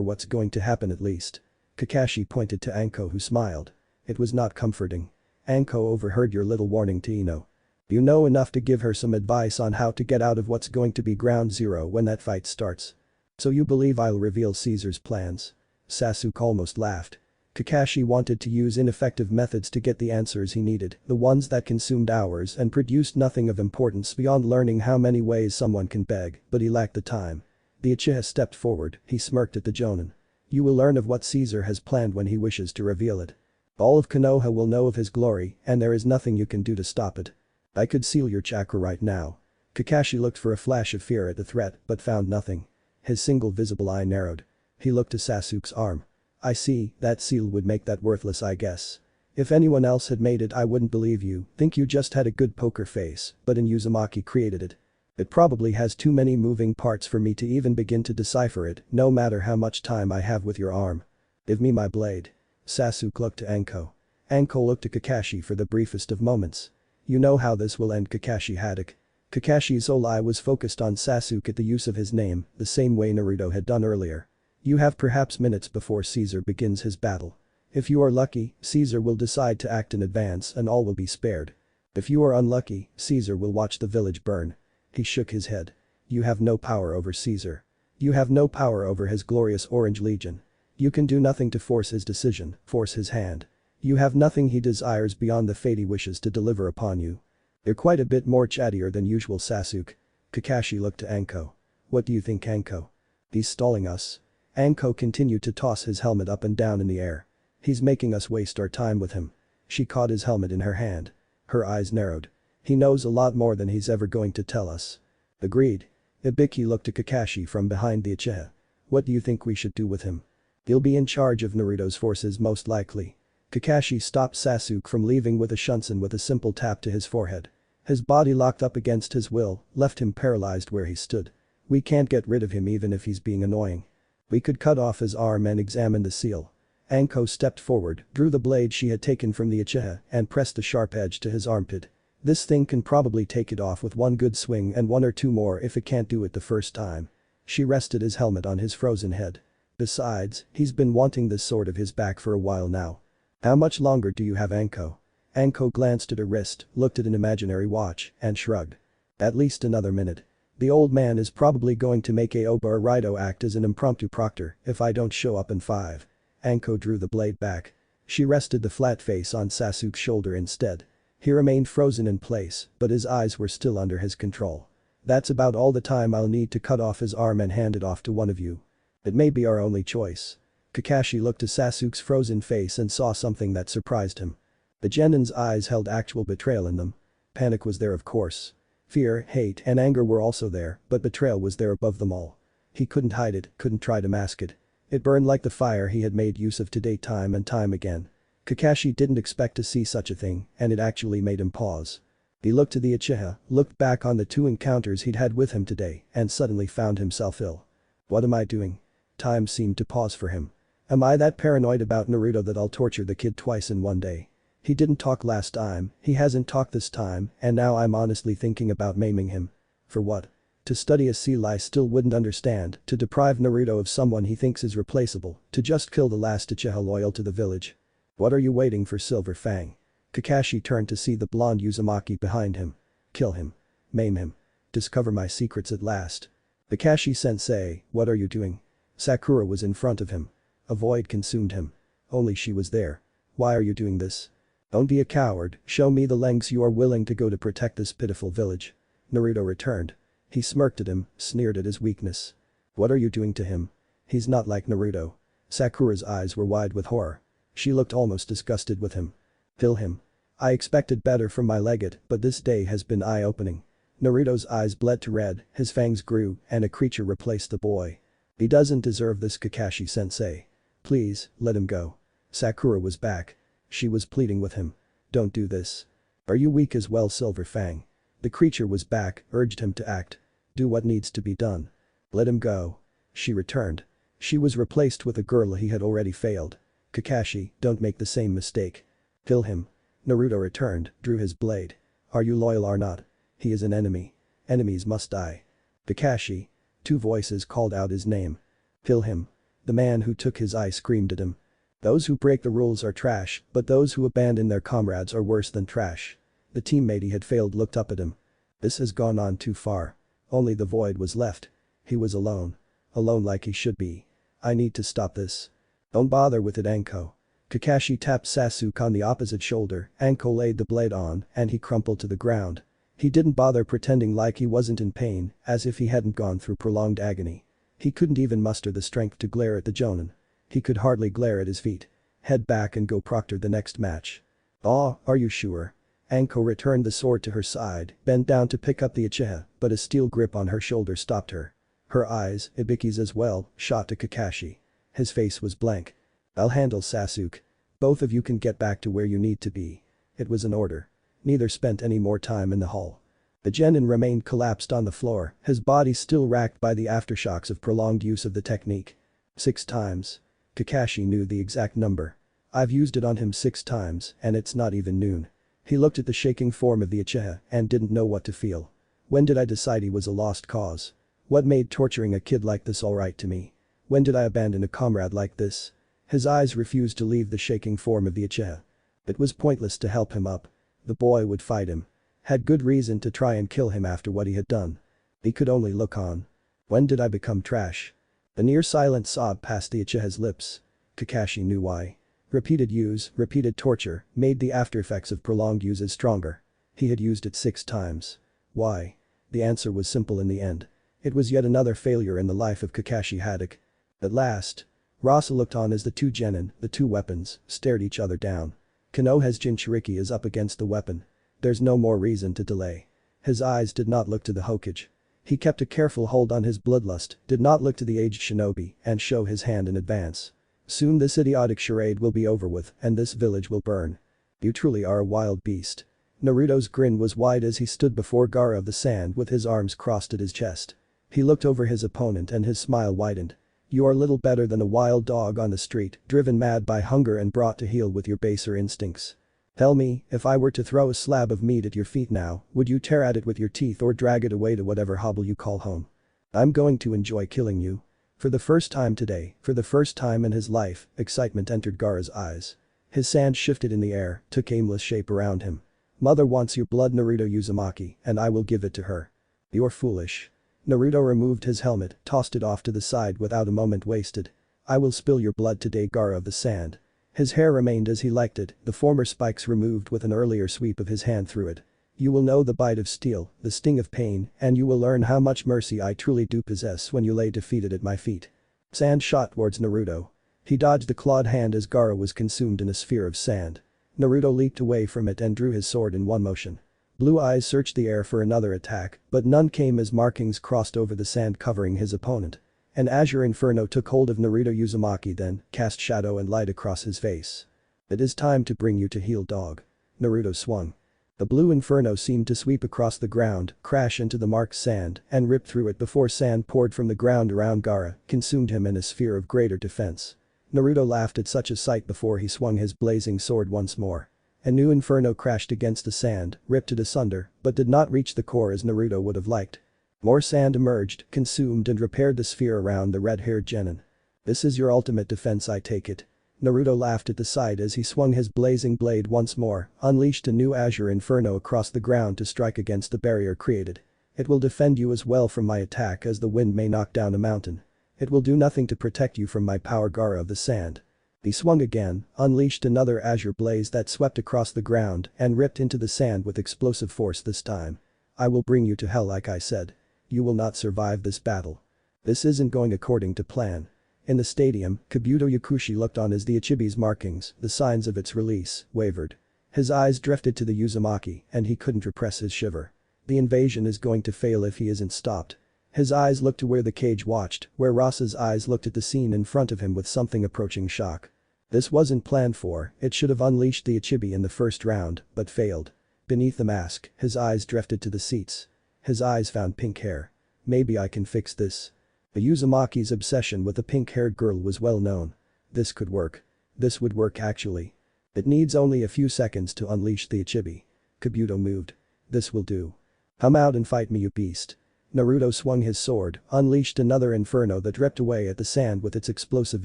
what's going to happen at least. Kakashi pointed to Anko, who smiled. It was not comforting. Anko overheard your little warning to Ino. You know enough to give her some advice on how to get out of what's going to be ground zero when that fight starts. So you believe I'll reveal Caesar's plans? Sasuke almost laughed. Kakashi wanted to use ineffective methods to get the answers he needed, the ones that consumed hours and produced nothing of importance beyond learning how many ways someone can beg, but he lacked the time. The Uchiha stepped forward, he smirked at the Jonin. You will learn of what Caesar has planned when he wishes to reveal it. All of Konoha will know of his glory, and there is nothing you can do to stop it. I could seal your chakra right now. Kakashi looked for a flash of fear at the threat, but found nothing. His single visible eye narrowed. He looked to Sasuke's arm. I see, that seal would make that worthless, I guess. If anyone else had made it I wouldn't believe you, think you just had a good poker face, but Uzumaki created it. It probably has too many moving parts for me to even begin to decipher it, no matter how much time I have with your arm. Give me my blade. Sasuke looked to Anko. Anko looked to Kakashi for the briefest of moments. You know how this will end, Kakashi Haddock. Kakashi's whole eye was focused on Sasuke at the use of his name, the same way Naruto had done earlier. You have perhaps minutes before Caesar begins his battle. If you are lucky, Caesar will decide to act in advance and all will be spared. If you are unlucky, Caesar will watch the village burn. He shook his head. You have no power over Caesar. You have no power over his glorious Orange Legion. You can do nothing to force his decision, force his hand. You have nothing he desires beyond the fate he wishes to deliver upon you. You're quite a bit more chattier than usual, Sasuke. Kakashi looked to Anko. What do you think, Anko? He's stalling us. Anko continued to toss his helmet up and down in the air. He's making us waste our time with him. She caught his helmet in her hand. Her eyes narrowed. He knows a lot more than he's ever going to tell us. Agreed. Ibiki looked to Kakashi from behind the Uchiha. What do you think we should do with him? He'll be in charge of Naruto's forces most likely. Kakashi stopped Sasuke from leaving with a shunsen with a simple tap to his forehead. His body locked up against his will, left him paralyzed where he stood. We can't get rid of him even if he's being annoying. We could cut off his arm and examine the seal. Anko stepped forward, drew the blade she had taken from the Uchiha and pressed the sharp edge to his armpit. This thing can probably take it off with one good swing and one or two more if it can't do it the first time. She rested his helmet on his frozen head. Besides, he's been wanting this sword of his back for a while now. How much longer do you have, Anko? Anko glanced at her wrist, looked at an imaginary watch, and shrugged. At least another minute. The old man is probably going to make Aoba or Raito act as an impromptu proctor if I don't show up in 5. Anko drew the blade back. She rested the flat face on Sasuke's shoulder instead. He remained frozen in place, but his eyes were still under his control. That's about all the time I'll need to cut off his arm and hand it off to one of you. It may be our only choice. Kakashi looked at Sasuke's frozen face and saw something that surprised him. The genin's eyes held actual betrayal in them. Panic was there, of course. Fear, hate, and anger were also there, but betrayal was there above them all. He couldn't hide it, couldn't try to mask it. It burned like the fire he had made use of today time and time again. Kakashi didn't expect to see such a thing, and it actually made him pause. He looked to the Uchiha, looked back on the 2 encounters he'd had with him today, and suddenly found himself ill. What am I doing? Time seemed to pause for him. Am I that paranoid about Naruto that I'll torture the kid twice in one day? He didn't talk last time, he hasn't talked this time, and now I'm honestly thinking about maiming him. For what? To study a seal I still wouldn't understand, to deprive Naruto of someone he thinks is replaceable, to just kill the last Uchiha loyal to the village. What are you waiting for, Silver Fang? Kakashi turned to see the blonde Uzumaki behind him. Kill him. Maim him. Discover my secrets at last. Kakashi-sensei, what are you doing? Sakura was in front of him. A void consumed him. Only she was there. Why are you doing this? Don't be a coward, show me the lengths you are willing to go to protect this pitiful village. Naruto returned. He smirked at him, sneered at his weakness. What are you doing to him? He's not like Naruto. Sakura's eyes were wide with horror. She looked almost disgusted with him. Kill him. I expected better from my legate, but this day has been eye-opening. Naruto's eyes bled to red, his fangs grew, and a creature replaced the boy. He doesn't deserve this, Kakashi-sensei. Please, let him go. Sakura was back. She was pleading with him. Don't do this. Are you weak as well, Silver Fang? The creature was back, urged him to act. Do what needs to be done. Let him go. She returned. She was replaced with a girl he had already failed. Kakashi, don't make the same mistake. Kill him. Naruto returned, drew his blade. Are you loyal or not? He is an enemy. Enemies must die. Kakashi. 2 voices called out his name. Kill him. The man who took his eye screamed at him. Those who break the rules are trash, but those who abandon their comrades are worse than trash. The teammate he had failed looked up at him. This has gone on too far. Only the void was left. He was alone. Alone like he should be. I need to stop this. Don't bother with it, Anko. Kakashi tapped Sasuke on the opposite shoulder, Anko laid the blade on, and he crumpled to the ground. He didn't bother pretending like he wasn't in pain, as if he hadn't gone through prolonged agony. He couldn't even muster the strength to glare at the Jonin. He could hardly glare at his feet. Head back and go proctor the next match. Aw, are you sure? Anko returned the sword to her side, bent down to pick up the Uchiha, but a steel grip on her shoulder stopped her. Her eyes, Ibiki's as well, shot to Kakashi. His face was blank. I'll handle Sasuke. Both of you can get back to where you need to be. It was an order. Neither spent any more time in the hall. The genin remained collapsed on the floor, his body still racked by the aftershocks of prolonged use of the technique. 6 times. Kakashi knew the exact number. I've used it on him 6 times, and it's not even noon. He looked at the shaking form of the Uchiha and didn't know what to feel. When did I decide he was a lost cause? What made torturing a kid like this alright to me? When did I abandon a comrade like this? His eyes refused to leave the shaking form of the Uchiha. It was pointless to help him up. The boy would fight him. Had good reason to try and kill him after what he had done. He could only look on. When did I become trash? A near-silent sob passed the Uchiha's lips. Kakashi knew why. Repeated use, repeated torture, made the aftereffects of prolonged uses stronger. He had used it 6 times. Why? The answer was simple in the end. It was yet another failure in the life of Kakashi Haddock. At last. Rasa looked on as the 2 genin, the 2 weapons, stared each other down. Konoha's Jinchuriki is up against the weapon. There's no more reason to delay. His eyes did not look to the Hokage. He kept a careful hold on his bloodlust, did not look to the aged shinobi, and show his hand in advance. Soon this idiotic charade will be over with, and this village will burn. You truly are a wild beast. Naruto's grin was wide as he stood before Gaara of the Sand with his arms crossed at his chest. He looked over his opponent and his smile widened. You are little better than a wild dog on the street, driven mad by hunger and brought to heel with your baser instincts. Tell me, if I were to throw a slab of meat at your feet now, would you tear at it with your teeth or drag it away to whatever hovel you call home? I'm going to enjoy killing you. For the first time today, for the first time in his life, excitement entered Gaara's eyes. His sand shifted in the air, took aimless shape around him. Mother wants your blood, Naruto Uzumaki, and I will give it to her. You're foolish. Naruto removed his helmet, tossed it off to the side without a moment wasted. I will spill your blood today, Gaara of the Sand. His hair remained as he liked it, the former spikes removed with an earlier sweep of his hand through it. You will know the bite of steel, the sting of pain, and you will learn how much mercy I truly do possess when you lay defeated at my feet. Sand shot towards Naruto. He dodged the clawed hand as Gaara was consumed in a sphere of sand. Naruto leaped away from it and drew his sword in one motion. Blue eyes searched the air for another attack, but none came as markings crossed over the sand covering his opponent. An azure inferno took hold of Naruto Uzumaki then, cast shadow and light across his face. It is time to bring you to heel, dog. Naruto swung. The blue inferno seemed to sweep across the ground, crash into the marked sand, and rip through it before sand poured from the ground around Gaara, consumed him in a sphere of greater defense. Naruto laughed at such a sight before he swung his blazing sword once more. A new inferno crashed against the sand, ripped it asunder, but did not reach the core as Naruto would have liked. More sand emerged, consumed and repaired the sphere around the red-haired genin. This is your ultimate defense, I take it. Naruto laughed at the sight as he swung his blazing blade once more, unleashed a new azure inferno across the ground to strike against the barrier created. It will defend you as well from my attack as the wind may knock down a mountain. It will do nothing to protect you from my power Gaara of the sand. He swung again, unleashed another azure blaze that swept across the ground and ripped into the sand with explosive force this time. I will bring you to hell like I said. You will not survive this battle. This isn't going according to plan. In the stadium, Kabuto Yakushi looked on as the Ichibi's markings, the signs of its release, wavered. His eyes drifted to the uzumaki and he couldn't repress his shiver. The invasion is going to fail if he isn't stopped. His eyes looked to where the cage watched, where Ross's eyes looked at the scene in front of him with something approaching shock. This wasn't planned for, it should have unleashed the Ichibi in the first round, but failed. Beneath the mask, his eyes drifted to the seats. His eyes found pink hair. Maybe I can fix this. The Uzumaki's obsession with a pink-haired girl was well known. This could work. This would work actually. It needs only a few seconds to unleash the Ichibi. Kabuto moved. This will do. Come out and fight me, you beast. Naruto swung his sword, unleashed another inferno that ripped away at the sand with its explosive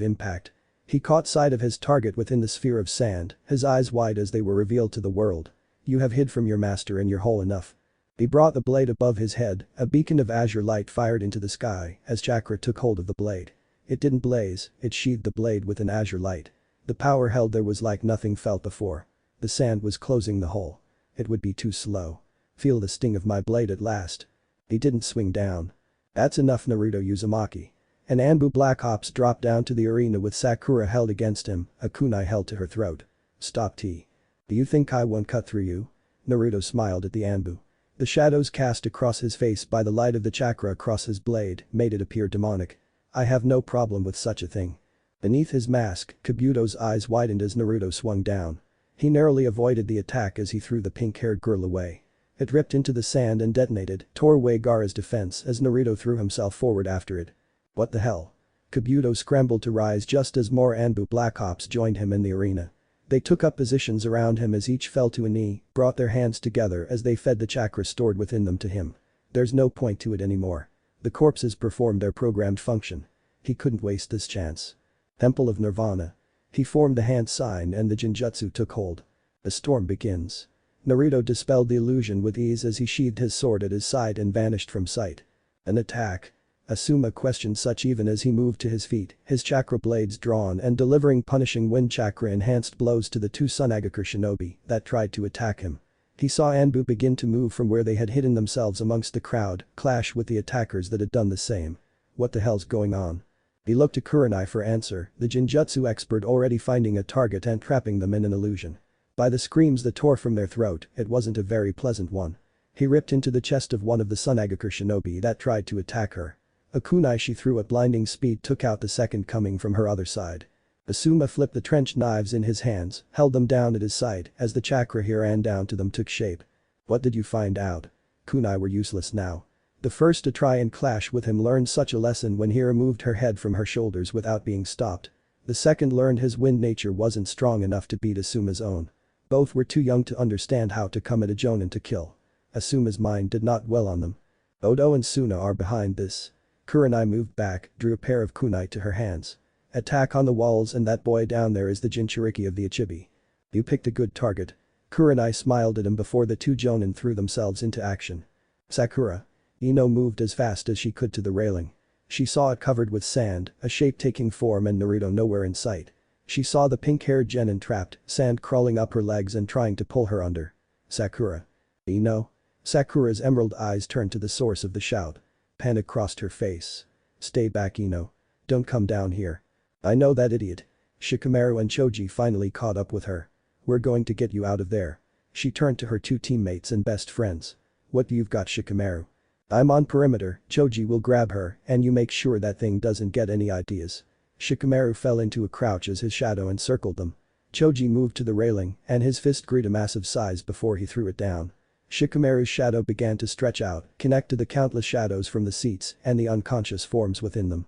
impact. He caught sight of his target within the sphere of sand, his eyes wide as they were revealed to the world. You have hid from your master in your hole enough. He brought the blade above his head, a beacon of azure light fired into the sky as chakra took hold of the blade. It didn't blaze, it sheathed the blade with an azure light. The power held there was like nothing felt before. The sand was closing the hole. It would be too slow. Feel the sting of my blade at last. He didn't swing down. That's enough, Naruto Uzumaki. An Anbu Black Ops dropped down to the arena with Sakura held against him, a kunai held to her throat. Stop T. Do you think I won't cut through you? Naruto smiled at the Anbu. The shadows cast across his face by the light of the chakra across his blade made it appear demonic. I have no problem with such a thing. Beneath his mask, Kabuto's eyes widened as Naruto swung down. He narrowly avoided the attack as he threw the pink-haired girl away. It ripped into the sand and detonated, tore away Gaara's defense as Naruto threw himself forward after it. What the hell? Kabuto scrambled to rise just as more Anbu Black Ops joined him in the arena. They took up positions around him as each fell to a knee, brought their hands together as they fed the chakra stored within them to him. There's no point to it anymore. The corpses performed their programmed function. He couldn't waste this chance. Temple of Nirvana. He formed the hand sign and the Jinjutsu took hold. The storm begins. Naruto dispelled the illusion with ease as he sheathed his sword at his side and vanished from sight. An attack? Asuma questioned such even as he moved to his feet, his chakra blades drawn and delivering punishing wind chakra enhanced blows to the two Sunagakure shinobi that tried to attack him. He saw Anbu begin to move from where they had hidden themselves amongst the crowd, clash with the attackers that had done the same. What the hell's going on? He looked to Kurenai for answer, the Jinjutsu expert already finding a target and trapping them in an illusion. By the screams that tore from their throat, it wasn't a very pleasant one. He ripped into the chest of one of the Sunagakure shinobi that tried to attack her. A kunai she threw at blinding speed took out the second coming from her other side. Asuma flipped the trenched knives in his hands, held them down at his side as the chakra he ran down to them took shape. What did you find out? Kunai were useless now. The first to try and clash with him learned such a lesson when he removed her head from her shoulders without being stopped. The second learned his wind nature wasn't strong enough to beat Asuma's own. Both were too young to understand how to come at a jonin to kill. Asuma's mind did not dwell on them. Odo and Suna are behind this. Kurenai moved back, drew a pair of kunai to her hands. Attack on the walls and that boy down there is the Jinchuriki of the Ichibi. You picked a good target. Kurenai smiled at him before the two jonin threw themselves into action. Sakura. Ino moved as fast as she could to the railing. She saw it covered with sand, a shape taking form and Naruto nowhere in sight. She saw the pink-haired genin trapped, sand crawling up her legs and trying to pull her under. Sakura. Ino? Sakura's emerald eyes turned to the source of the shout. Panic crossed her face. Stay back, Ino. Don't come down here. I know that idiot. Shikamaru and Choji finally caught up with her. We're going to get you out of there. She turned to her two teammates and best friends. What do you've got, Shikamaru? I'm on perimeter, Choji will grab her and you make sure that thing doesn't get any ideas. Shikamaru fell into a crouch as his shadow encircled them. Choji moved to the railing and his fist grew to massive size before he threw it down. Shikamaru's shadow began to stretch out, connect to the countless shadows from the seats and the unconscious forms within them.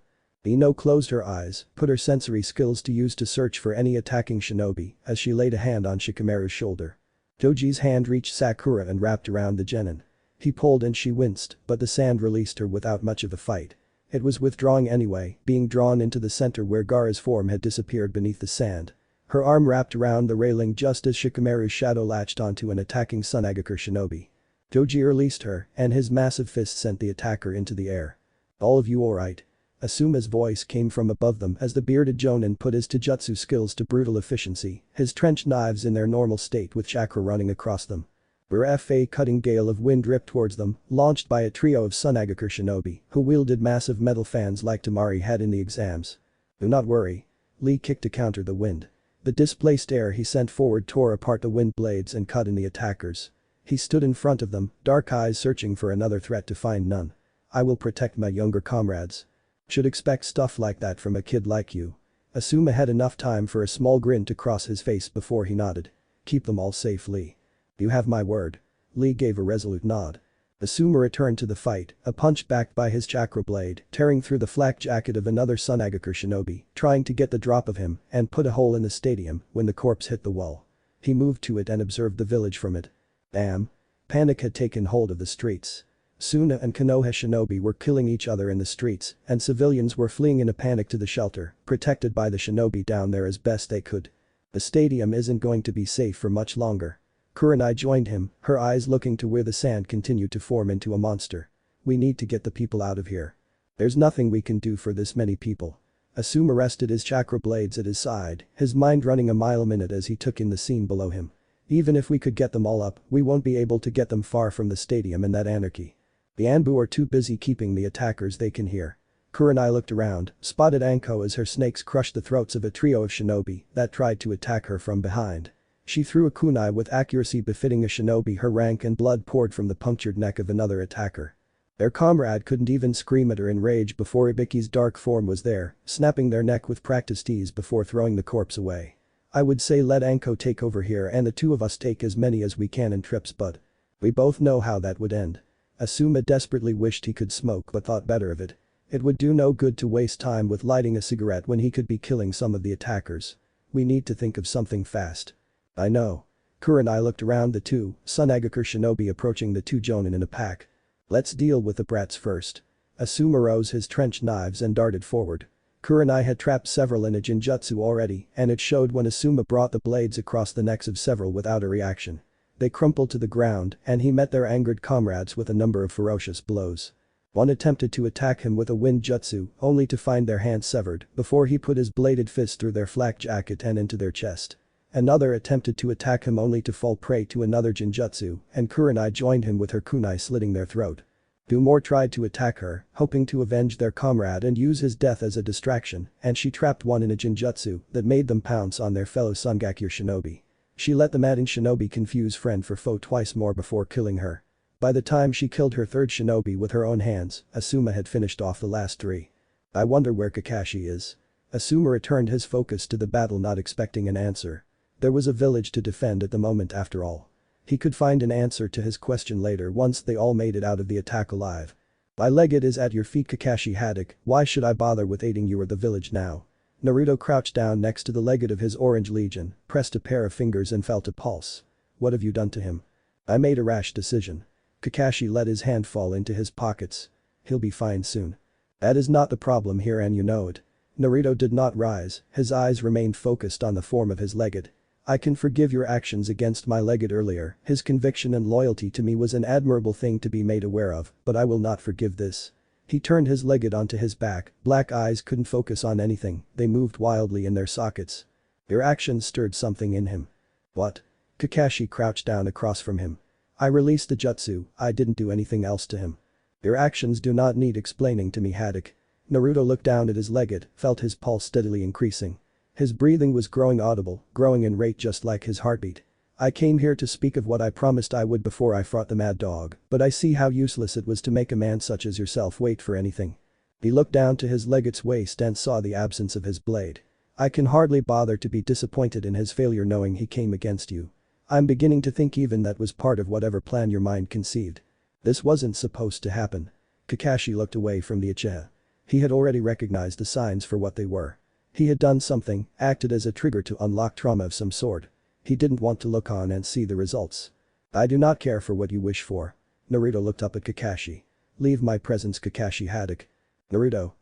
Ino closed her eyes, put her sensory skills to use to search for any attacking shinobi as she laid a hand on Shikamaru's shoulder. Choji's hand reached Sakura and wrapped around the genin. He pulled and she winced, but the sand released her without much of a fight. It was withdrawing anyway, being drawn into the center where Gaara's form had disappeared beneath the sand. Her arm wrapped around the railing just as Shikamaru's shadow latched onto an attacking Sunagakure shinobi. Choji released her, and his massive fist sent the attacker into the air. "All of you alright?" Asuma's voice came from above them as the bearded jonin put his taijutsu skills to brutal efficiency, his trenched knives in their normal state with chakra running across them. A cutting gale of wind ripped towards them, launched by a trio of Sunagakure shinobi who wielded massive metal fans like Tamari had in the exams. "Do not worry." Lee kicked to counter the wind. The displaced air he sent forward tore apart the wind blades and cut in the attackers. He stood in front of them, dark eyes searching for another threat to find none. "I will protect my younger comrades." "Should expect stuff like that from a kid like you." Asuma had enough time for a small grin to cross his face before he nodded. "Keep them all safe, Lee." "You have my word." Lee gave a resolute nod. Asuma returned to the fight, a punch backed by his chakra blade, tearing through the flak jacket of another Sunagakure shinobi, trying to get the drop of him and put a hole in the stadium when the corpse hit the wall. He moved to it and observed the village from it. Damn. Panic had taken hold of the streets. Suna and Konoha shinobi were killing each other in the streets, and civilians were fleeing in a panic to the shelter, protected by the shinobi down there as best they could. The stadium isn't going to be safe for much longer. Kurenai joined him, her eyes looking to where the sand continued to form into a monster. "We need to get the people out of here. There's nothing we can do for this many people." Asuma rested his chakra blades at his side, his mind running a mile a minute as he took in the scene below him. "Even if we could get them all up, we won't be able to get them far from the stadium in that anarchy. The Anbu are too busy keeping the attackers they can hear." Kurenai looked around, spotted Anko as her snakes crushed the throats of a trio of shinobi that tried to attack her from behind. She threw a kunai with accuracy befitting a shinobi her rank and blood poured from the punctured neck of another attacker. Their comrade couldn't even scream at her in rage before Ibiki's dark form was there, snapping their neck with practiced ease before throwing the corpse away. "I would say let Anko take over here and the two of us take as many as we can in trips, but we both know how that would end." Asuma desperately wished he could smoke but thought better of it. It would do no good to waste time with lighting a cigarette when he could be killing some of the attackers. "We need to think of something fast." "I know." Kurenai looked around the two, Sunagakure shinobi approaching the two jonin in a pack. "Let's deal with the brats first." Asuma rose his trenched knives and darted forward. Kurenai had trapped several in a jinjutsu already, and it showed when Asuma brought the blades across the necks of several without a reaction. They crumpled to the ground and he met their angered comrades with a number of ferocious blows. One attempted to attack him with a wind jutsu, only to find their hands severed before he put his bladed fist through their flak jacket and into their chest. Another attempted to attack him only to fall prey to another jinjutsu, and Kurenai joined him with her kunai slitting their throat. Two more tried to attack her, hoping to avenge their comrade and use his death as a distraction, and she trapped one in a jinjutsu that made them pounce on their fellow Sunagakure shinobi. She let the maddened shinobi confuse friend for foe twice more before killing her. By the time she killed her third shinobi with her own hands, Asuma had finished off the last three. "I wonder where Kakashi is." Asuma returned his focus to the battle, not expecting an answer. There was a village to defend at the moment after all. He could find an answer to his question later once they all made it out of the attack alive. "My legate is at your feet, Kakashi Haddock. Why should I bother with aiding you or the village now?" Naruto crouched down next to the legate of his Orange Legion, pressed a pair of fingers and felt a pulse. "What have you done to him?" "I made a rash decision." Kakashi let his hand fall into his pockets. "He'll be fine soon." "That is not the problem here and you know it." Naruto did not rise, his eyes remained focused on the form of his legate. "I can forgive your actions against my legate earlier, his conviction and loyalty to me was an admirable thing to be made aware of, but I will not forgive this." He turned his legate onto his back, black eyes couldn't focus on anything, they moved wildly in their sockets. Your actions stirred something in him. "What?" Kakashi crouched down across from him. "I released the jutsu, I didn't do anything else to him." "Your actions do not need explaining to me, Haddock." Naruto looked down at his legate, felt his pulse steadily increasing. His breathing was growing audible, growing in rate just like his heartbeat. "I came here to speak of what I promised I would before I fought the mad dog, but I see how useless it was to make a man such as yourself wait for anything." He looked down to his legate's waist and saw the absence of his blade. I can hardly bother to be disappointed in his failure knowing he came against you. I'm beginning to think even that was part of whatever plan your mind conceived. This wasn't supposed to happen. Kakashi looked away from the uchiha. He had already recognized the signs for what they were. He had done something, acted as a trigger to unlock trauma of some sort. He didn't want to look on and see the results. I do not care for what you wish for. Naruto looked up at Kakashi. Leave my presence, Kakashi Haddock. Naruto,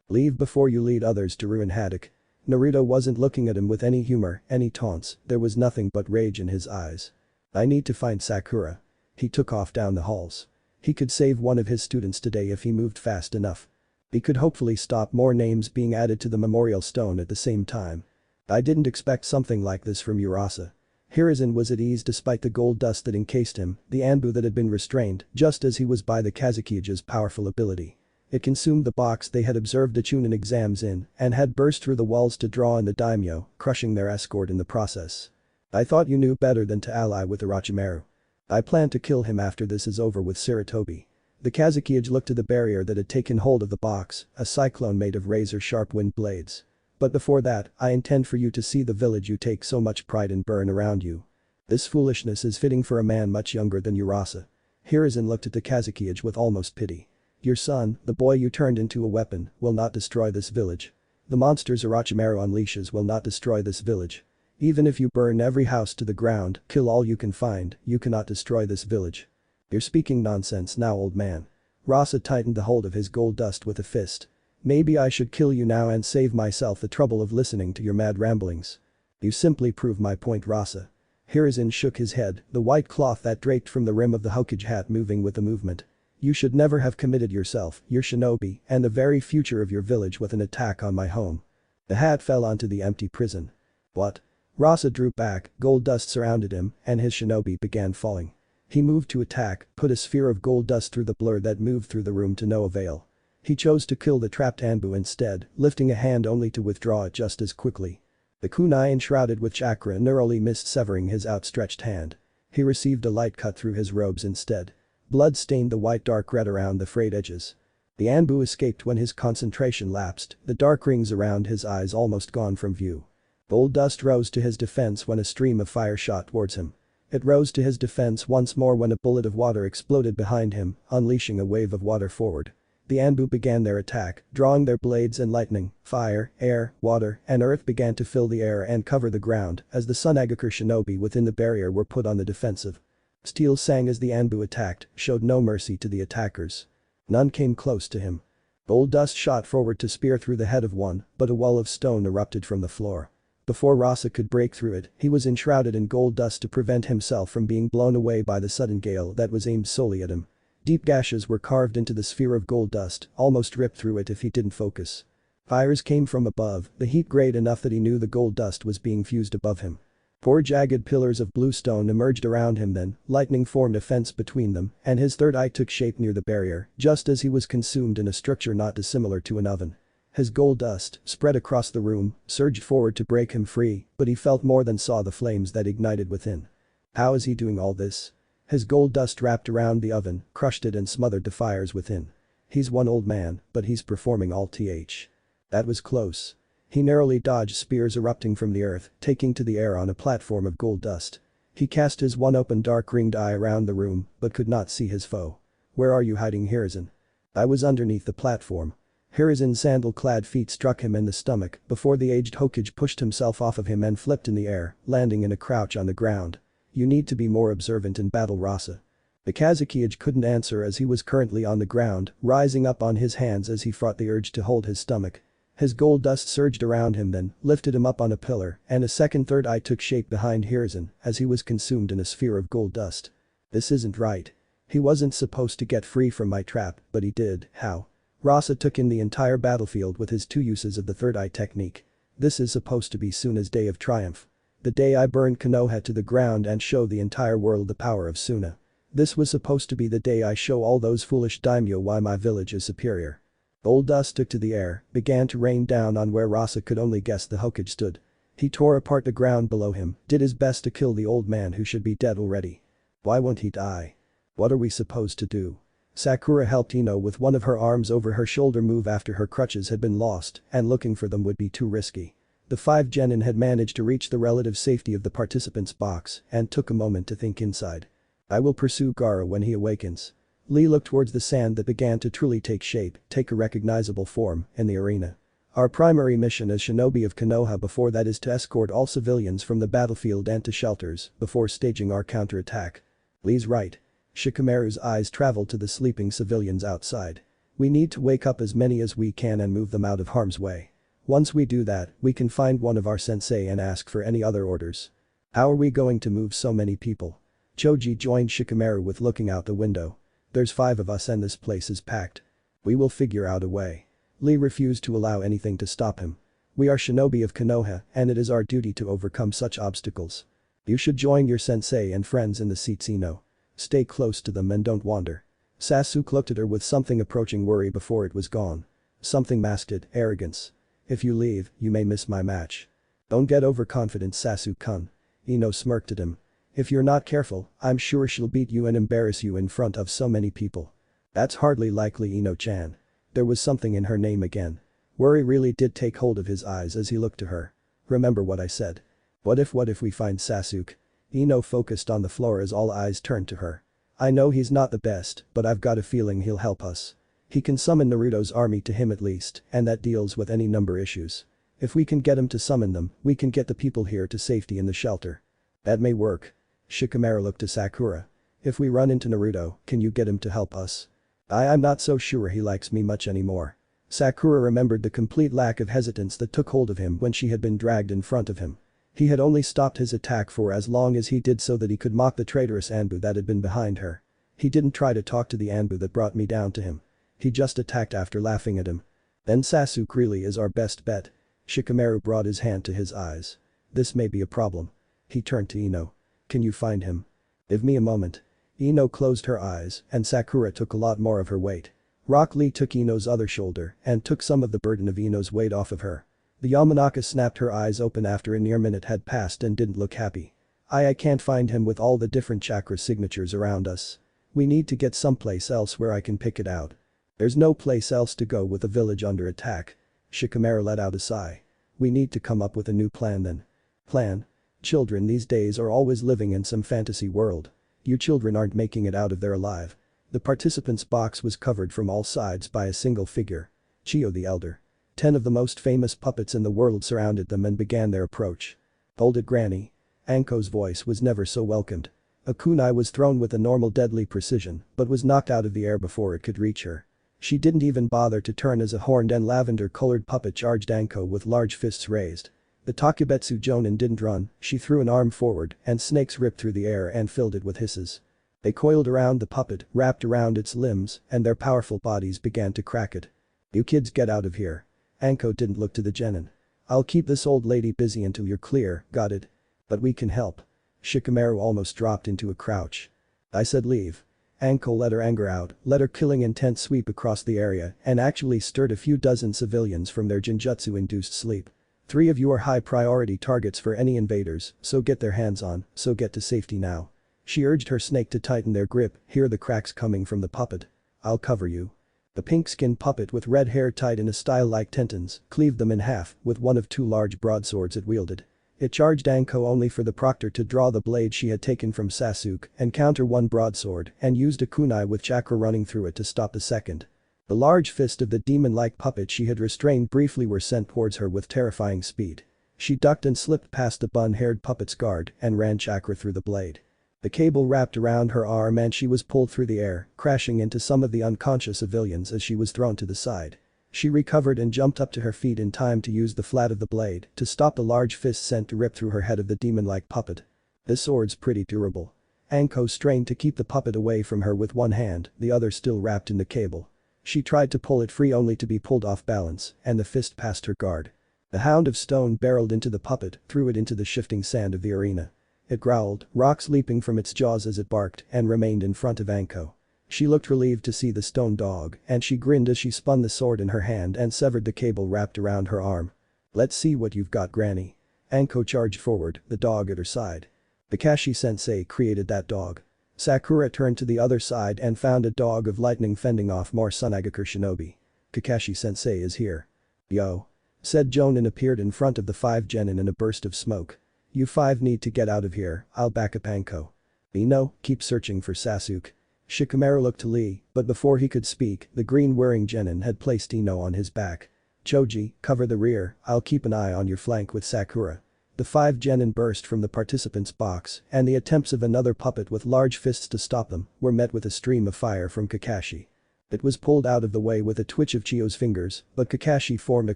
leave before you lead others to ruin Haddock. Naruto wasn't looking at him with any humor, any taunts, there was nothing but rage in his eyes. I need to find Sakura. He took off down the halls. He could save one of his students today if he moved fast enough. He could hopefully stop more names being added to the memorial stone at the same time. I didn't expect something like this from Urasa. Hiruzen was at ease despite the gold dust that encased him, the anbu that had been restrained, just as he was by the Kazukiya's powerful ability. It consumed the box they had observed the Chunin exams in and had burst through the walls to draw in the daimyo, crushing their escort in the process. I thought you knew better than to ally with Orochimaru. I plan to kill him after this is over with sarutobi. The Kazukiya looked to the barrier that had taken hold of the box, a cyclone made of razor-sharp wind blades. But before that, I intend for you to see the village you take so much pride in burn around you. This foolishness is fitting for a man much younger than Urasa. Hiruzen looked at the Kazukiya with almost pity. Your son, the boy you turned into a weapon, will not destroy this village. The monsters Orochimaru unleashes will not destroy this village. Even if you burn every house to the ground, kill all you can find, you cannot destroy this village. You're speaking nonsense now, old man. Rasa tightened the hold of his gold dust with a fist. Maybe I should kill you now and save myself the trouble of listening to your mad ramblings. You simply prove my point, Rasa. Hiruzen shook his head, the white cloth that draped from the rim of the Hokage hat moving with the movement. You should never have committed yourself, your shinobi, and the very future of your village with an attack on my home. The hat fell onto the empty prison. What? Rasa drew back, gold dust surrounded him, and his shinobi began falling. He moved to attack, put a sphere of gold dust through the blur that moved through the room to no avail. He chose to kill the trapped anbu instead, lifting a hand only to withdraw it just as quickly. The kunai enshrouded with chakra narrowly missed severing his outstretched hand. He received a light cut through his robes instead. Blood stained the white dark red around the frayed edges. The anbu escaped when his concentration lapsed, the dark rings around his eyes almost gone from view. Gold dust rose to his defense when a stream of fire shot towards him. It rose to his defense once more when a bullet of water exploded behind him, unleashing a wave of water forward. The anbu began their attack, drawing their blades and lightning, fire, air, water, and earth began to fill the air and cover the ground as the Sunagakur shinobi within the barrier were put on the defensive. Steel sang as the anbu attacked, showed no mercy to the attackers. None came close to him. Gold dust shot forward to spear through the head of one, but a wall of stone erupted from the floor. Before Rasa could break through it, he was enshrouded in gold dust to prevent himself from being blown away by the sudden gale that was aimed solely at him. Deep gashes were carved into the sphere of gold dust, almost ripped through it if he didn't focus. Fires came from above, the heat great enough that he knew the gold dust was being fused above him. Four jagged pillars of blue stone emerged around him then, lightning formed a fence between them, and his third eye took shape near the barrier, just as he was consumed in a structure not dissimilar to an oven. His gold dust, spread across the room, surged forward to break him free, but he felt more than saw the flames that ignited within. How is he doing all this? His gold dust wrapped around the oven, crushed it and smothered the fires within. He's one old man, but he's performing all th. That was close. He narrowly dodged spears erupting from the earth, taking to the air on a platform of gold dust. He cast his one open dark ringed eye around the room, but could not see his foe. Where are you hiding, Hiruzen? I was underneath the platform. Hiruzen's sandal-clad feet struck him in the stomach before the aged Hokage pushed himself off of him and flipped in the air, landing in a crouch on the ground. You need to be more observant in battle, Rasa. The Kazukiya couldn't answer as he was currently on the ground, rising up on his hands as he fought the urge to hold his stomach. His gold dust surged around him then, lifted him up on a pillar, and a second third eye took shape behind Hiruzen as he was consumed in a sphere of gold dust. This isn't right. He wasn't supposed to get free from my trap, but he did. How? Rasa took in the entire battlefield with his two uses of the third eye technique. This is supposed to be Suna's day of triumph. The day I burned Konoha to the ground and show the entire world the power of Suna. This was supposed to be the day I show all those foolish daimyo why my village is superior. Gold dust took to the air, began to rain down on where Rasa could only guess the Hokage stood. He tore apart the ground below him, did his best to kill the old man who should be dead already. Why won't he die? What are we supposed to do? Sakura helped Ino with one of her arms over her shoulder move after her crutches had been lost, and looking for them would be too risky. The 5 genin had managed to reach the relative safety of the participants' box and took a moment to think inside. I will pursue Gaara when he awakens. Lee looked towards the sand that began to truly take shape, take a recognizable form, in the arena. Our primary mission as shinobi of Konoha before that is to escort all civilians from the battlefield and to shelters before staging our counterattack. Lee's right. Shikamaru's eyes traveled to the sleeping civilians outside. We need to wake up as many as we can and move them out of harm's way. Once we do that, we can find one of our sensei and ask for any other orders. How are we going to move so many people? Choji joined Shikamaru with looking out the window. There's 5 of us and this place is packed. We will figure out a way. Lee refused to allow anything to stop him. We are shinobi of Konoha and it is our duty to overcome such obstacles. You should join your sensei and friends in the Naruxino. Stay close to them and don't wander. Sasuke looked at her with something approaching worry before it was gone. Something masked it, arrogance. If you leave, you may miss my match. Don't get overconfident, Sasuke-kun. Ino smirked at him. If you're not careful, I'm sure she'll beat you and embarrass you in front of so many people. That's hardly likely, Ino-chan. There was something in her name again. Worry really did take hold of his eyes as he looked to her. Remember what I said. What if we find Sasuke? Ino focused on the floor as all eyes turned to her. I know he's not the best, but I've got a feeling he'll help us. He can summon Naruto's army to him at least, and that deals with any number issues. If we can get him to summon them, we can get the people here to safety in the shelter. That may work. Shikamaru looked to Sakura. If we run into Naruto, can you get him to help us? I'm not so sure he likes me much anymore. Sakura remembered the complete lack of hesitance that took hold of him when she had been dragged in front of him. He had only stopped his attack for as long as he did so that he could mock the traitorous Anbu that had been behind her. He didn't try to talk to the Anbu that brought me down to him. He just attacked after laughing at him. Then Sasuke really is our best bet. Shikamaru brought his hand to his eyes. This may be a problem. He turned to Ino. Can you find him? Give me a moment. Ino closed her eyes and Sakura took a lot more of her weight. Rock Lee took Ino's other shoulder and took some of the burden of Ino's weight off of her. The Yamanaka snapped her eyes open after a near minute had passed and didn't look happy. I can't find him with all the different chakra signatures around us. We need to get someplace else where I can pick it out. There's no place else to go with the village under attack. Shikamaru let out a sigh. We need to come up with a new plan then. Plan? Children these days are always living in some fantasy world. You children aren't making it out of there alive. The participants' box was covered from all sides by a single figure. Chiyo the Elder. 10 of the most famous puppets in the world surrounded them and began their approach. Hold it, Granny. Anko's voice was never so welcomed. A kunai was thrown with a normal deadly precision but was knocked out of the air before it could reach her. She didn't even bother to turn as a horned and lavender-colored puppet charged Anko with large fists raised. The Takebetsu Jonin didn't run, she threw an arm forward and snakes ripped through the air and filled it with hisses. They coiled around the puppet, wrapped around its limbs, and their powerful bodies began to crack it. You kids get out of here. Anko didn't look to the genin. I'll keep this old lady busy until you're clear, got it? But we can help. Shikamaru almost dropped into a crouch. I said leave. Anko let her anger out, let her killing intent sweep across the area and actually stirred a few dozen civilians from their genjutsu-induced sleep. 3 of you are high priority targets for any invaders, so get their hands on, so get to safety now. She urged her snake to tighten their grip, hear the cracks coming from the puppet. I'll cover you. The pink-skinned puppet with red hair tied in a style like Tenten's cleaved them in half with one of 2 large broadswords it wielded. It charged Anko only for the proctor to draw the blade she had taken from Sasuke and counter one broadsword and used a kunai with chakra running through it to stop the second. The large fist of the demon-like puppet she had restrained briefly were sent towards her with terrifying speed. She ducked and slipped past the bun-haired puppet's guard and ran chakra through the blade. The cable wrapped around her arm and she was pulled through the air, crashing into some of the unconscious civilians as she was thrown to the side. She recovered and jumped up to her feet in time to use the flat of the blade to stop the large fist sent to rip through her head of the demon-like puppet. This sword's pretty durable. Anko strained to keep the puppet away from her with one hand, the other still wrapped in the cable. She tried to pull it free only to be pulled off balance, and the fist passed her guard. The hound of stone barreled into the puppet, threw it into the shifting sand of the arena. It growled, rocks leaping from its jaws as it barked, and remained in front of Anko. She looked relieved to see the stone dog, and she grinned as she spun the sword in her hand and severed the cable wrapped around her arm. Let's see what you've got, Granny. Anko charged forward, the dog at her side. Kakashi-sensei created that dog. Sakura turned to the other side and found a dog of lightning fending off more Sunagakur shinobi. Kakashi-sensei is here. Yo. said Jonin appeared in front of the 5 genin in a burst of smoke. You 5 need to get out of here, I'll back up Anko. Ino, keep searching for Sasuke. Shikamaru looked to Lee, but before he could speak, the green-wearing genin had placed Ino on his back. Choji, cover the rear, I'll keep an eye on your flank with Sakura. The 5 genin burst from the participants' box, and the attempts of another puppet with large fists to stop them were met with a stream of fire from Kakashi. It was pulled out of the way with a twitch of Chiyo's fingers, but Kakashi formed a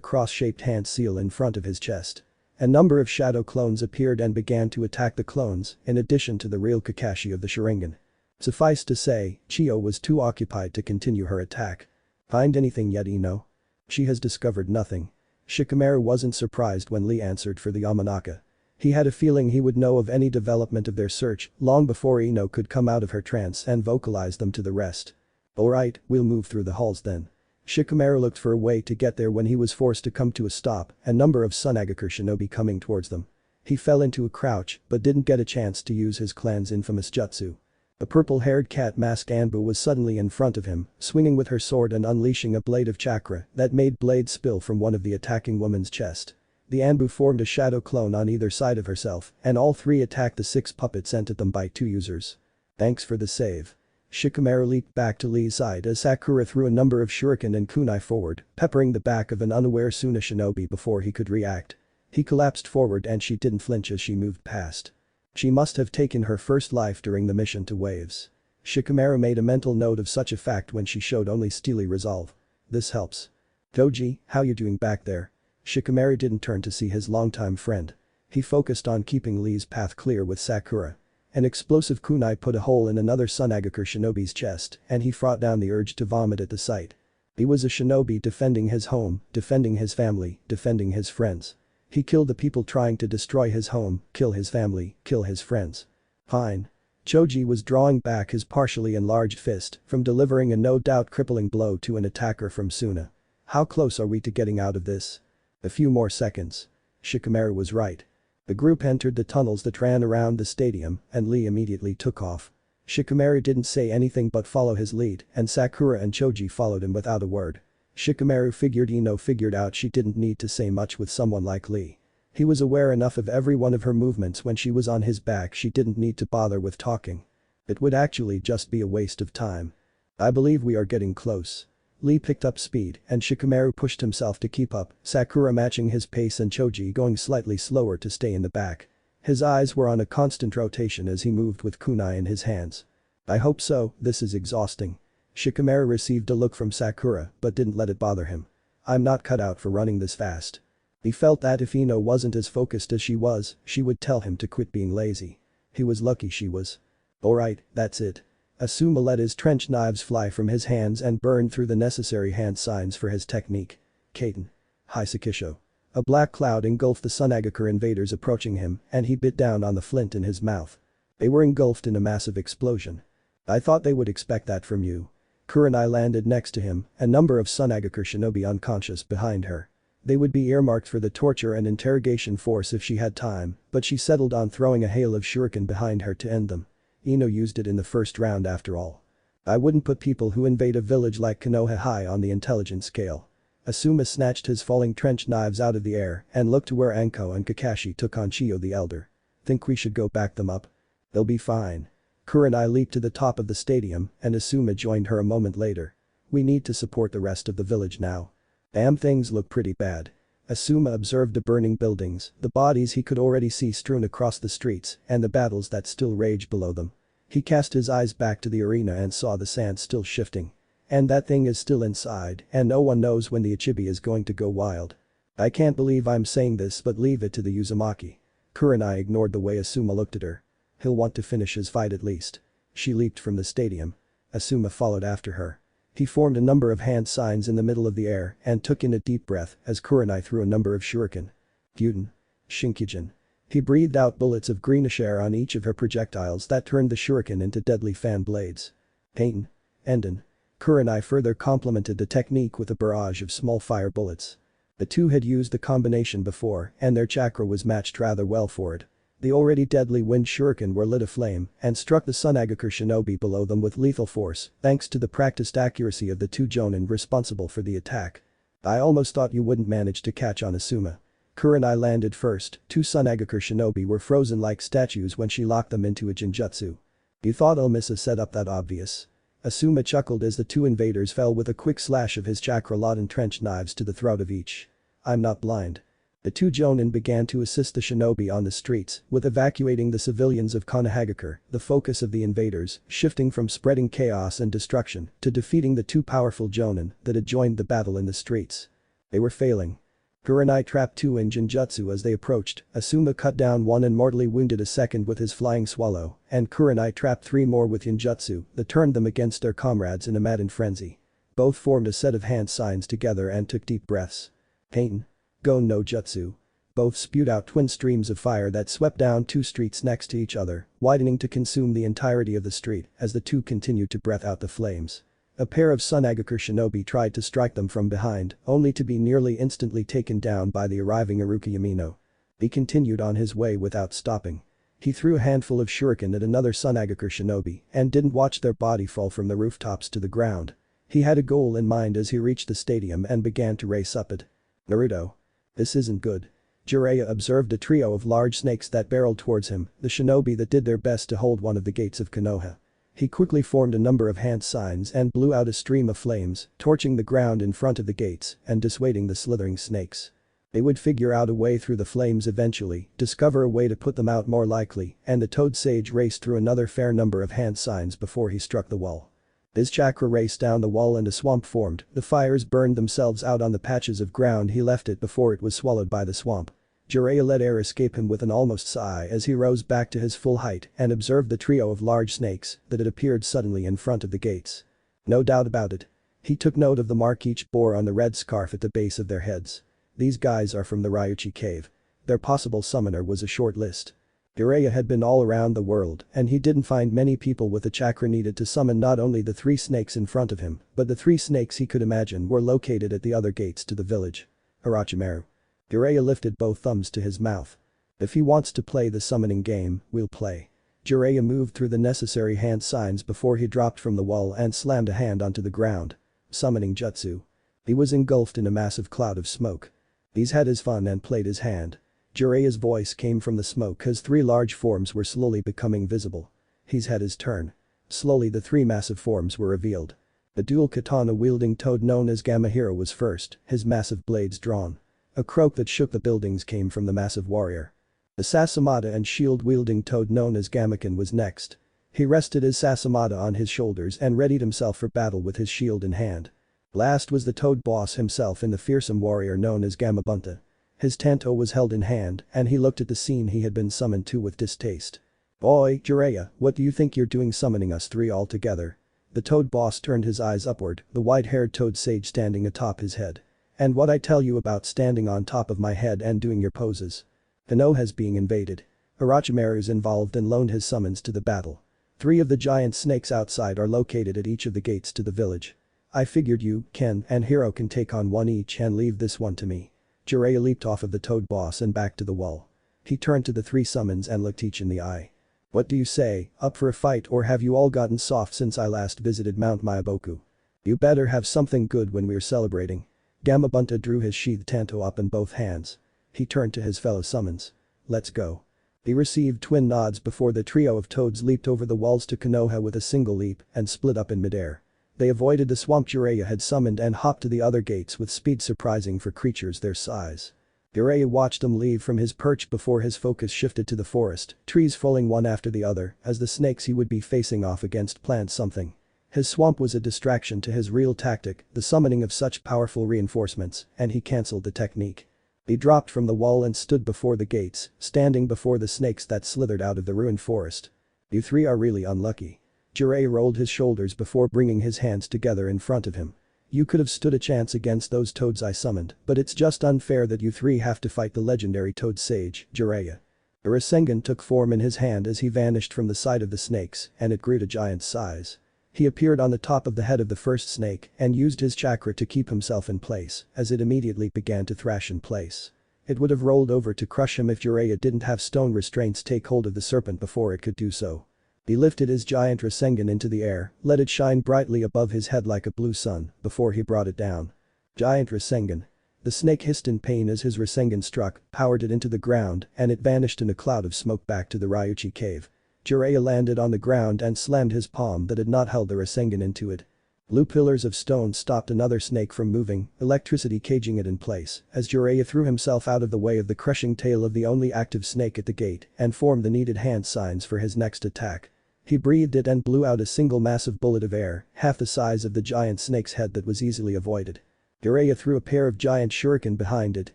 cross-shaped hand seal in front of his chest. A number of shadow clones appeared and began to attack the clones, in addition to the real Kakashi of the Sharingan. Suffice to say, Chiyo was too occupied to continue her attack. Find anything yet, Ino? She has discovered nothing. Shikamaru wasn't surprised when Lee answered for the Yamanaka. He had a feeling he would know of any development of their search long before Ino could come out of her trance and vocalize them to the rest. Alright, we'll move through the halls then. Shikamaru looked for a way to get there when he was forced to come to a stop, a number of Sunagakure shinobi coming towards them. He fell into a crouch but didn't get a chance to use his clan's infamous jutsu. A purple-haired cat-masked Anbu was suddenly in front of him, swinging with her sword and unleashing a blade of chakra that made blade spill from one of the attacking woman's chest. The Anbu formed a shadow clone on either side of herself, and all 3 attacked the 6 puppets sent at them by 2 users. Thanks for the save. Shikamaru leaped back to Lee's side as Sakura threw a number of shuriken and kunai forward, peppering the back of an unaware Suna shinobi before he could react. He collapsed forward and she didn't flinch as she moved past. She must have taken her first life during the mission to Waves. Shikamaru made a mental note of such a fact when she showed only steely resolve. This helps. Doji, how you doing back there? Shikamaru didn't turn to see his longtime friend. He focused on keeping Lee's path clear with Sakura. An explosive kunai put a hole in another Sunagakure shinobi's chest and he fought down the urge to vomit at the sight. He was a shinobi defending his home, defending his family, defending his friends. He killed the people trying to destroy his home, kill his family, kill his friends. Fine. Choji was drawing back his partially enlarged fist from delivering a no-doubt crippling blow to an attacker from Suna. How close are we to getting out of this? A few more seconds. Shikamaru was right. The group entered the tunnels that ran around the stadium and Lee immediately took off. Shikamaru didn't say anything but follow his lead and Sakura and Choji followed him without a word. Shikamaru figured Ino figured out she didn't need to say much with someone like Lee. He was aware enough of every one of her movements when she was on his back she didn't need to bother with talking. It would actually just be a waste of time. I believe we are getting close. Lee picked up speed and Shikamaru pushed himself to keep up, Sakura matching his pace and Choji going slightly slower to stay in the back. His eyes were on a constant rotation as he moved with kunai in his hands. I hope so, this is exhausting. Shikamaru received a look from Sakura but didn't let it bother him. I'm not cut out for running this fast. He felt that if Ino wasn't as focused as she would tell him to quit being lazy. He was lucky she was. Alright, that's it. Asuma let his trench knives fly from his hands and burned through the necessary hand signs for his technique. Kaiten. Hisakisho. A black cloud engulfed the Sunagakure invaders approaching him and he bit down on the flint in his mouth. They were engulfed in a massive explosion. I thought they would expect that from you. Kurenai landed next to him, a number of Sunagakure shinobi unconscious behind her. They would be earmarked for the torture and interrogation force if she had time, but she settled on throwing a hail of shuriken behind her to end them. Ino used it in the first round after all. I wouldn't put people who invade a village like Konoha high on the intelligence scale. Asuma snatched his falling trench knives out of the air and looked to where Anko and Kakashi took on Chiyo the elder. Think we should go back them up? They'll be fine. Kurenai leaped to the top of the stadium and Asuma joined her a moment later. We need to support the rest of the village now. Damn, things look pretty bad. Asuma observed the burning buildings, the bodies he could already see strewn across the streets, and the battles that still raged below them. He cast his eyes back to the arena and saw the sand still shifting. And that thing is still inside, and no one knows when the Ichibi is going to go wild. I can't believe I'm saying this but leave it to the Uzumaki. Kurenai ignored the way Asuma looked at her. He'll want to finish his fight at least. She leaped from the stadium. Asuma followed after her. He formed a number of hand signs in the middle of the air and took in a deep breath as Kurenai threw a number of shuriken. Gyuden. Shinkijin. He breathed out bullets of greenish air on each of her projectiles that turned the shuriken into deadly fan blades. Kaiten. Enden. Kurenai further complemented the technique with a barrage of small fire bullets. The two had used the combination before and their chakra was matched rather well for it. The already deadly wind shuriken were lit aflame and struck the Sunagakure shinobi below them with lethal force thanks to the practiced accuracy of the two jonin responsible for the attack. I almost thought you wouldn't manage to catch on Asuma. Kurenai landed first, two Sunagakure shinobi were frozen like statues when she locked them into a genjutsu. You thought Omisa set up that obvious. Asuma chuckled as the two invaders fell with a quick slash of his chakra lot entrenched knives to the throat of each. I'm not blind. The two jonin began to assist the shinobi on the streets with evacuating the civilians of Konohagakure, the focus of the invaders, shifting from spreading chaos and destruction to defeating the two powerful jonin that had joined the battle in the streets. They were failing. Kurenai trapped two in genjutsu as they approached, Asuma cut down one and mortally wounded a second with his flying swallow, and Kurenai trapped three more with genjutsu that turned them against their comrades in a maddened frenzy. Both formed a set of hand signs together and took deep breaths. Heian. Gon no Jutsu. Both spewed out twin streams of fire that swept down two streets next to each other, widening to consume the entirety of the street as the two continued to breath out the flames. A pair of Sunagakure shinobi tried to strike them from behind, only to be nearly instantly taken down by the arriving Iruka Yamino. He continued on his way without stopping. He threw a handful of shuriken at another Sunagakure shinobi and didn't watch their body fall from the rooftops to the ground. He had a goal in mind as he reached the stadium and began to race up it. Naruto. This isn't good. Jiraiya observed a trio of large snakes that barreled towards him, the shinobi that did their best to hold one of the gates of Konoha. He quickly formed a number of hand signs and blew out a stream of flames, torching the ground in front of the gates and dissuading the slithering snakes. They would figure out a way through the flames eventually, discover a way to put them out more likely, and the Toad Sage raced through another fair number of hand signs before he struck the wall. His chakra raced down the wall and a swamp formed, the fires burned themselves out on the patches of ground he left it before it was swallowed by the swamp. Jiraiya let air escape him with an almost sigh as he rose back to his full height and observed the trio of large snakes that had appeared suddenly in front of the gates. No doubt about it. He took note of the mark each bore on the red scarf at the base of their heads. These guys are from the Ryuchi cave. Their possible summoner was a short list. Jiraiya had been all around the world and he didn't find many people with the chakra needed to summon not only the three snakes in front of him, but the three snakes he could imagine were located at the other gates to the village. Orochimaru. Jiraiya lifted both thumbs to his mouth. If he wants to play the summoning game, we'll play. Jiraiya moved through the necessary hand signs before he dropped from the wall and slammed a hand onto the ground. Summoning jutsu. He was engulfed in a massive cloud of smoke. He's had his fun and played his hand. Jiraiya's voice came from the smoke as three large forms were slowly becoming visible. He's had his turn. Slowly the three massive forms were revealed. The dual katana-wielding toad known as Gamahiro was first, his massive blades drawn. A croak that shook the buildings came from the massive warrior. The Sasamata and shield-wielding toad known as Gamaken was next. He rested his Sasamata on his shoulders and readied himself for battle with his shield in hand. Last was the toad boss himself and the fearsome warrior known as Gamabunta. His tanto was held in hand and he looked at the scene he had been summoned to with distaste. Boy, Jiraiya, what do you think you're doing summoning us three all together? The toad boss turned his eyes upward, the white-haired toad sage standing atop his head. And what I tell you about standing on top of my head and doing your poses? Konoha's being invaded. Orochimaru's involved and loaned his summons to the battle. Three of the giant snakes outside are located at each of the gates to the village. I figured you, Ken, and Hiro can take on one each and leave this one to me. Jiraiya leaped off of the toad boss and back to the wall. He turned to the three summons and looked each in the eye. What do you say, up for a fight or have you all gotten soft since I last visited Mount Myaboku? You better have something good when we're celebrating. Gamabunta drew his sheathed tanto up in both hands. He turned to his fellow summons. Let's go. He received twin nods before the trio of toads leaped over the walls to Konoha with a single leap and split up in midair. They avoided the swamp Jiraiya had summoned and hopped to the other gates with speed surprising for creatures their size. Jiraiya watched them leave from his perch before his focus shifted to the forest, trees falling one after the other as the snakes he would be facing off against planned something. His swamp was a distraction to his real tactic, the summoning of such powerful reinforcements, and he cancelled the technique. He dropped from the wall and stood before the gates, standing before the snakes that slithered out of the ruined forest. You three are really unlucky. Jiraiya rolled his shoulders before bringing his hands together in front of him. You could have stood a chance against those toads I summoned, but it's just unfair that you three have to fight the legendary toad sage, Jiraiya. A Rasengan took form in his hand as he vanished from the sight of the snakes and it grew to giant size. He appeared on the top of the head of the first snake and used his chakra to keep himself in place as it immediately began to thrash in place. It would have rolled over to crush him if Jiraiya didn't have stone restraints take hold of the serpent before it could do so. He lifted his giant Rasengan into the air, let it shine brightly above his head like a blue sun, before he brought it down. Giant Rasengan. The snake hissed in pain as his Rasengan struck, powered it into the ground, and it vanished in a cloud of smoke back to the Ryuchi cave. Jiraiya landed on the ground and slammed his palm that had not held the Rasengan into it. Blue pillars of stone stopped another snake from moving, electricity caging it in place, as Jiraiya threw himself out of the way of the crushing tail of the only active snake at the gate and formed the needed hand signs for his next attack. He breathed it and blew out a single massive bullet of air, half the size of the giant snake's head that was easily avoided. Jiraiya threw a pair of giant shuriken behind it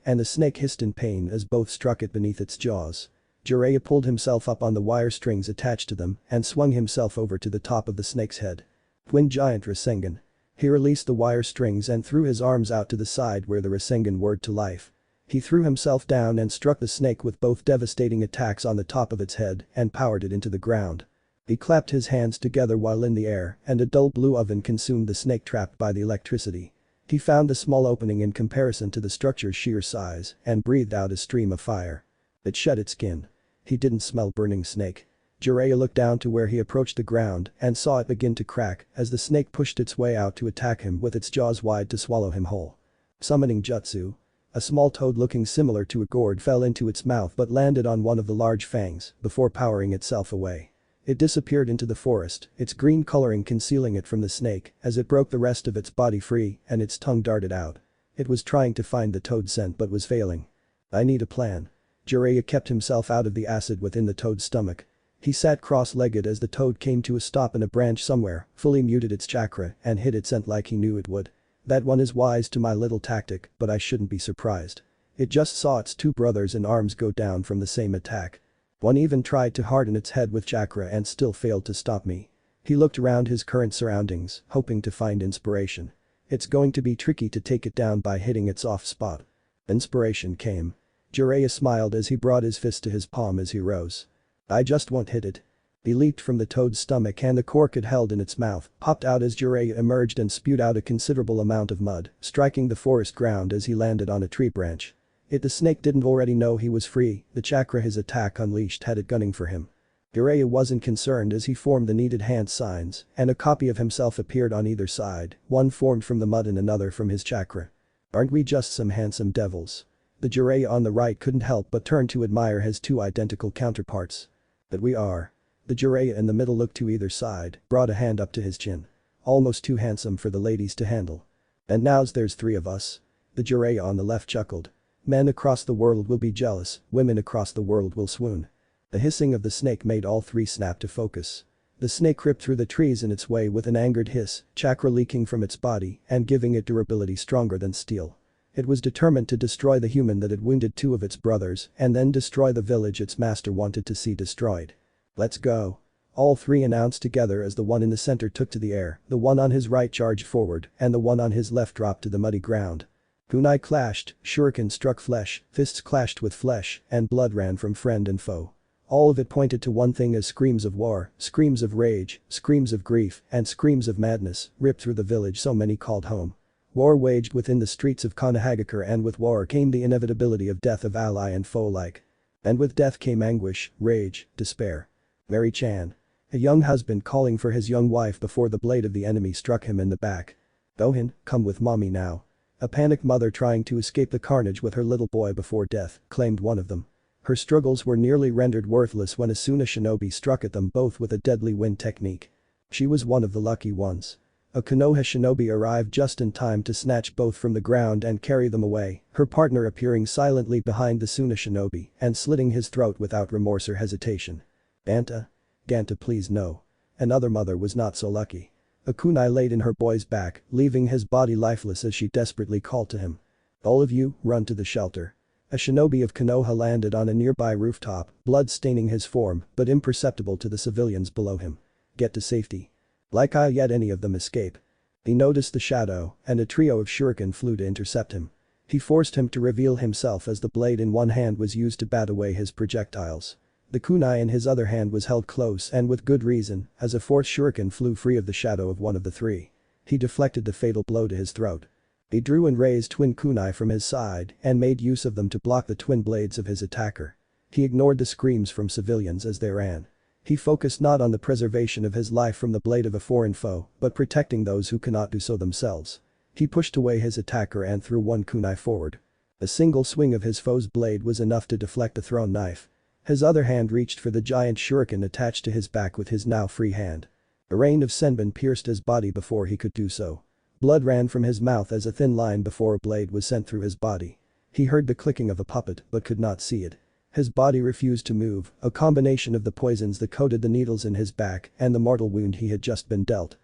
and the snake hissed in pain as both struck it beneath its jaws. Jiraiya pulled himself up on the wire strings attached to them and swung himself over to the top of the snake's head. Twin Giant Rasengan. He released the wire strings and threw his arms out to the side where the Rasengan whirred to life. He threw himself down and struck the snake with both devastating attacks on the top of its head and powered it into the ground. He clapped his hands together while in the air and a dull blue oven consumed the snake trapped by the electricity. He found the small opening in comparison to the structure's sheer size and breathed out a stream of fire. It shed its skin. He didn't smell burning snake. Jiraiya looked down to where he approached the ground and saw it begin to crack as the snake pushed its way out to attack him with its jaws wide to swallow him whole. Summoning Jutsu. A small toad looking similar to a gourd fell into its mouth but landed on one of the large fangs before powering itself away. It disappeared into the forest, its green coloring concealing it from the snake as it broke the rest of its body free and its tongue darted out. It was trying to find the toad scent but was failing. I need a plan. Jiraiya kept himself out of the acid within the toad's stomach. He sat cross-legged as the toad came to a stop in a branch somewhere, fully muted its chakra and hid its scent like he knew it would. That one is wise to my little tactic, but I shouldn't be surprised. It just saw its two brothers in arms go down from the same attack. One even tried to harden its head with chakra and still failed to stop me. He looked around his current surroundings, hoping to find inspiration. It's going to be tricky to take it down by hitting its off spot. Inspiration came. Jiraiya smiled as he brought his fist to his palm as he rose. I just won't hit it. He leaped from the toad's stomach and the cork it held in its mouth popped out as Jiraiya emerged and spewed out a considerable amount of mud, striking the forest ground as he landed on a tree branch. If the snake didn't already know he was free, the chakra his attack unleashed had it gunning for him. Jiraiya wasn't concerned as he formed the needed hand signs and a copy of himself appeared on either side, one formed from the mud and another from his chakra. Aren't we just some handsome devils? The Jiraiya on the right couldn't help but turn to admire his two identical counterparts. But we are. The Jiraiya in the middle looked to either side, brought a hand up to his chin. Almost too handsome for the ladies to handle. And now's there's three of us. The Jiraiya on the left chuckled. Men across the world will be jealous, women across the world will swoon. The hissing of the snake made all three snap to focus. The snake ripped through the trees in its way with an angered hiss, chakra leaking from its body and giving it durability stronger than steel. It was determined to destroy the human that had wounded two of its brothers and then destroy the village its master wanted to see destroyed. Let's go. All three announced together as the one in the center took to the air, the one on his right charged forward and the one on his left dropped to the muddy ground. Kunai clashed, shuriken struck flesh, fists clashed with flesh, and blood ran from friend and foe. All of it pointed to one thing as screams of war, screams of rage, screams of grief, and screams of madness ripped through the village so many called home. War waged within the streets of Konohagakure and with war came the inevitability of death of ally and foe alike. And with death came anguish, rage, despair. Mary-chan. A young husband calling for his young wife before the blade of the enemy struck him in the back. Gohin, come with mommy now. A panicked mother trying to escape the carnage with her little boy before death, claimed one of them. Her struggles were nearly rendered worthless when Asuna shinobi struck at them both with a deadly wind technique. She was one of the lucky ones. A Konoha shinobi arrived just in time to snatch both from the ground and carry them away, her partner appearing silently behind the Suna shinobi and slitting his throat without remorse or hesitation. Ganta? Ganta, please no. Another mother was not so lucky. A kunai laid in her boy's back, leaving his body lifeless as she desperately called to him. All of you, run to the shelter. A shinobi of Konoha landed on a nearby rooftop, blood staining his form but imperceptible to the civilians below him. Get to safety. Like I yet any of them escape. He noticed the shadow and a trio of shuriken flew to intercept him. He forced him to reveal himself as the blade in one hand was used to bat away his projectiles. The kunai in his other hand was held close and with good reason as a fourth shuriken flew free of the shadow of one of the three. He deflected the fatal blow to his throat. He drew and raised twin kunai from his side and made use of them to block the twin blades of his attacker. He ignored the screams from civilians as they ran. He focused not on the preservation of his life from the blade of a foreign foe, but protecting those who cannot do so themselves. He pushed away his attacker and threw one kunai forward. A single swing of his foe's blade was enough to deflect a thrown knife. His other hand reached for the giant shuriken attached to his back with his now free hand. A rain of senbon pierced his body before he could do so. Blood ran from his mouth as a thin line before a blade was sent through his body. He heard the clicking of a puppet but could not see it. His body refused to move, a combination of the poisons that coated the needles in his back and the mortal wound he had just been dealt.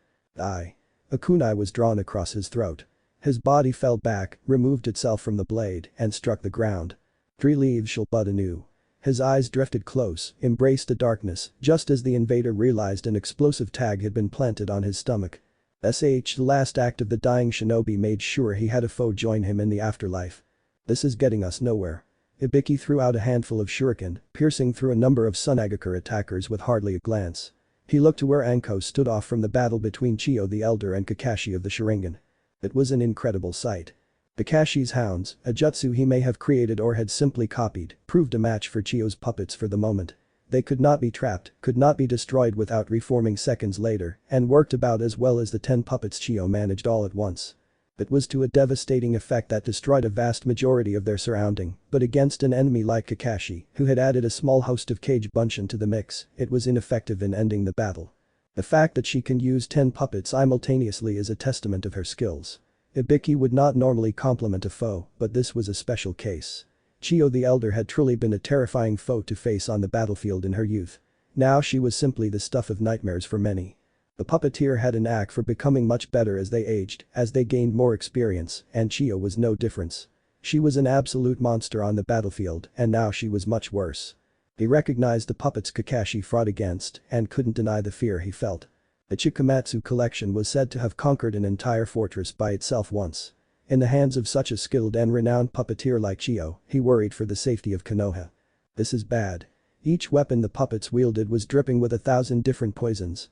A kunai was drawn across his throat. His body fell back, removed itself from the blade, and struck the ground. 3 leaves shall bud anew. His eyes drifted close, embraced the darkness, just as the invader realized an explosive tag had been planted on his stomach. The last act of the dying shinobi made sure he had a foe join him in the afterlife. This is getting us nowhere. Ibiki threw out a handful of shuriken, piercing through a number of Sunagaker attackers with hardly a glance. He looked to where Anko stood off from the battle between Chiyo the Elder and Kakashi of the Sharingan. It was an incredible sight. Kakashi's hounds, a jutsu he may have created or had simply copied, proved a match for Chiyo's puppets for the moment. They could not be trapped, could not be destroyed without reforming seconds later, and worked about as well as the 10 puppets Chiyo managed all at once. It was to a devastating effect that destroyed a vast majority of their surrounding, but against an enemy like Kakashi, who had added a small host of cage bunshin to the mix, it was ineffective in ending the battle. The fact that she can use 10 puppets simultaneously is a testament of her skills. Ibiki would not normally compliment a foe, but this was a special case. Chiyo the Elder had truly been a terrifying foe to face on the battlefield in her youth. Now she was simply the stuff of nightmares for many. The puppeteer had a knack for becoming much better as they aged, as they gained more experience, and Chiyo was no difference. She was an absolute monster on the battlefield, and now she was much worse. He recognized the puppets Kakashi fought against and couldn't deny the fear he felt. The Chikamatsu collection was said to have conquered an entire fortress by itself once. In the hands of such a skilled and renowned puppeteer like Chiyo, he worried for the safety of Konoha. This is bad. Each weapon the puppets wielded was dripping with 1,000 different poisons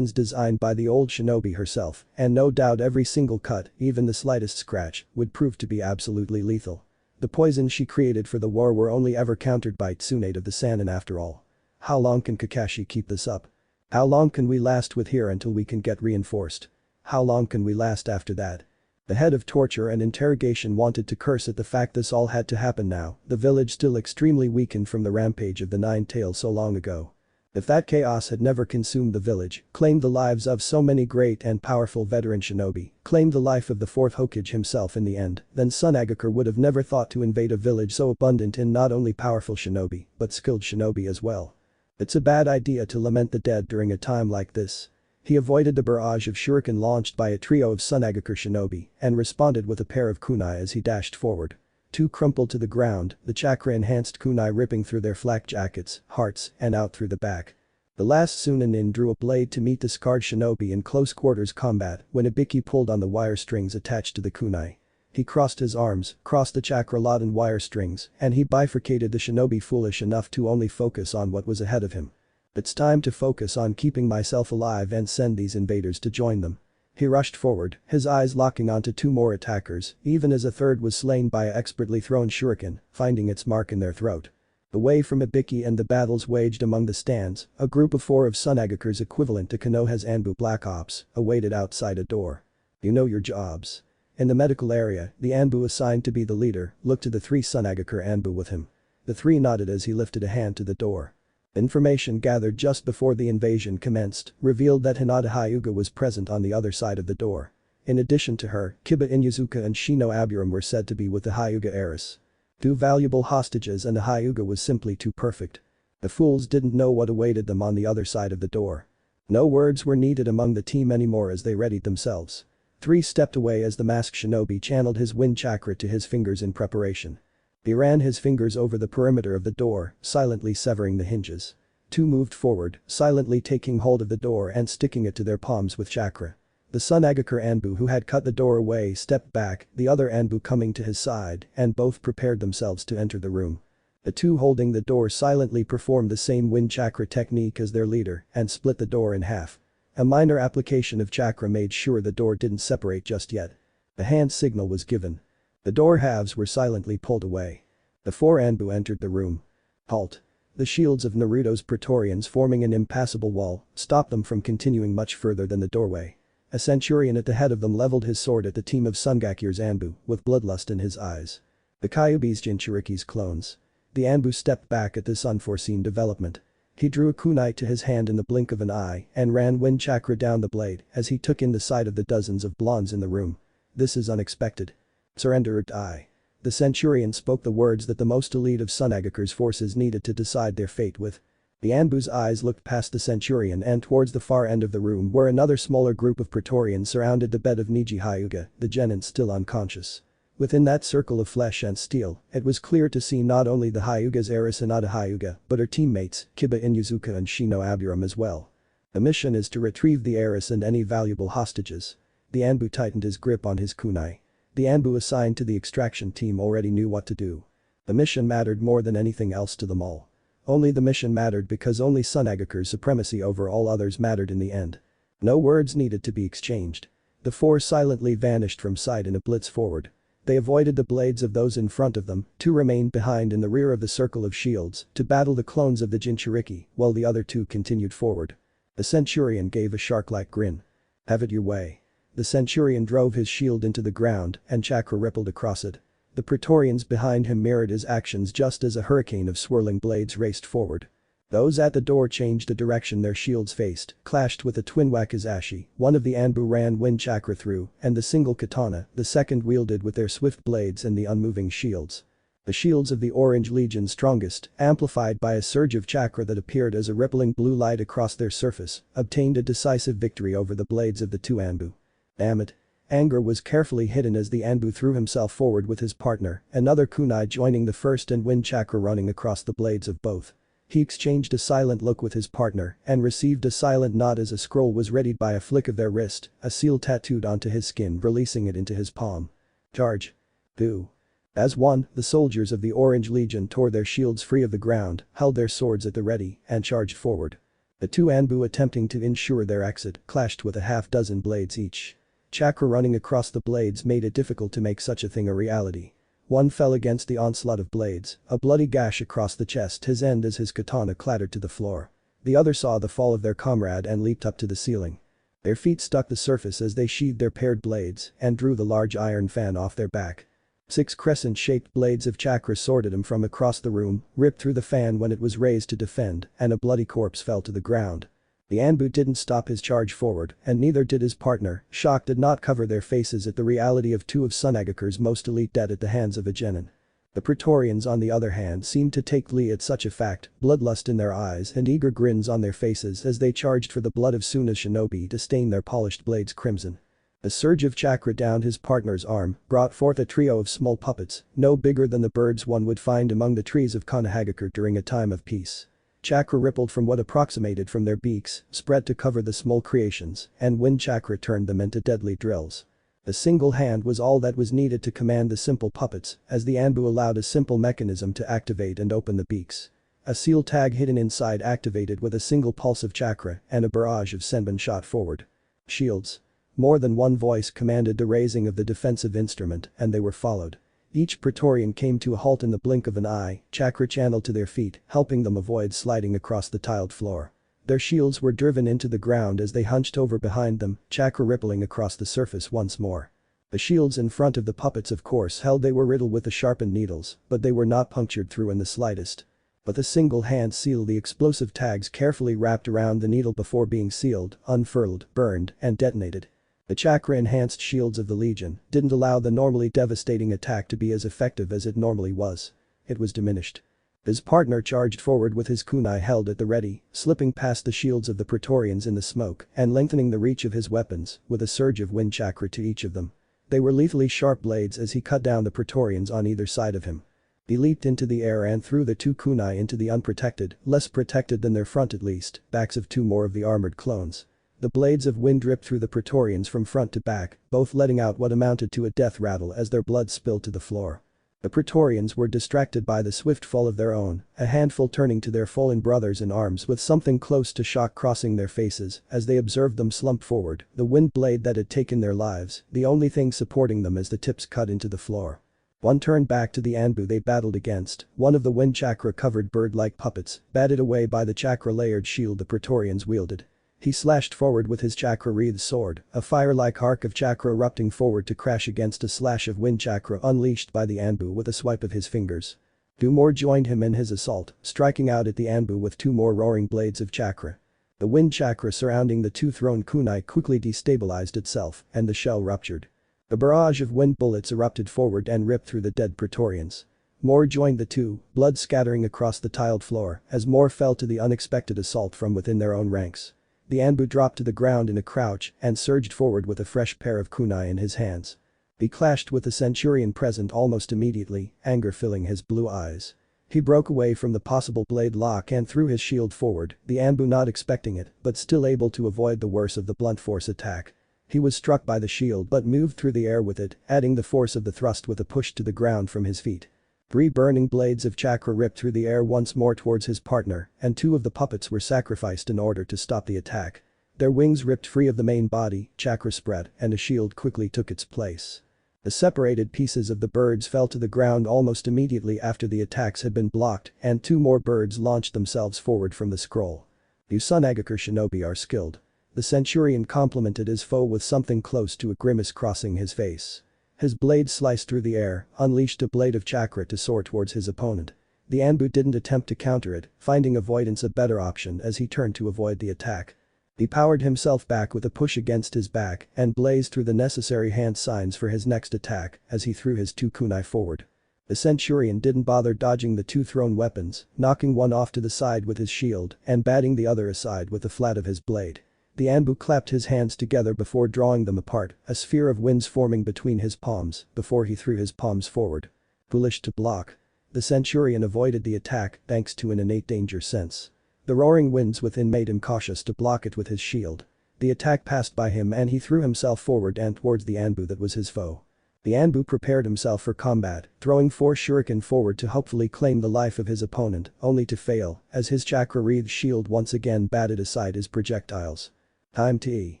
designed by the old shinobi herself, and no doubt every single cut, even the slightest scratch, would prove to be absolutely lethal. The poisons she created for the war were only ever countered by Tsunade of the Sannin after all. How long can Kakashi keep this up? How long can we last with here until we can get reinforced? How long can we last after that? The head of torture and interrogation wanted to curse at the fact this all had to happen now, the village still extremely weakened from the rampage of the Nine Tails so long ago. If that chaos had never consumed the village, claimed the lives of so many great and powerful veteran shinobi, claimed the life of the 4th Hokage himself in the end, then Sunagaker would have never thought to invade a village so abundant in not only powerful shinobi, but skilled shinobi as well. It's a bad idea to lament the dead during a time like this. He avoided the barrage of shuriken launched by a trio of Sunagaker shinobi and responded with a pair of kunai as he dashed forward. 2 crumpled to the ground, the chakra-enhanced kunai ripping through their flak jackets, hearts, and out through the back. The last Sunanin drew a blade to meet the scarred shinobi in close quarters combat when Ibiki pulled on the wire strings attached to the kunai. He crossed his arms, crossed the chakra-laden wire strings, and he bifurcated the shinobi foolish enough to only focus on what was ahead of him. It's time to focus on keeping myself alive and send these invaders to join them. He rushed forward, his eyes locking onto 2 more attackers, even as a third was slain by a expertly thrown shuriken, finding its mark in their throat. Away from Ibiki and the battles waged among the stands, a group of 4 of Sunagaker's equivalent to Konoha's Anbu Black Ops awaited outside a door. You know your jobs. In the medical area, the Anbu assigned to be the leader looked to the 3 Sunagaker Anbu with him. The 3 nodded as he lifted a hand to the door. Information gathered just before the invasion commenced revealed that Hinata Hyuga was present on the other side of the door. In addition to her, Kiba Inuzuka and Shino Aburam were said to be with the Hyuga heiress. 2 valuable hostages, and the Hyuga was simply too perfect. The fools didn't know what awaited them on the other side of the door. No words were needed among the team anymore as they readied themselves. 3 stepped away as the masked shinobi channeled his wind chakra to his fingers in preparation. He ran his fingers over the perimeter of the door, silently severing the hinges. 2 moved forward, silently taking hold of the door and sticking it to their palms with chakra. The Sunagaker Anbu who had cut the door away stepped back, the other Anbu coming to his side, and both prepared themselves to enter the room. The 2 holding the door silently performed the same wind chakra technique as their leader and split the door in half. A minor application of chakra made sure the door didn't separate just yet. The hand signal was given. The door halves were silently pulled away. The 4 Anbu entered the room. Halt. The shields of Naruto's Praetorians forming an impassable wall stopped them from continuing much further than the doorway. A centurion at the head of them leveled his sword at the team of Sungakir's Anbu, with bloodlust in his eyes. The Kyuubi's Jinchuriki's clones. The Anbu stepped back at this unforeseen development. He drew a kunai to his hand in the blink of an eye and ran wind chakra down the blade as he took in the sight of the dozens of blondes in the room. This is unexpected. Surrender or die. The centurion spoke the words that the most elite of Sunagaku's forces needed to decide their fate with. The Anbu's eyes looked past the centurion and towards the far end of the room where another smaller group of Praetorians surrounded the bed of Niji Hyuga, the genin still unconscious. Within that circle of flesh and steel, it was clear to see not only the Hyuga's heiress Hinata Hyuga, but her teammates, Kiba Inuzuka and Shino Aburam as well. The mission is to retrieve the heiress and any valuable hostages. The Anbu tightened his grip on his kunai. The Anbu assigned to the extraction team already knew what to do. The mission mattered more than anything else to them all. Only the mission mattered because only Sunagaku's supremacy over all others mattered in the end. No words needed to be exchanged. The four silently vanished from sight in a blitz forward. They avoided the blades of those in front of them, two remained behind in the rear of the circle of shields to battle the clones of the Jinchuriki, while the other two continued forward. The centurion gave a shark-like grin. Have it your way. The centurion drove his shield into the ground and chakra rippled across it. The Praetorians behind him mirrored his actions just as a hurricane of swirling blades raced forward. Those at the door changed the direction their shields faced, clashed with a twin wakizashi, one of the Anbu ran wind chakra through, and the single katana, the second wielded with their swift blades and the unmoving shields. The shields of the Orange Legion strongest, amplified by a surge of chakra that appeared as a rippling blue light across their surface, obtained a decisive victory over the blades of the two Anbu. Damn it. Anger was carefully hidden as the Anbu threw himself forward with his partner, another kunai joining the first and wind chakra running across the blades of both. He exchanged a silent look with his partner and received a silent nod as a scroll was readied by a flick of their wrist, a seal tattooed onto his skin releasing it into his palm. Charge. Do. As one, the soldiers of the Orange Legion tore their shields free of the ground, held their swords at the ready, and charged forward. The two Anbu attempting to ensure their exit clashed with a half-dozen blades each. Chakra running across the blades made it difficult to make such a thing a reality. One fell against the onslaught of blades, a bloody gash across the chest his end as his katana clattered to the floor. The other saw the fall of their comrade and leaped up to the ceiling. Their feet stuck the surface as they sheathed their paired blades and drew the large iron fan off their back. 6 crescent-shaped blades of chakra sworded him from across the room, ripped through the fan when it was raised to defend, and a bloody corpse fell to the ground. The Anbu didn't stop his charge forward, and neither did his partner. Shock did not cover their faces at the reality of two of Sunagaku's most elite dead at the hands of a genin. The Praetorians on the other hand seemed to take glee at such a fact, bloodlust in their eyes and eager grins on their faces as they charged for the blood of Suna's shinobi to stain their polished blades crimson. A surge of chakra down his partner's arm brought forth a trio of small puppets, no bigger than the birds one would find among the trees of Konohagakure during a time of peace. Chakra rippled from what approximated from their beaks, spread to cover the small creations, and wind chakra turned them into deadly drills. A single hand was all that was needed to command the simple puppets, as the Anbu allowed a simple mechanism to activate and open the beaks. A seal tag hidden inside activated with a single pulse of chakra, and a barrage of senbon shot forward. Shields. More than one voice commanded the raising of the defensive instrument, and they were followed. Each Praetorian came to a halt in the blink of an eye, chakra channeled to their feet, helping them avoid sliding across the tiled floor. Their shields were driven into the ground as they hunched over behind them, chakra rippling across the surface once more. The shields in front of the puppets of course held they were riddled with the sharpened needles, but they were not punctured through in the slightest. With a single hand seal the explosive tags carefully wrapped around the needle before being sealed, unfurled, burned, and detonated. The chakra-enhanced shields of the Legion didn't allow the normally devastating attack to be as effective as it normally was. It was diminished. His partner charged forward with his kunai held at the ready, slipping past the shields of the Praetorians in the smoke and lengthening the reach of his weapons with a surge of wind chakra to each of them. They were lethally sharp blades as he cut down the Praetorians on either side of him. He leaped into the air and threw the two kunai into the unprotected, less protected than their front at least, backs of two more of the armored clones. The blades of wind dripped through the Praetorians from front to back, both letting out what amounted to a death rattle as their blood spilled to the floor. The Praetorians were distracted by the swift fall of their own, a handful turning to their fallen brothers in arms with something close to shock crossing their faces as they observed them slump forward, the wind blade that had taken their lives, the only thing supporting them as the tips cut into the floor. One turned back to the Anbu they battled against, one of the wind chakra covered bird-like puppets, batted away by the chakra layered shield the Praetorians wielded. He slashed forward with his chakra-wreathed sword, a fire-like arc of chakra erupting forward to crash against a slash of wind chakra unleashed by the Anbu with a swipe of his fingers. Two more joined him in his assault, striking out at the Anbu with two more roaring blades of chakra. The wind chakra surrounding the two thrown kunai quickly destabilized itself, and the shell ruptured. A barrage of wind bullets erupted forward and ripped through the dead Praetorians. More joined the two, blood scattering across the tiled floor as more fell to the unexpected assault from within their own ranks. The Anbu dropped to the ground in a crouch and surged forward with a fresh pair of kunai in his hands. He clashed with the centurion present almost immediately, anger filling his blue eyes. He broke away from the possible blade lock and threw his shield forward, the Anbu not expecting it but still able to avoid the worst of the blunt force attack. He was struck by the shield but moved through the air with it, adding the force of the thrust with a push to the ground from his feet. 3 burning blades of chakra ripped through the air once more towards his partner, and 2 of the puppets were sacrificed in order to stop the attack. Their wings ripped free of the main body, chakra spread, and a shield quickly took its place. The separated pieces of the birds fell to the ground almost immediately after the attacks had been blocked, and 2 more birds launched themselves forward from the scroll. "You Sunagakure shinobi are skilled." The centurion complimented his foe with something close to a grimace crossing his face. His blade sliced through the air, unleashed a blade of chakra to soar towards his opponent. The Anbu didn't attempt to counter it, finding avoidance a better option as he turned to avoid the attack. He powered himself back with a push against his back and blazed through the necessary hand signs for his next attack as he threw his 2 kunai forward. The centurion didn't bother dodging the 2 thrown weapons, knocking one off to the side with his shield and batting the other aside with the flat of his blade. The Anbu clapped his hands together before drawing them apart, a sphere of winds forming between his palms before he threw his palms forward. Foolish to block. The centurion avoided the attack thanks to an innate danger sense. The roaring winds within made him cautious to block it with his shield. The attack passed by him and he threw himself forward and towards the Anbu that was his foe. The Anbu prepared himself for combat, throwing 4 shuriken forward to hopefully claim the life of his opponent, only to fail as his chakra-wreathed shield once again batted aside his projectiles. Time to eat.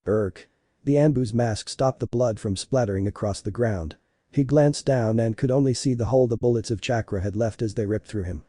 Urk. The Anbu's mask stopped the blood from splattering across the ground. He glanced down and could only see the hole the bullets of chakra had left as they ripped through him.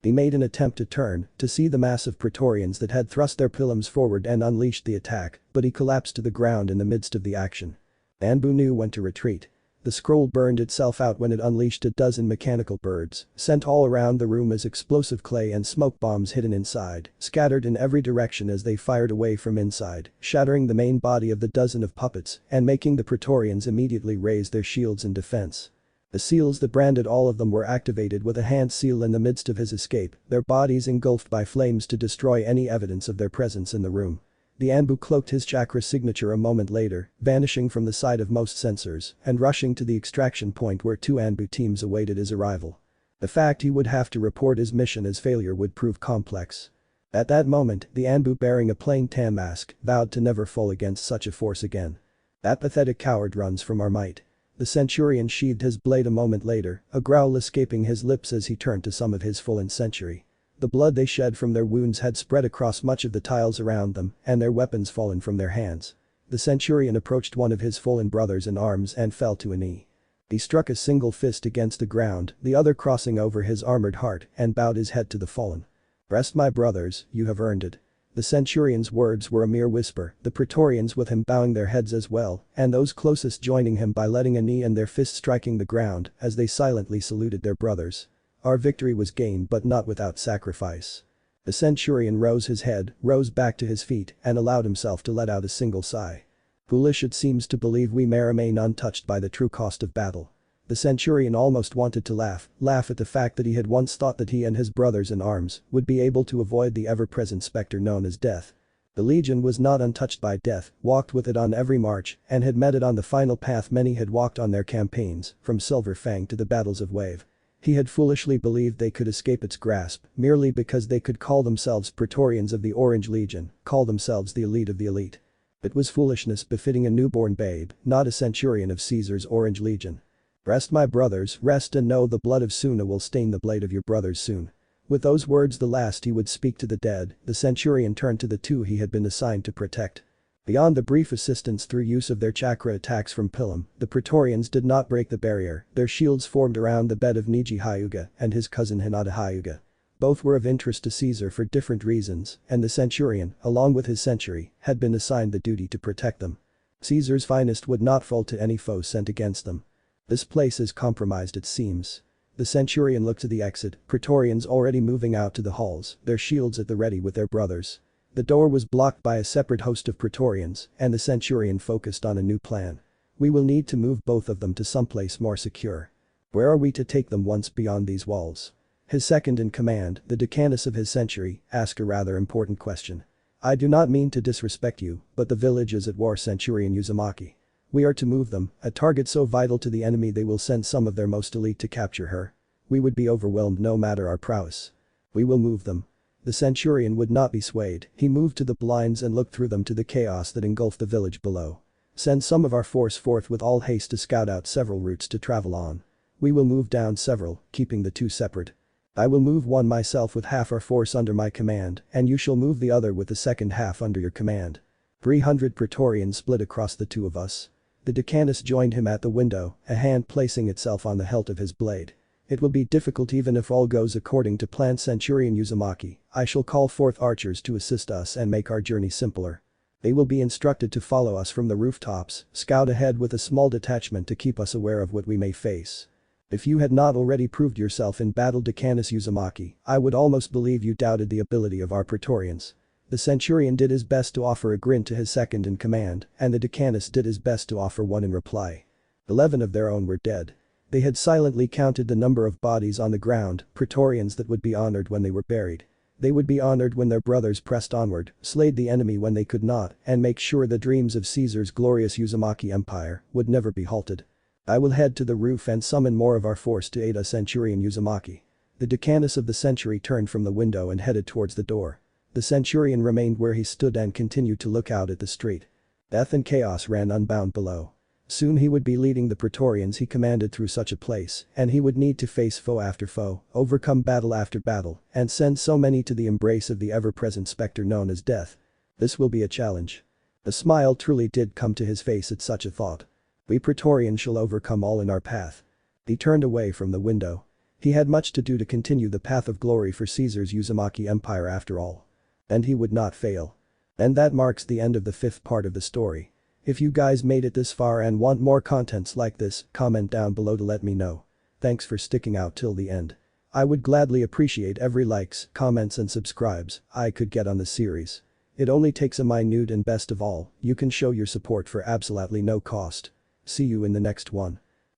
He made an attempt to turn, to see the mass of Praetorians that had thrust their pillums forward and unleashed the attack, but he collapsed to the ground in the midst of the action. Anbu knew when to retreat. The scroll burned itself out when it unleashed a dozen mechanical birds, sent all around the room as explosive clay and smoke bombs hidden inside, scattered in every direction as they fired away from inside, shattering the main body of the dozen of puppets and making the Praetorians immediately raise their shields in defense. The seals that branded all of them were activated with a hand seal in the midst of his escape, their bodies engulfed by flames to destroy any evidence of their presence in the room. The Anbu cloaked his chakra signature a moment later, vanishing from the sight of most sensors and rushing to the extraction point where 2 Anbu teams awaited his arrival. The fact he would have to report his mission as failure would prove complex. At that moment, the Anbu bearing a plain tan mask vowed to never fall against such a force again. "That pathetic coward runs from our might." The centurion sheathed his blade a moment later, a growl escaping his lips as he turned to some of his fallen century. The blood they shed from their wounds had spread across much of the tiles around them and their weapons fallen from their hands. The centurion approached one of his fallen brothers in arms and fell to a knee. He struck a single fist against the ground, the other crossing over his armored heart and bowed his head to the fallen. "Rest my brothers, you have earned it." The centurion's words were a mere whisper, the Praetorians with him bowing their heads as well, and those closest joining him by letting a knee and their fists striking the ground as they silently saluted their brothers. "Our victory was gained but not without sacrifice." The centurion rose his head, rose back to his feet, and allowed himself to let out a single sigh. "Foolish it seems to believe we may remain untouched by the true cost of battle." The centurion almost wanted to laugh at the fact that he had once thought that he and his brothers in arms would be able to avoid the ever-present specter known as death. The Legion was not untouched by death, walked with it on every march, and had met it on the final path many had walked on their campaigns, from Silver Fang to the battles of Wave. He had foolishly believed they could escape its grasp, merely because they could call themselves Praetorians of the Orange Legion, call themselves the elite of the elite. It was foolishness befitting a newborn babe, not a centurion of Caesar's Orange Legion. "Rest my brothers, rest and know the blood of Suna will stain the blade of your brothers soon." With those words the last he would speak to the dead, the centurion turned to the 2 he had been assigned to protect. Beyond the brief assistance through use of their chakra attacks from Pilum, the Praetorians did not break the barrier, their shields formed around the bed of Niji Hyuga and his cousin Hinata Hyuga. Both were of interest to Caesar for different reasons, and the centurion, along with his century, had been assigned the duty to protect them. Caesar's finest would not fall to any foe sent against them. This place is compromised, it seems. The centurion looked to the exit, Praetorians already moving out to the halls, their shields at the ready with their brothers. The door was blocked by a separate host of Praetorians, and the centurion focused on a new plan. We will need to move both of them to someplace more secure. Where are we to take them once beyond these walls? His second in command, the decanus of his century, asked a rather important question. I do not mean to disrespect you, but the village is at war, Centurion Uzumaki. We are to move them, a target so vital to the enemy they will send some of their most elite to capture her. We would be overwhelmed no matter our prowess. We will move them. The centurion would not be swayed, he moved to the blinds and looked through them to the chaos that engulfed the village below. Send some of our force forth with all haste to scout out several routes to travel on. We will move down several, keeping the two separate. I will move one myself with half our force under my command, and you shall move the other with the second half under your command. 300 Praetorians split across the two of us. The decanus joined him at the window, a hand placing itself on the hilt of his blade. It will be difficult even if all goes according to plan, Centurion Uzumaki. I shall call forth archers to assist us and make our journey simpler. They will be instructed to follow us from the rooftops, scout ahead with a small detachment to keep us aware of what we may face. If you had not already proved yourself in battle, Decanus Uzumaki, I would almost believe you doubted the ability of our Praetorians. The centurion did his best to offer a grin to his second in command, and the decanus did his best to offer one in reply. 11 of their own were dead. They had silently counted the number of bodies on the ground, Praetorians that would be honored when they were buried. They would be honored when their brothers pressed onward, slayed the enemy when they could not, and make sure the dreams of Caesar's glorious Uzumaki Empire would never be halted. I will head to the roof and summon more of our force to aid us, Centurion Uzumaki. The decanus of the century turned from the window and headed towards the door. The centurion remained where he stood and continued to look out at the street. Death and chaos ran unbound below. Soon he would be leading the Praetorians he commanded through such a place, and he would need to face foe after foe, overcome battle after battle, and send so many to the embrace of the ever-present specter known as death. This will be a challenge. A smile truly did come to his face at such a thought. We Praetorians shall overcome all in our path. He turned away from the window. He had much to do to continue the path of glory for Caesar's Uzumaki Empire after all. And he would not fail. And that marks the end of the 5th part of the story. If you guys made it this far and want more contents like this, comment down below to let me know. Thanks for sticking out till the end. I would gladly appreciate every likes, comments and subscribes I could get on this series. It only takes a minute, and best of all, you can show your support for absolutely no cost. See you in the next one.